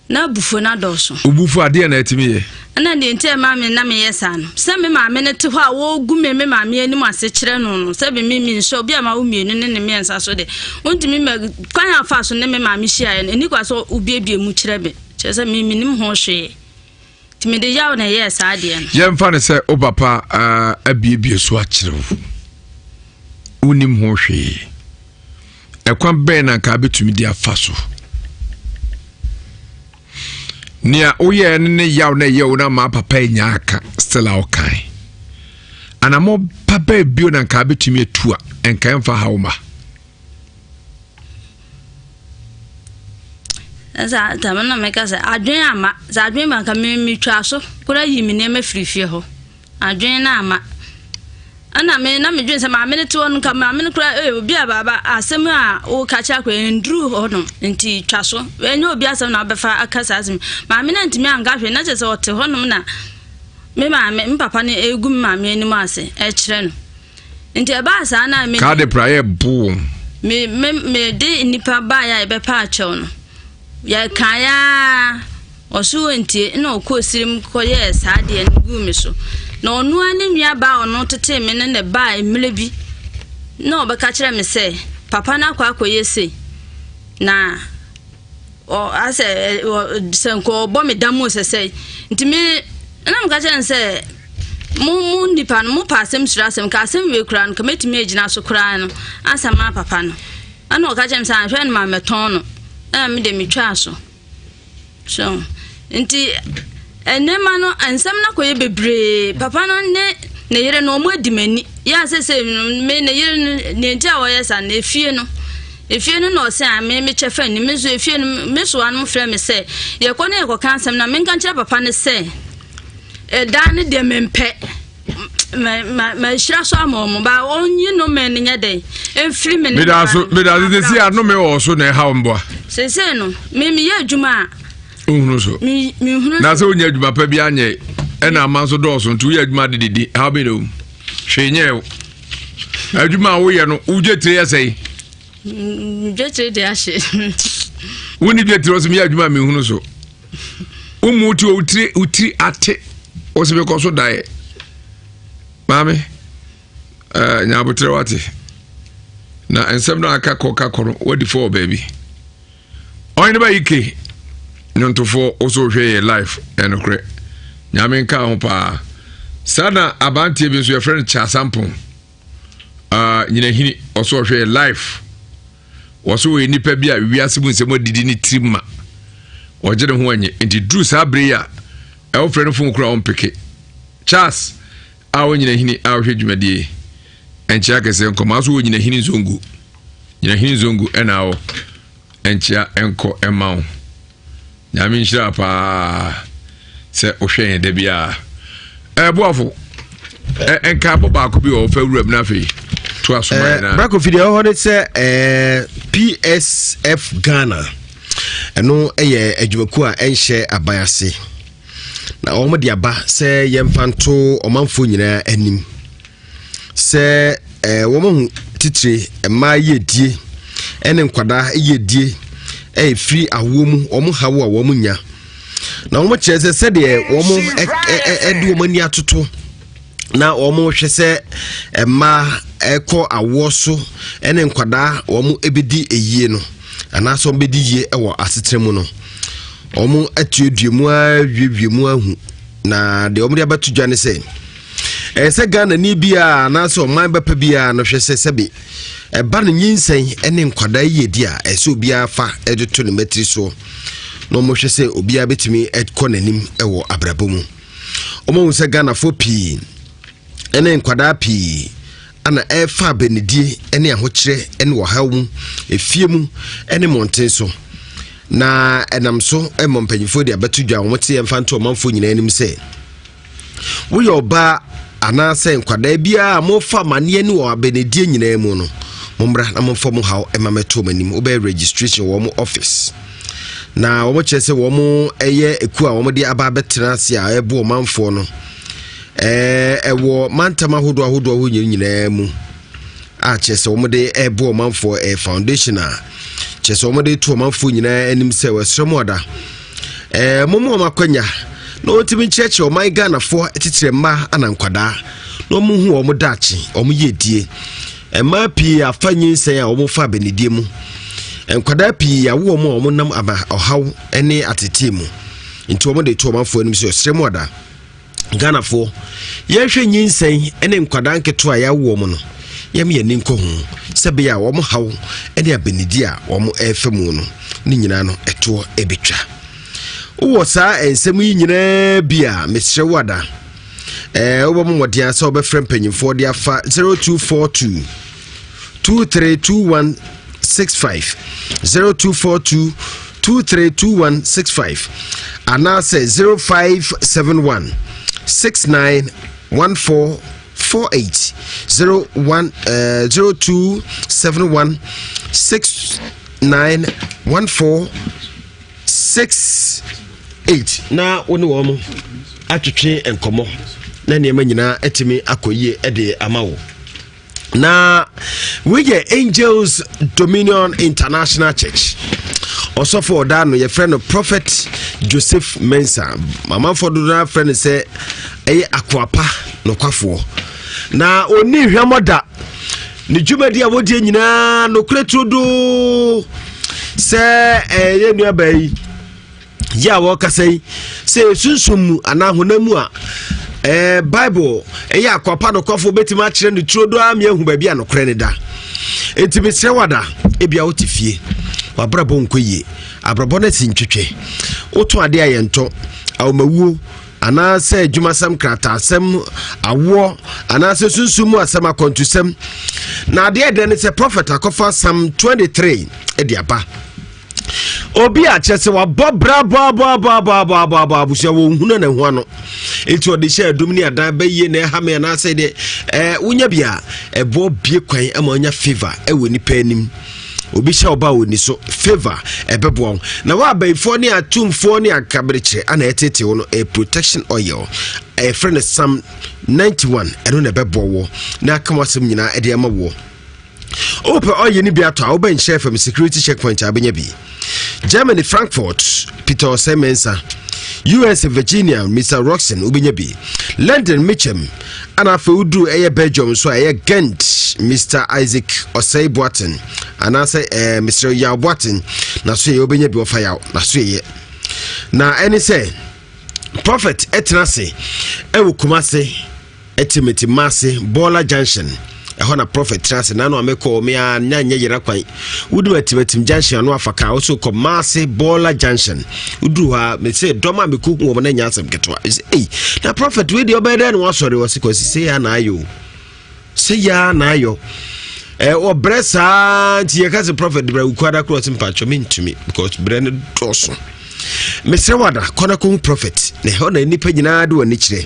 na bufo na doso obufo ade na atimi ye ana de nte maame na me yesa no se me maame ne te ho a wo gu me maame ani mu ase kire no no se be me nso bia ma wo mienu ne ne me ensa so de ontimi me kwan afa so ne me maame hia ye ni kwa so obiebie mu kire be che se me nim ho hwe timi de yawo na yesa ade no ye mfa ne se o papa abiebie so a kire wo unim ho hwe ekwan ben na ka betumi di afa so nia oye ne yaw na ye una ma papa nya aka still okay anamo papa bio na ka betumi etua enka emfa hauma za tamana meka se adwen ama za adwen ma ka me twa so kura yimi ne ma frifie ho adwen na ama ana me na me dwen se ma me ne to no ka ma me ne kura obi ababa asem a o ka cha kwa ndru ho no nti twa so enye obi asem na obefa akasa asem ma me na ntimi anga hwe na chese ote ho no na me ma me papa ne egu ma me ni ma ase e kire no nti e ba asa na me ka de praye bu me de nipa ba ya e be pa achew no ya kaya osu nti na okosirim ko ye sa de ngu mi so na onu ani nua ba onu tete me ne ba emle bi na obeka kire me se papa na kwa akoye se na o ase senko bo me damu se se nti me na mka kire se mu nipa no mu pasem surasem ka asem we kura no ka metimi agina so kura no asama papa no ana o ka kire me se ahwe no ma meton no na me de metwa so nti enema no ansam na koye bebre papa no ne yere no mo adimani ya sese me ne yere ne ntia wo yesa na efie no no se a me chefa ni me zo efie no me so anu frɛ me se ye kɔ na ye kɔ kansam na me nka kire papa ne se da ne de mempe ma shira so amomo ba onyi no me ne nyade enfiri me ne me da de si anu me wo so na ha mboa sese no me ye adwuma uhunu so mi hunu na se onya adwuma pa bi anye e na amanso do so ntu ye adwuma de ha be do hwenye adwuma wo ye no uje tire yesei Dwetire de ahye. Woni dwetire so me adwuma me hunu so. Umuti utiri ate osebe ko so dae. Mame nyabotre wate. Na ensem na aka koka koro wadi for baby. Oyne ba yike. Nyontofo oso hwe life enokre. Nyame nka ho pa. Sana abantie bi so your friend Cha Sampon. Nyina hini oso hwe life. Waso we nipa bi a wiase mu nsem odidi ni trimma. Ojere ho anye enti dru sabre ya e wo friend fon kura on peke. Charles awo nyina hini ahwe dwumadie. Enchia kese nkoma so nyina hini zongu. Nyina hini zongu enawo. Enchia enko emawo. Nyame nhyira pa se ohwe de bia. Boafo enka boba ko bi o fa wuram na fe to asoma na Brako video ho de se PSF Ghana eno eye adwumaku a enhye abayase na omo de aba se yemfanto omanfo nyina anim se womo titire ma yedie ene nkwada yedie free awomu omo hawo a womo nya na omo chese se de womo edu omo ni atoto na omo hwese ma eko awoso ene nkwada omo ebedi eyie no ana so bedi yie ewo asetremu no omo atueduemu awiewemu ahu na de omo de abatu dwane se se Ghana ni bia na so man bepa bia no hwese sebe ba no nyinsen ene nkwada yedi a ese obia fa edeto ne matri so no mo hwese obia betimi ekọ nanim ewo abrabomu omo se Ghana fo pi ene nkwada pi ana efa benedie ene ahokyere ene wo hawu efiemu ene monten so na enam so emompanyifo de abatu dwa wo te emfanto omanfo nyina anim se wo yoba ana se nkwada bia mo fa mane ni wo benedie nyina mu no mombra na momfo mo haw emameto manim wo be registration wo mo office na wo mo chese wo mo eye eku a wo mo de aba betra se a ebo omanfo no ewo mantama hodo ho nyina mu a chese wo mo de ebo omanfo foundation a chese wo mo de to omanfo nyina anim se wasremoda momo makwanya no otimi cheche o my Ghana fo titire ma anankwada no mu hu o mo dachi o mo yedie ma pi afanyin sen a o mo fa benedie mu enkwada pi ya wo mo o mo nam aba ohaw ene atete mu nti o mo de to omanfo anim se osremoda Ghana fo ye hwe nyinsen ene nkwada nketo a ya wo mo no yem ye ninko hu sebe ya wo mo haw ene abenedie a wo mo efemu no ni nyina no eto ebetwa wo sa ensem yi nyina bia mesre wada wo mo modia sa obefrem panyimfo de afa 0242 232165 0242 232165 ana say 0571 691448 0271 691468 na woni wo mo atwetwe enkomo na niema nyina etimi akoyie ede amawo na we get Angels Dominion International Church also for that your friend Prophet Joseph Mensa mama for do friend say akwapa no kwafo na oni hwamoda ni dwumadi a wodi nyina no kretrodo se ye nua bai ya wo kasai se sunsum ana honamu a Bible ya akwapa no kwafo betima kire no trodo am ya hu ba bia no kre ne da etimi sewada ebia wotifie wabrabo nkoye abrabo na sintwetwe oto ade ayento awmawuo ana se adwumasam krata asem awo ana se sunsumu asem akontusem na ade de ne se prophet akofa Psalm 23 ediaba obi a chese wa bobra ba busia wo hunu na hu ano eti ode hye adum ni adan baye na ha me na se de wonya bia ebo bie kwan ama onya favor ewo ni panim obi sha oba woni so favor ebebo na wa baifo ni atumfo ni akabreche ana etete wo no a protection oil a friend Psalm 91 eno na bebo wo na kamwasem nyina ede ama wo open oye ni biato a oben share from security checkpoint abenya bi. Germany Frankfurt Peter Semensa. US Virginia Mr. Roxon ubenya bi. London Mitcham ana fa udu eye Belgium so eye Ghent Mr. Isaac Osei Boatin ana say Mr. Yaw Boatin na so ye ubenya bi ofa yaw na so ye. Na any say Prophet Etnase ewu Kumase Etimeti Mase Bola Junction ehona Prophet Etnase na no ameko me anya yera kwan wudu Etimetim Junction no afaka also Kumase Bola Junction wudu ha me say doma me kuku wo na nya asem ketwa na Prophet we dey obede no asori wasikosi say ya na ayo o bresa nti ye kaze Prophet bra ukwada cross mpacho mentumi because bre ne doso Mr. Wada Konako Prophet ne hona nipa nyina de wani kire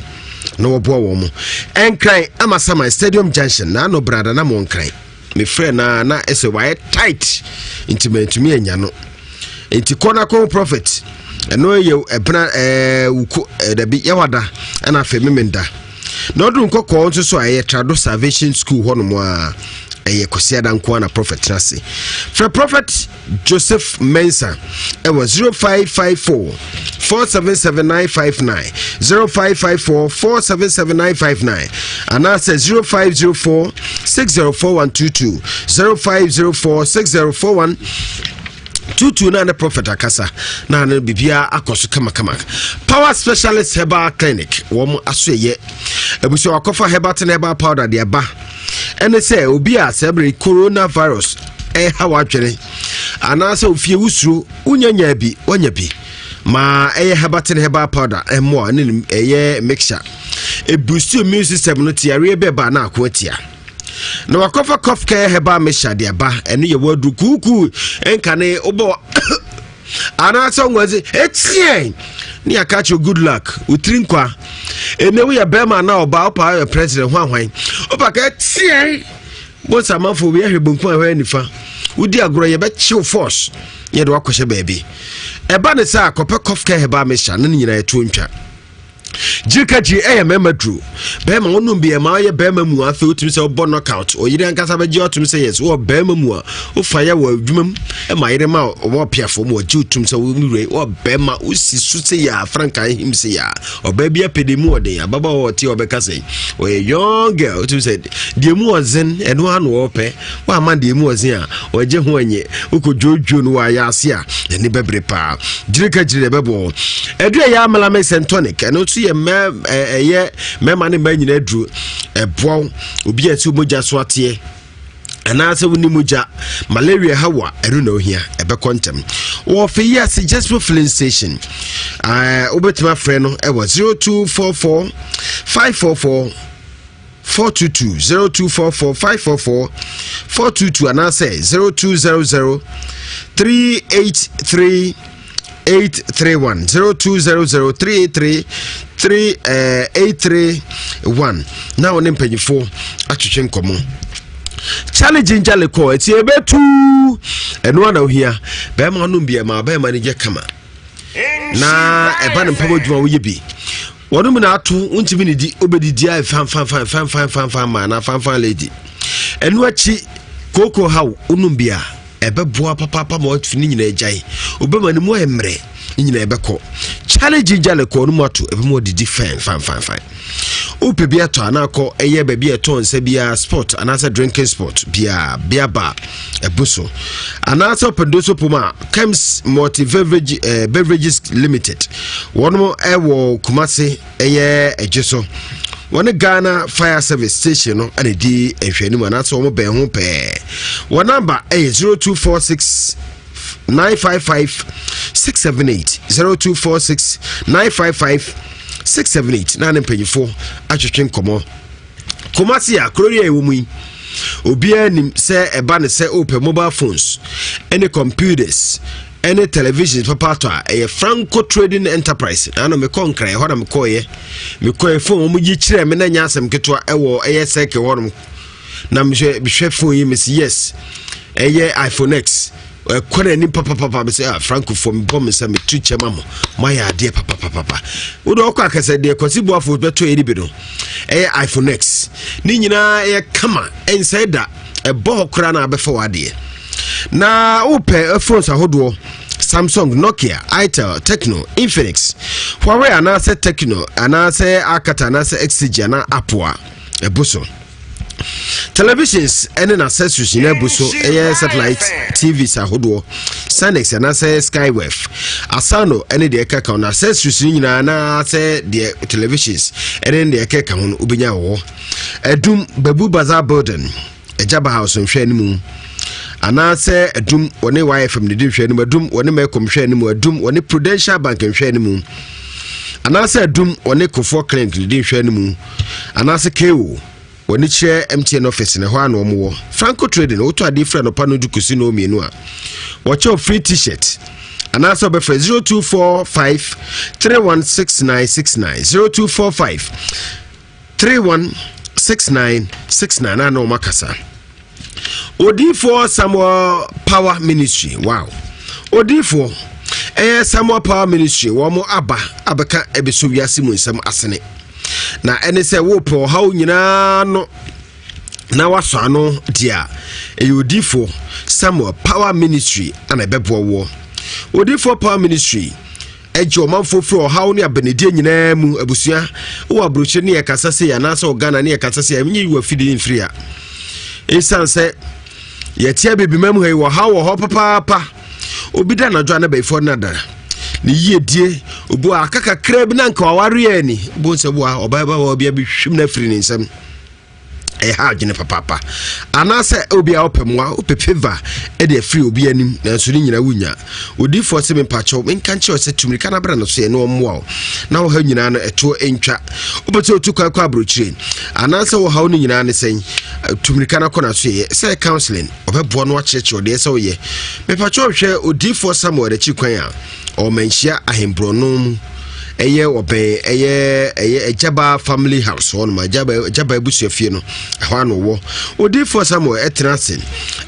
na wobo wo mo enkran amasama Stadium Junction na no brada na mo nkran me friend na ese why tight intimate me anya no enti Konako Prophet eno ye ebna wuko da bi yawada ana afa memenda na odun kokko nso so aye Trado Salvation School hono mo a eye kosiada nko na Prophet Trase for Prophet Joseph Mensa it was 0554 477959 0554 477959 and I said 0504 604122 0504 6041 22 na the Prophet akasa na na bibia akoso kama Power Specialist Herbal Clinic wo asoye ebuso wakofa herbal powder de ba ene say obi a sebre coronavirus how adwene anasa ofie wusuru unyanya bi wanya bi ma herbal powder mo ne mixture e boost immune system no tiare be ba na akwatia na wakofa cough care herbal mixture de ba ene ye wadu kuku enkane obo anasa ngwazi etien ni akacho good luck utrinkwa ene we ya bema na oba opa president hwanhwan opa ka tie bo samafo we ahwebonku ahwa nifa udi agoro ye be chill force ye de wakɔhye baabi eba ne sa akɔpɛ cough care heba mesha ne nyina eto ntwa jikaji memadru bema wonu bi ma ye bema mu afa otumi se obo knockout oyire ankasa be je otumi se yes wo bema mu a ofa ya wo adwumam e ma yire ma wo piafo mu oji otumi se wo nure wo bema usi sute ya franka him se ya oba bia pedemu oden ababa wo ti obeka se o young girl otumi se de mu ozen eno anu wo pe wa ma de mu ozen a oje ho anye ukojojo no wa ya ase a ne bebre pa jikaji bebo edu ya amala me sentonic eno ye mema ne ma nyina dru ebo obi ati moja so atie ana se woni moja malaria hawa eru na ohia ebe kontem wo fe yes just for filling station obetima frɛ no e was 0244 544 422 0244 544 422 ana se 0200 383 831 0200 383 now on mpanyifo atwetwe nkomo challenge njale ko eti ebetu eno na ohia be ma no bia ma be ma ne je kama na eba ne mpabo dwuma wo ye bi wonum na ato untimi ne di obedidi ai fan ma na fan lady eno achi koko haw unum bia ebe boa papa ma otfini nyina ejai obema ne mu emre nyina ebeko challenge jale ko no mato ebe mo didi fan upe bia to anako eye ba bia to nse bia sport anasa drinking sport bia ba ebuso anasa pendoso puma Kems Multi Beverages Limited wono ewo Kumase eye ejeso one Ghana Fire Service Station no ane di ehwani mu anasa wo be ho pe one number 0246 955 678 0246 955 678 na mpanyifo atwetwe nkomo Kumasi a Korea ewumi obi anim se eba ne se open mobile phones any computers any television papa to a Franco Trading Enterprise na me konkra e hoda me koye phone mo gi kire me na nya asem ketwa ewo seke hono na me hwe phone yi me yes iPhone X kwana ni papa me say Franco from bomb say me tuche mamo my ade papa wo do kwa kase de kwasibo afo beto eri bi no iPhone X ni nyina kama inside that ɛbɔ kora na abɛfa wade na wopɛ phones ahodoɔ Samsung, Nokia, Itel, Tecno, Infinix, Huawei, anase Tecno, anase Akata, anase Exige, ana Apua, Ebuso. Televisions, any accessories in Ebuso, satellite TVs, ahodo, Sanex, anase Skywave, Asano, any de Eka on accessories in anase the televisions, and then the Eka on Ubinya War. Edum Babu Bazaar Burden, a Jabba House on Shenimu. Anase adum woni YFM de hwe ni adum woni Mekom hwe ni adum woni Prudential Bank hwe ni mu anase adum woni Kofo Clinic de hwe ni mu anase KO woni che MTN office ne ho ana omwo Franco Trading oto ade frɛ no pano dukusi no mienu a watch free t-shirt anase obefre 0245 316969 0245 316969 na no makasa Odifo Samuel Power Ministry. Wow. Odifo Samuel Power Ministry. Wamo abaka ebeso wiase mu nsam asene. Na ene se wo po ha nyina no na waso ano dia. Odifo Samuel Power Ministry ana bebo wo. Odifo Power Ministry ejo manfofro ha wo ne abenedie nyina mu abusua wo abroche ne yakasa se ya na so Ghana ne yakasa se ya menyi wa fidi mfria. Esanse yetia bebi mamu hei wo ha wo ho papa obida na dwa na before na dara ni yedie obu akaka krab na nka waware ani bo nse bo obaba wo bia bi hwim na firi ni nsam ha gene papa anase obi a opemwa opefeva e de free obi anim na nso ni nyina wunya odi force me pacho menka nche ose tumrika na bra no so ye no mo na wo ha nyina no eto entwa obeto otukwa kwa abrochire anase wo ha no nyina ne sen tumrika na kona so ye say counseling obebo no acheche ode se wo ye me pacho hwe odi force Samuel de chikwan a o menhia ahembro no mu eye obe eye Ejaba family house on my Ejaba ebusuafie no ho no wo Odifo Samuel etrasen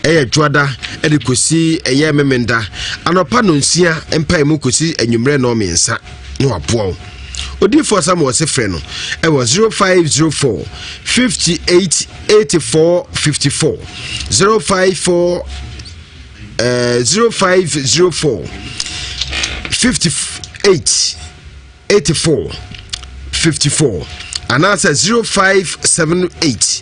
eye dwada ede kosi eye memenda anopa no nsia empa emu kosi anwumre no mensa no abo Odifo Samuel se frɛ no e was 0504 58 84 54 054 0504 58 84 54 and answer 0578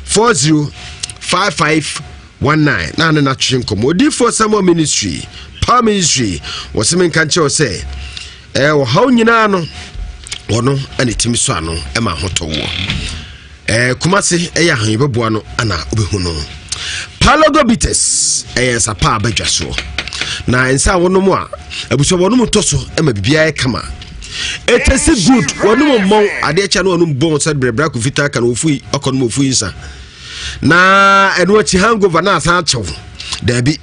40 5519 na chinkom odi for Samuel Ministry Power Ministry was men kan che say wo haw nyina no wono ane timi so ano e ma hoto wo kumase ya han beboa no ana obehu no Palogo Bites sapa abadwaso na ensa wono mu a abuso wono mu toso e ma bibia e kama it is good wonu mo ade cha no wonu bon said brebra ku fita kan ofui okon mo ofui nsa na eno achi hangover na asa achew da bi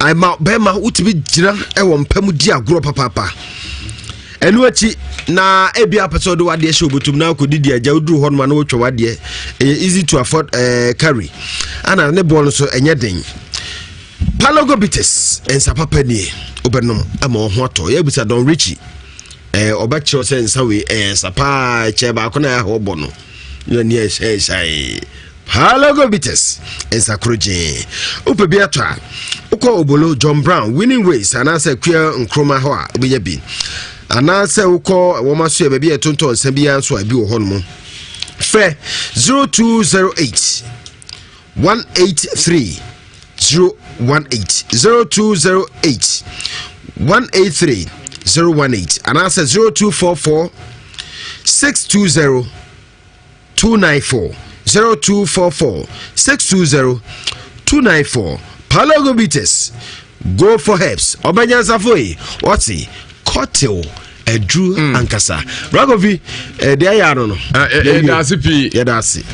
ai ma be ma utibi gira e wo mpam di agro papa eno achi na ebi episode wade she obotum na ko didi aja uduru ho no na wotwa wade easy to afford carry ana ne bon so enye den Palogo Bites ensa papa ni obenom ama ho ato ya busa Don Richie obacho sense we sapa che ba ko na ho bono ni sai Palogo Bites ensa kroje upebi atwa uko obolo John Brown winning ways anasa kwia nkroma ho a obeya bi anasa uko wo maso e ba bi etonton nsa bi anso abi wo hono fe 0208 183 018 0208 183 018 and answer 0244 620 294 0244 620 294 Palogo Bites go for helps Obanya Safoi what's he cocktail Drew Ankasa Ragovi de ayaro no that's pi yedasi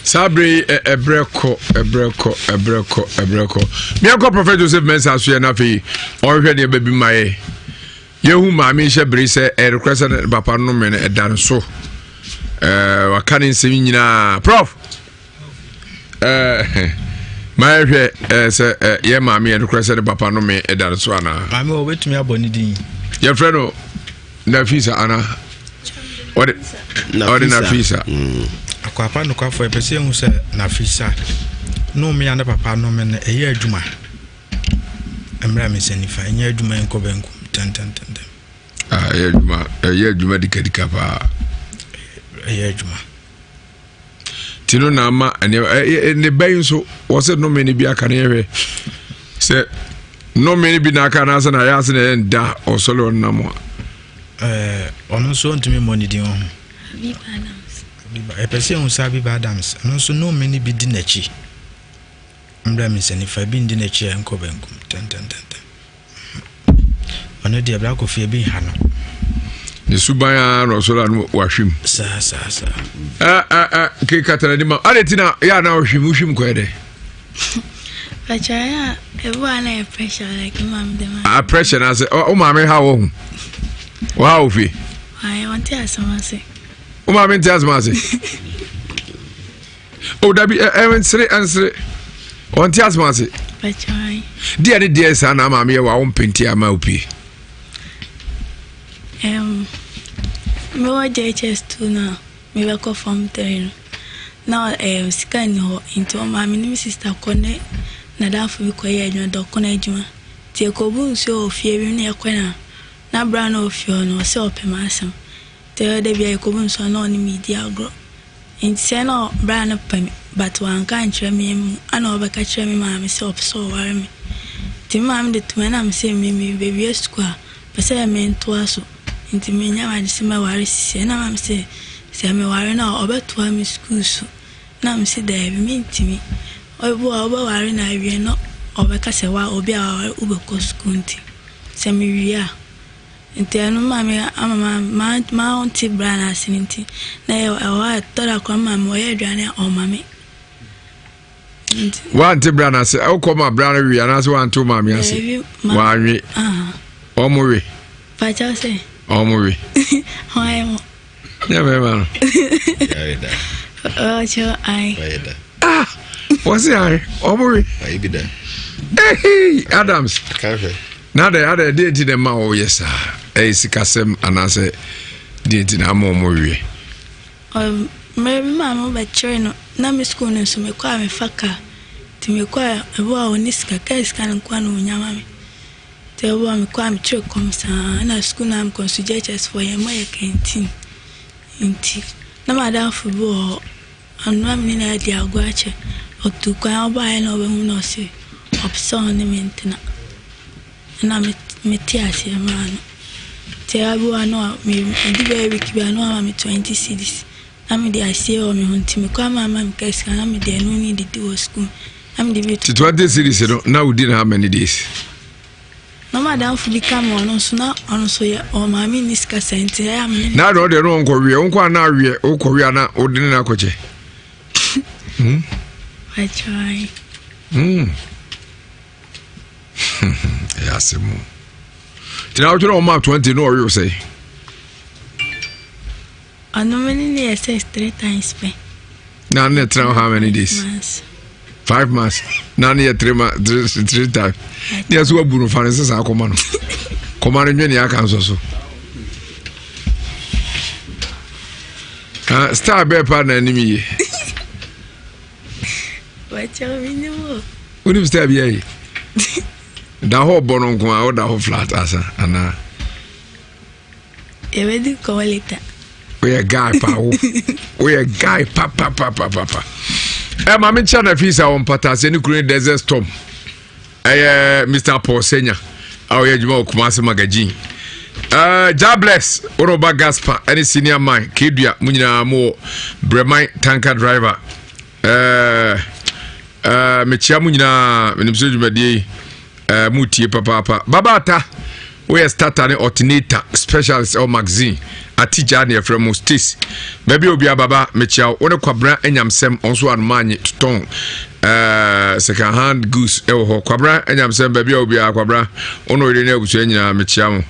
Sabre ebreko me akọ Prophet Joseph Mensah so na fe o hwe de baby mai yehu ma me hye bere se request papa no me edan so waka ne nsem nyina prof my hwe se ye ma me request papa no me edan so ana ma me obetumi aboni din ye freno na fisa ana ode na fisa akwapa no kwafo epese hu se na fisa no me ande papa no me na eye adwuma emra me senifa enye adwuma enko benko tan eye adwuma dikadika pa eye adwuma tino na ama ne bayin so wo se no me ni bia ka ne hwe se no me ni bi na ka na se na ya se na nda osolo na mo ono so ntumi money di on epese hu sabi ba Adams no so no me ni bi di nachi mbra me senifa bi ndi nachi enko benko tan ono dia bra ko fie bi ha no ne subaya no so la no wahwim sa ke katara di ma aletina ya na wahwim ko ede Bachaya ebu ana pressure like imam dem pressure na say o ma me ha wo hu wa o fi I want to asama say o ma me asama say o dabi answer on ti asama say Bachaya dia sa na ma me wa o mpenti ama opi me wa JHS2 now me work from there now scan ho into my mini sister kone na dafu bi koye adwuma do kona adwuma tie ko bu nso ofie bi na ekwana na bra na ofie no se opema asem te de bi ko bu nso na oni media agro in se no bra na pam but wan kan kire me ana obeka kire me ma me se opso ware me ti ma me de tuma na me se me baby square pese me nto aso nti me nya ma de se ma ware sisi na ma me se me ware na obeto am school so na me se da bi me ntimi obo ware na wie no obeka se wa obi a ubeko school nti se me wia nti anu ma me ama ma onti brana asinti na e wa tora kwa ma me oye aduane o ma me wa onti brana se o ko ma brana wia na se wa onto ma me ase wa anwe o mo we pacha se o mo we hoye mo ya me ma yaida cho ai what's it o mo we ai bi da Adams kafe na da date dem ma o yes sikasem anase date na mo we me mama ba chino na me school no so me kwa me faka ti me kwa ebo a oniska ka na kwa no nyama me te ebo me kwa me chiro komsa na school na am consujages for ye my canteen inti na madam football anu am ni na dia agwache otu kwa oba ai no be hu no se opson ni mentina na me tiasi amano te abu ano me di baby ki ba no me 20 cedis na me dey see o me hunti me kwa mama me kaska na me dey no need to do school am dey be 20 cedis no now did how many days no madam fu become ono so ya o mama ni ska sente ya me na do de no nko wie nko na wie o ko wie na o din na koche I try yes mo tina o tro ma 20 no you say ano many ni say 3 times pe na ne try how many days 5 months na ne 3 times yes we buru fa ne sa akoma no koma ne nwe aka nso so star be pa na enemy wacha minimo uni star be yi da ho bono nko a o da ho flat asa ana ebedi kolita we a guy pa we a guy pa ma me chana fisa on patase ni kure desert storm Mr. Paul Senya awo ye juma Kumasi magazine God bless Oroba Gaspar any senior man Kedua munyina mo Breman tanker driver me chia munyina menimso dwumadie mutie papa babata we starter ne alternator specialist or magazine atija ne from Stis baby obi ababa me chia wona kwabra enyamsem onso anmanye ton second hand goose ho kwabra enyamsem baby obi akwabra ono ire ne agusu enyina me chia mo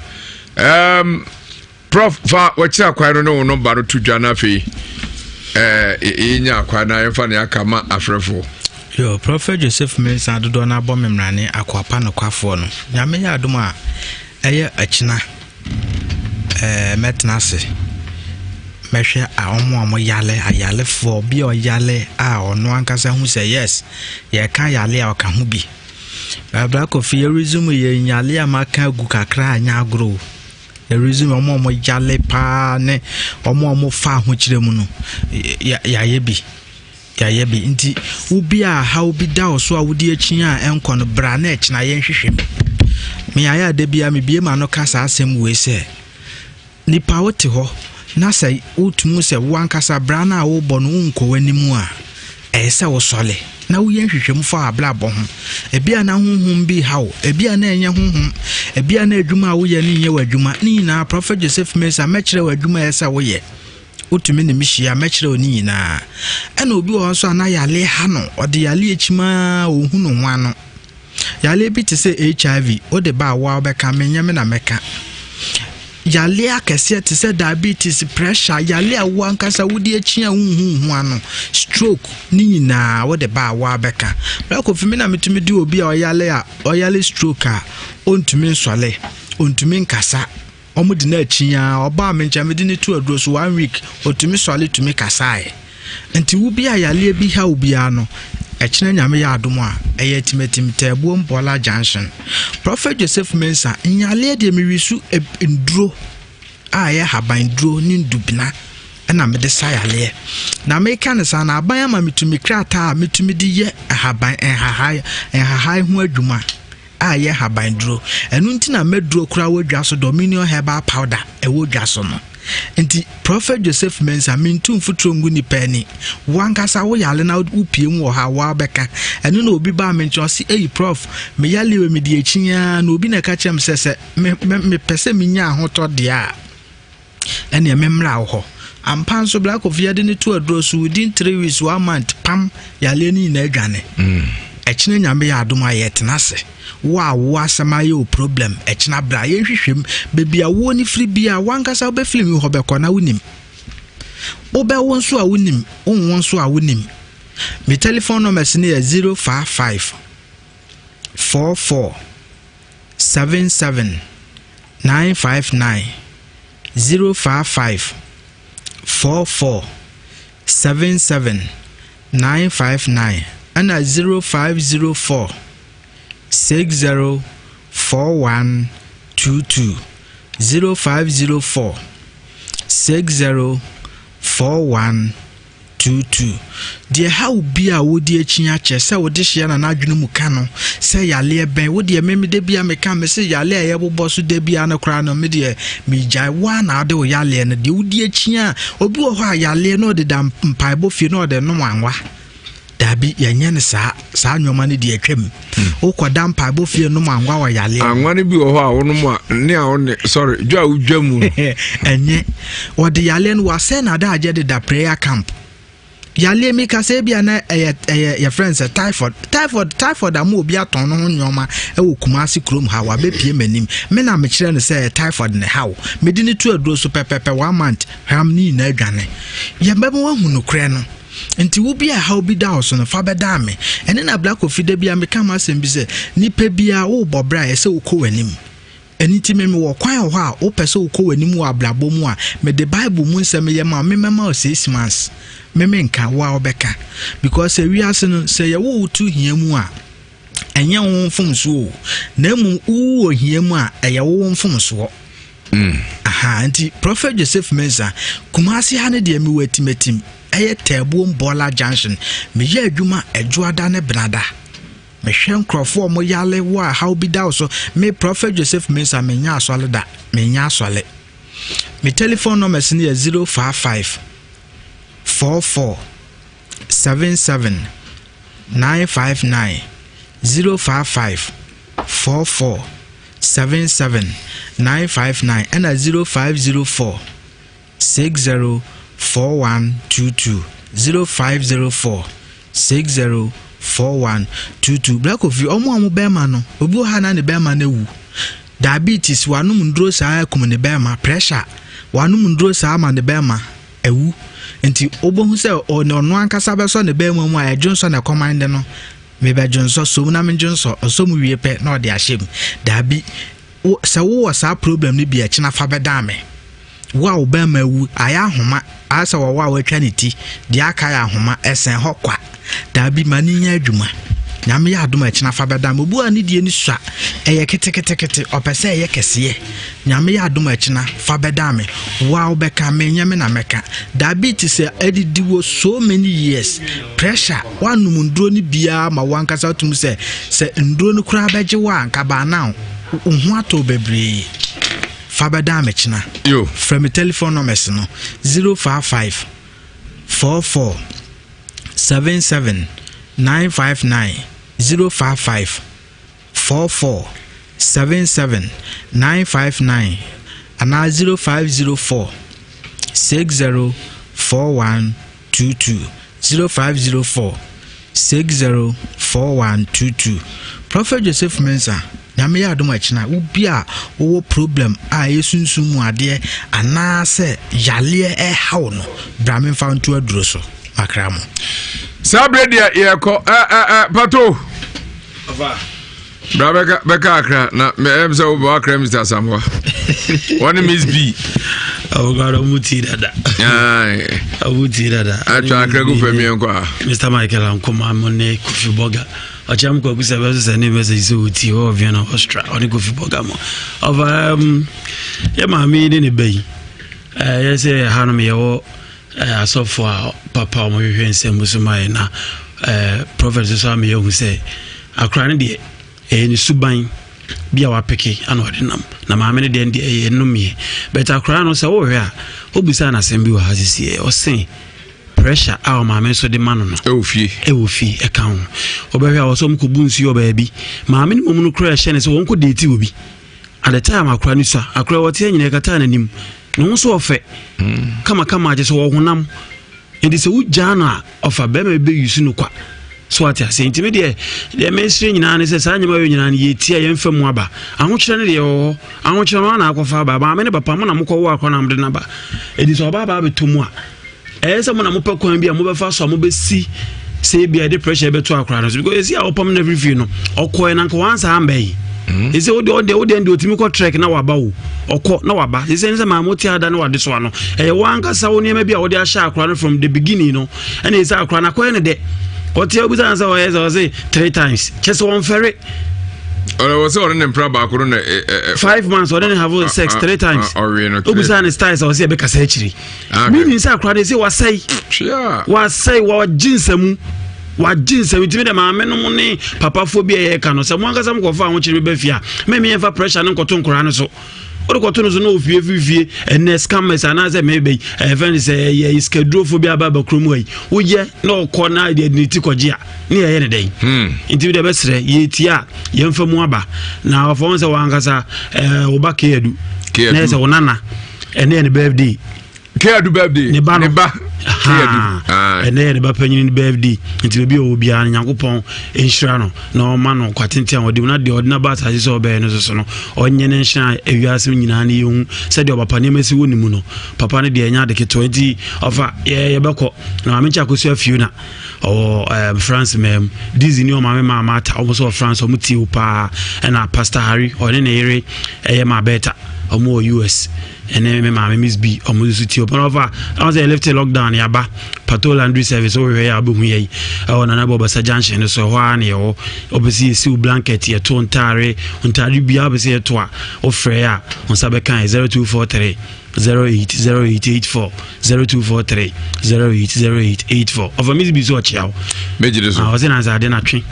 prof fa wachira kwa no number no tudwa na fe enya kwa na yefa ne akama afrefo yo Prophet Joseph Mensah dodo na bɔ memrane akwapa no kwafo no nyame ya adom a ɛyɛ akina metna se mehwe a omo yale ayale for bi o yale a ono ankasa hu say yes ye ka yale a ka hu bi Black Coffee resume ye nyale amaka gu kakra anya agro e resume omo yale pa ne omo fa ho kire mu no ya ye bi nti ubi a ha obi da oso a wudi achi a enko no bra na echi na ye nhwehwem me aya da bia me bie ma no kasa asem we se nipa wote ho na sai utumu se wankasa bra na wo bo no nko wanimu a ese wo sole na wo ye nhwehwem fa abla bo ho ebia na honhom bi hawo ebia na enye honhom ebia na adwuma a wo ye ni ye wadwuma ni na Prophet Joseph Mensah mekire wadwuma ese wo ye utumi ne mihia mekire oni na ena obi wo so na yale ha no ode yale echima ohu no ho ano yale bi te se HIV ode ba wa obeka menyame na meka yale akese te se diabetes pressure yale awu ankasa wudi echi hu ano stroke ni na ode ba wa beka Black Coffee me na metumi di obi a oyale stroke a ontumi nsole ontumi nkasa omudi na achiya oba mencha medini tu aduro so 1 week otumi sole tumi kasae enti wo bi a yale bi ha obi ano echine nyame ya adomo a eye timetim tabuo mbola junction Prophet Joseph Mensah nyale de mirisu nduro a ye haban duro ni ndubina na me de sayale na me kan sa na aban ama mitumi krata mitumi di ye haban enhahai ho adwuma a ye haban duro enu nti na meduro kura wodwa so Dominion herbal powder e wodwa so no nti Prophet Joseph Mensah mintu mfutro ngu ni pani wankasa wo yale na upiem wo ha wa beka enu na obi ba mencho si prof me yale we me di echinya na obi na ka chem sese me pese minya ahoto de a ene memra wo ho ampan so Black Coffee de ni to adro so within 3 weeks 1 month pam yale ni na adwane echine nyambe ya adoma yetenase wa asamaye o problem echina bra ye hwehwem bebia wo ni free bia wankasa obe film ho beko na wonim obe won so a wonim won so a wonim me telephone number ne 055 44 77 959 055 44 77 959 and 0504 604122 0504 604122 de how bia wodi achinya che se wodi hye na adwene mu ka no se yale ben wodi ememe de bia me ka me se yale aye bobo so de bia na kra no me de me jai wa na de yale no de wodi achinya obi wo ho a yale no de da mpaibo fie no de no anwa dabi yanya ne saa nyoma ne de atwam okoda mpaibo fie no anwa wa yale anwa ne bi wo ho a wono mu a ne a won sorry dwa udwamu enye wodi yale no wa se na da aje de da prayer camp yale mi ka se bia na your friends typhoid amu obi aton no nyoma e wo Kumasi krom ha wa be pie manim me na me kire ne se typhoid ne hawo me di ne tu aduro so pepepe 1 month ham ni na adwane ye mbem wa hu no kre no nti wo bia ha obi da so no fa beda me ene na Black Coffee da bia me kama asem bi se nipa bia wo bobra ye se wo ko wanim eniti me wo kwan ho a wo pese wo ko wanim wo ablabo mu a me the Bible mu nsem ye ma me mema o 6 months me nka wa obeka because we ase no se ye wo tu hia mu a enye wo mfomso na mu wo hia mu a eye wo mfomso aha nti Prophet Joseph Mensah Kumasi ha ne de mi watimatim eye tabuo mbola junction me ye adwuma adwoada ne brada me hwen krofo mo yale wa how be da so me Prophet Joseph Mensah me nya asole da me nya asole me telephone number is 055 44 77 959 055 44 77 959 and 0504 604122 0504 604122 Black Coffee omo bema no obi ha na ne bema na wu diabetes wanum ndro saa kum ne bema pressure wanum ndro saa ma ne bema ewu enti obohu se ono ankasa be so ne bema mu a ejonso na command no me be jonso so na me jonso so mu wie pe na ode ahyem dabi se wo sa problem ne bi a kina fa bedame wa obama wu aya homa asa wo wa watwa ne ti de aka ya homa esen ho kwa da bi mani nya adwuma nyame ya adoma kina fa bedam obu ani die ni sua eye kete opese eye kese nyame ya adoma kina fa bedam wa obeka me nyame na meka diabetes se edidiwo so many years pressure wanum ndro ni bia ma wankasa tum se ndro ni kura beje wa anka ba now unhu ato bebre fa bedam kina yo from telephone numbers no 055 44 77 959 055 44 77 959 and 0504 604122 0504 604122 Prophet Joseph Mensah nyame ya adom akina ubi a wo problem a yesunsun mu ade anase yale hawo no brame fantu aduro so makramo Sabredia yeko pato ava beka akra na me emse wo akra Mr. Samoa one Miss B awugaro muti dada awuti dada atwa akra go fami enko Mr. Michael Ankoma monne Kofi Boga acham ko kusebe se ne message so uti o Vienna Austria oni Kofi Boga mo of ya ma mi ni be yes ha no me yo asofo papa mo hwe nsem musumai na prophet so me yo say akra ne de ni suban bia wa peke ana odinam na ma me ne de enumie but akra no se wo hwe a obusa na sembi wa hasisi o sen pressure a ma me so de mano no e wo fie e kan obehwe a wo so mko bunsi oba bi ma me ne momu no kra hye ne se won ko date obi at the time akra ni so akra wo tie nyine kata na nim no so ofe kama aje so wo honam edi se ujana ofa be me be yusu no kwa so ati ase ntime de mesre nyina ne se sa nyama yo nyina ne yetia yemfamu aba ahokyere ne de yo ahokyere no na akofa ba me ne papa mo na mokọ wo akọ na mde na ba edi so ba betomu a ese mo na mo pe kwan bia mo be fa so mo be si se bia de pressure be to akra no because esi a opam na every fee no okọ na nka wansa ambai ese ode otimi ko trek na waba wo okọ na waba ese nse ma moti ada na wade so ano wanka sa wo niam bia wode a sha akra no from the beginning no and ese akra na ko ne de otie obuza nsa wo say 3 times chese won ferry Ora was on an impraba akuru 5 months or didn't have sex 3 times obuza ne styles o say be kasa achiri meaning say akra dey say wasai wa jinsamu wajinse witimi de maame no ne papa phobia ye ka no se mo angasa mko fa ho chiri be fia me fa pressure no nkoto nkora no so odokoto no so no ofie ene scammers anaze maybe even say ye schedule phobia baba kromu yi woye no ko na identity kogea ne ye ne den intimi de besre ye tia ye mfa mu aba na ofo se wangasa obaka edu na se wonana ene ne birthday Keadu birthday ne ba ene ne ba panyin birthday nti be obi an Nyankopon enhira no na o ma no kwatente an odi na de odi na ba ta so be no so no onye ne nhira ewiase nyina na yehu se de papa ne mesi wonimu no papa ne de enya de ke 20 ofa ye beko na ma ncha kosu afiuna o France mem Disney o ma mata o so France o muti upa na Pastor Harry o ne ere eye ma beta o mo US ene me ma Miss B o mo su ti o over I was a left lockdown ya ba patrol and service o we ya bu hu yi o na na Boba Junction so ho an ye o obesi si blanket ye to ntare bia obesi ye to a o frɛ ya on sabe kan 0243 080884 0243 080884 of a Miss B so chiao meji so I was in as I didn't atwe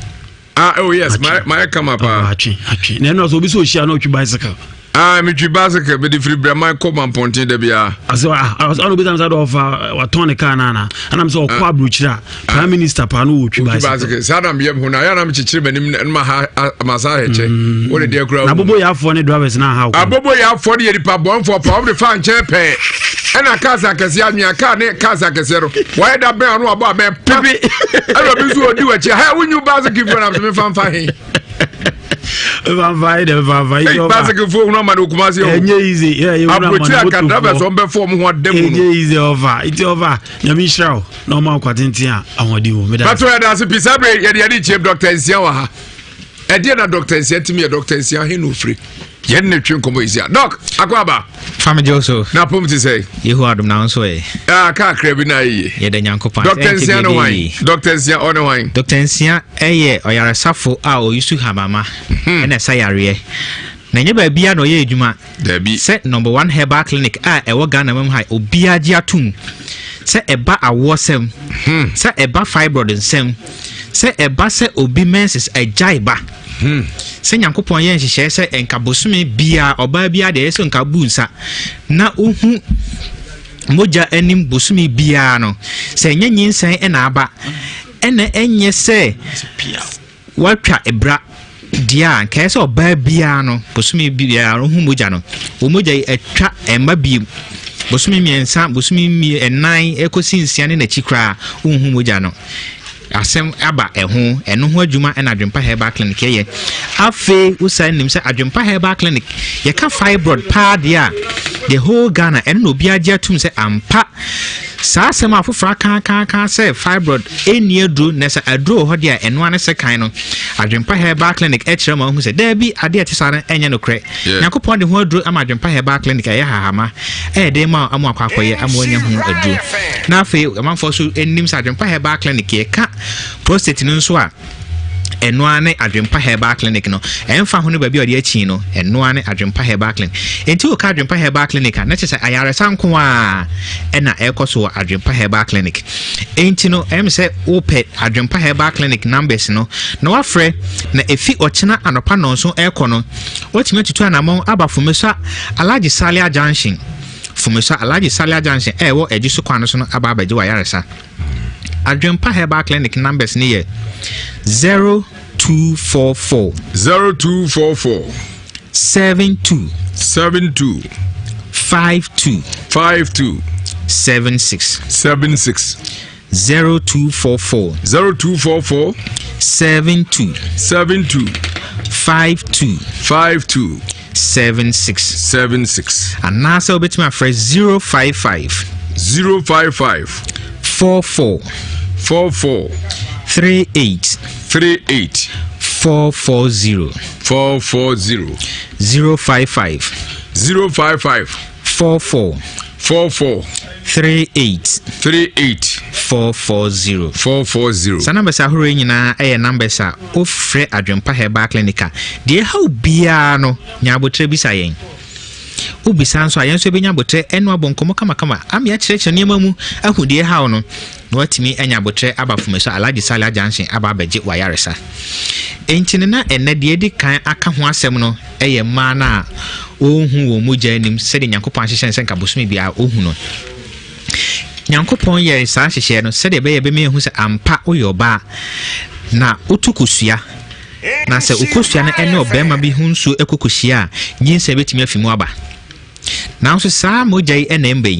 oh yes my come up atwe na no so obi so hia na otwi bicycle me twi bicycle be the free brama come and pontin de bia aso I was all be time side of watone car na and I'm so kwa bruchira prime minister pa no twi bicycle sadam bia hu na ya na me chichire banim ma ha masa heche wo de dia kura na bobo ya afo ne drivers na ha abobo ya afo de ripa bon for pa de fan che pe ena kaza kese amia ka ne kaza kese ro why da be anu abo be pipi alo bi zu odi wachi ha wunyu bicycle for na me fan fa he vai bicycle for no man okumasi o enye easy you na man ka drivers on be form ho dem no enye easy over it over nyami shrao no man kwatintin a ahodi wo me da but we da so pisabre ye de chief Dr. Nsia wa ha e de na Dr. Nsia timi Dr. Nsia he no free yen ne twen komo isia doc akwaba family also na pom ti say yehu adum na nso e ka krabi na yi ye da nyankopan Dr. Nsia no wan Dr. Nsia ono wan Dr. Nsia eye oyaresafo a oyusu habama ene sayare na nye ba bia no ye adwuma dabi se number 1 herbal clinic a ewo Ghana mem hai obia gi atum se eba awosem se eba fibroid nsem se eba se obi menses ajaiba se nyankopon ye nhihye se enkabosome bia oba bia de so nkabu nsa na ohu moja enim bosome bia no se nyenyin san ena aba ena enye se watwa ebra dia kese oba bia no bosome bia ohu moja no o moja etwa emba bi bosome miensa bosome mi enan ekosi nsiane na chikra ohu moja no asem aba eho eno ho adwuma na adwempa herbal clinic ye afe usan nim se adwempa herbal clinic ye ka fibroid pa dia the whole Ghana eno no bia gia tum se ampa sa asem afofra kan se fibroid eni adru na se adru ho dia eno ane se kan no adwempa herbal clinic e kire ma hu se da bi ade ate sare enye no kre yakopon de ho adru ama adwempa herbal clinic ye hahama e de ma amu akwakoye amwanya hu adru na afe amanfo so enim se adwempa herbal clinic ye ka prostate no so a eno ane adwempa herbal clinic no emfa ho no ba bi ode achi no eno ane adwempa herbal clinic enti o ka adwempa herbal clinic na chese ayare sanko a ena ekoso adwempa herbal clinic enti no em se ope adwempa herbal clinic numbers no na wafre na efi ochina anopa no so ekono otime tutu anamon aba Fumeso Alhaji Salia Junction Fumeso Alhaji Salia Junction ewo ejiso kwano so no aba abaji wa yaresa adwempa herbal clinic numbers ni ye 0244 72 52 76 0244 72 52 76 and now so bet my friend 055 44 38 440 055 44 38 440 sa numbers ahoro nyina eye numbers a ofre adwempa herbal clinic de how bia no nyabotre bisa yen ubisa nso ayen so benya botre eno abonkomo kama am ya kireke niam mu ahudie how no na watimi enya botre aba Fumeso Alhaji Salia Junction aba beje wayaresa entine na enne de edi kan aka ho asem no eye ma na ohun wo mu janim se de nyankopon ahye sen ka bosumi bia ohun no nyankopon ye sa hye no se de be ye be me hu se ampa oyoba na otukosua na se ukosua na ene obema bi hu nso ekokosia nyinse betimi afimu aba na so sa mogya ene mbe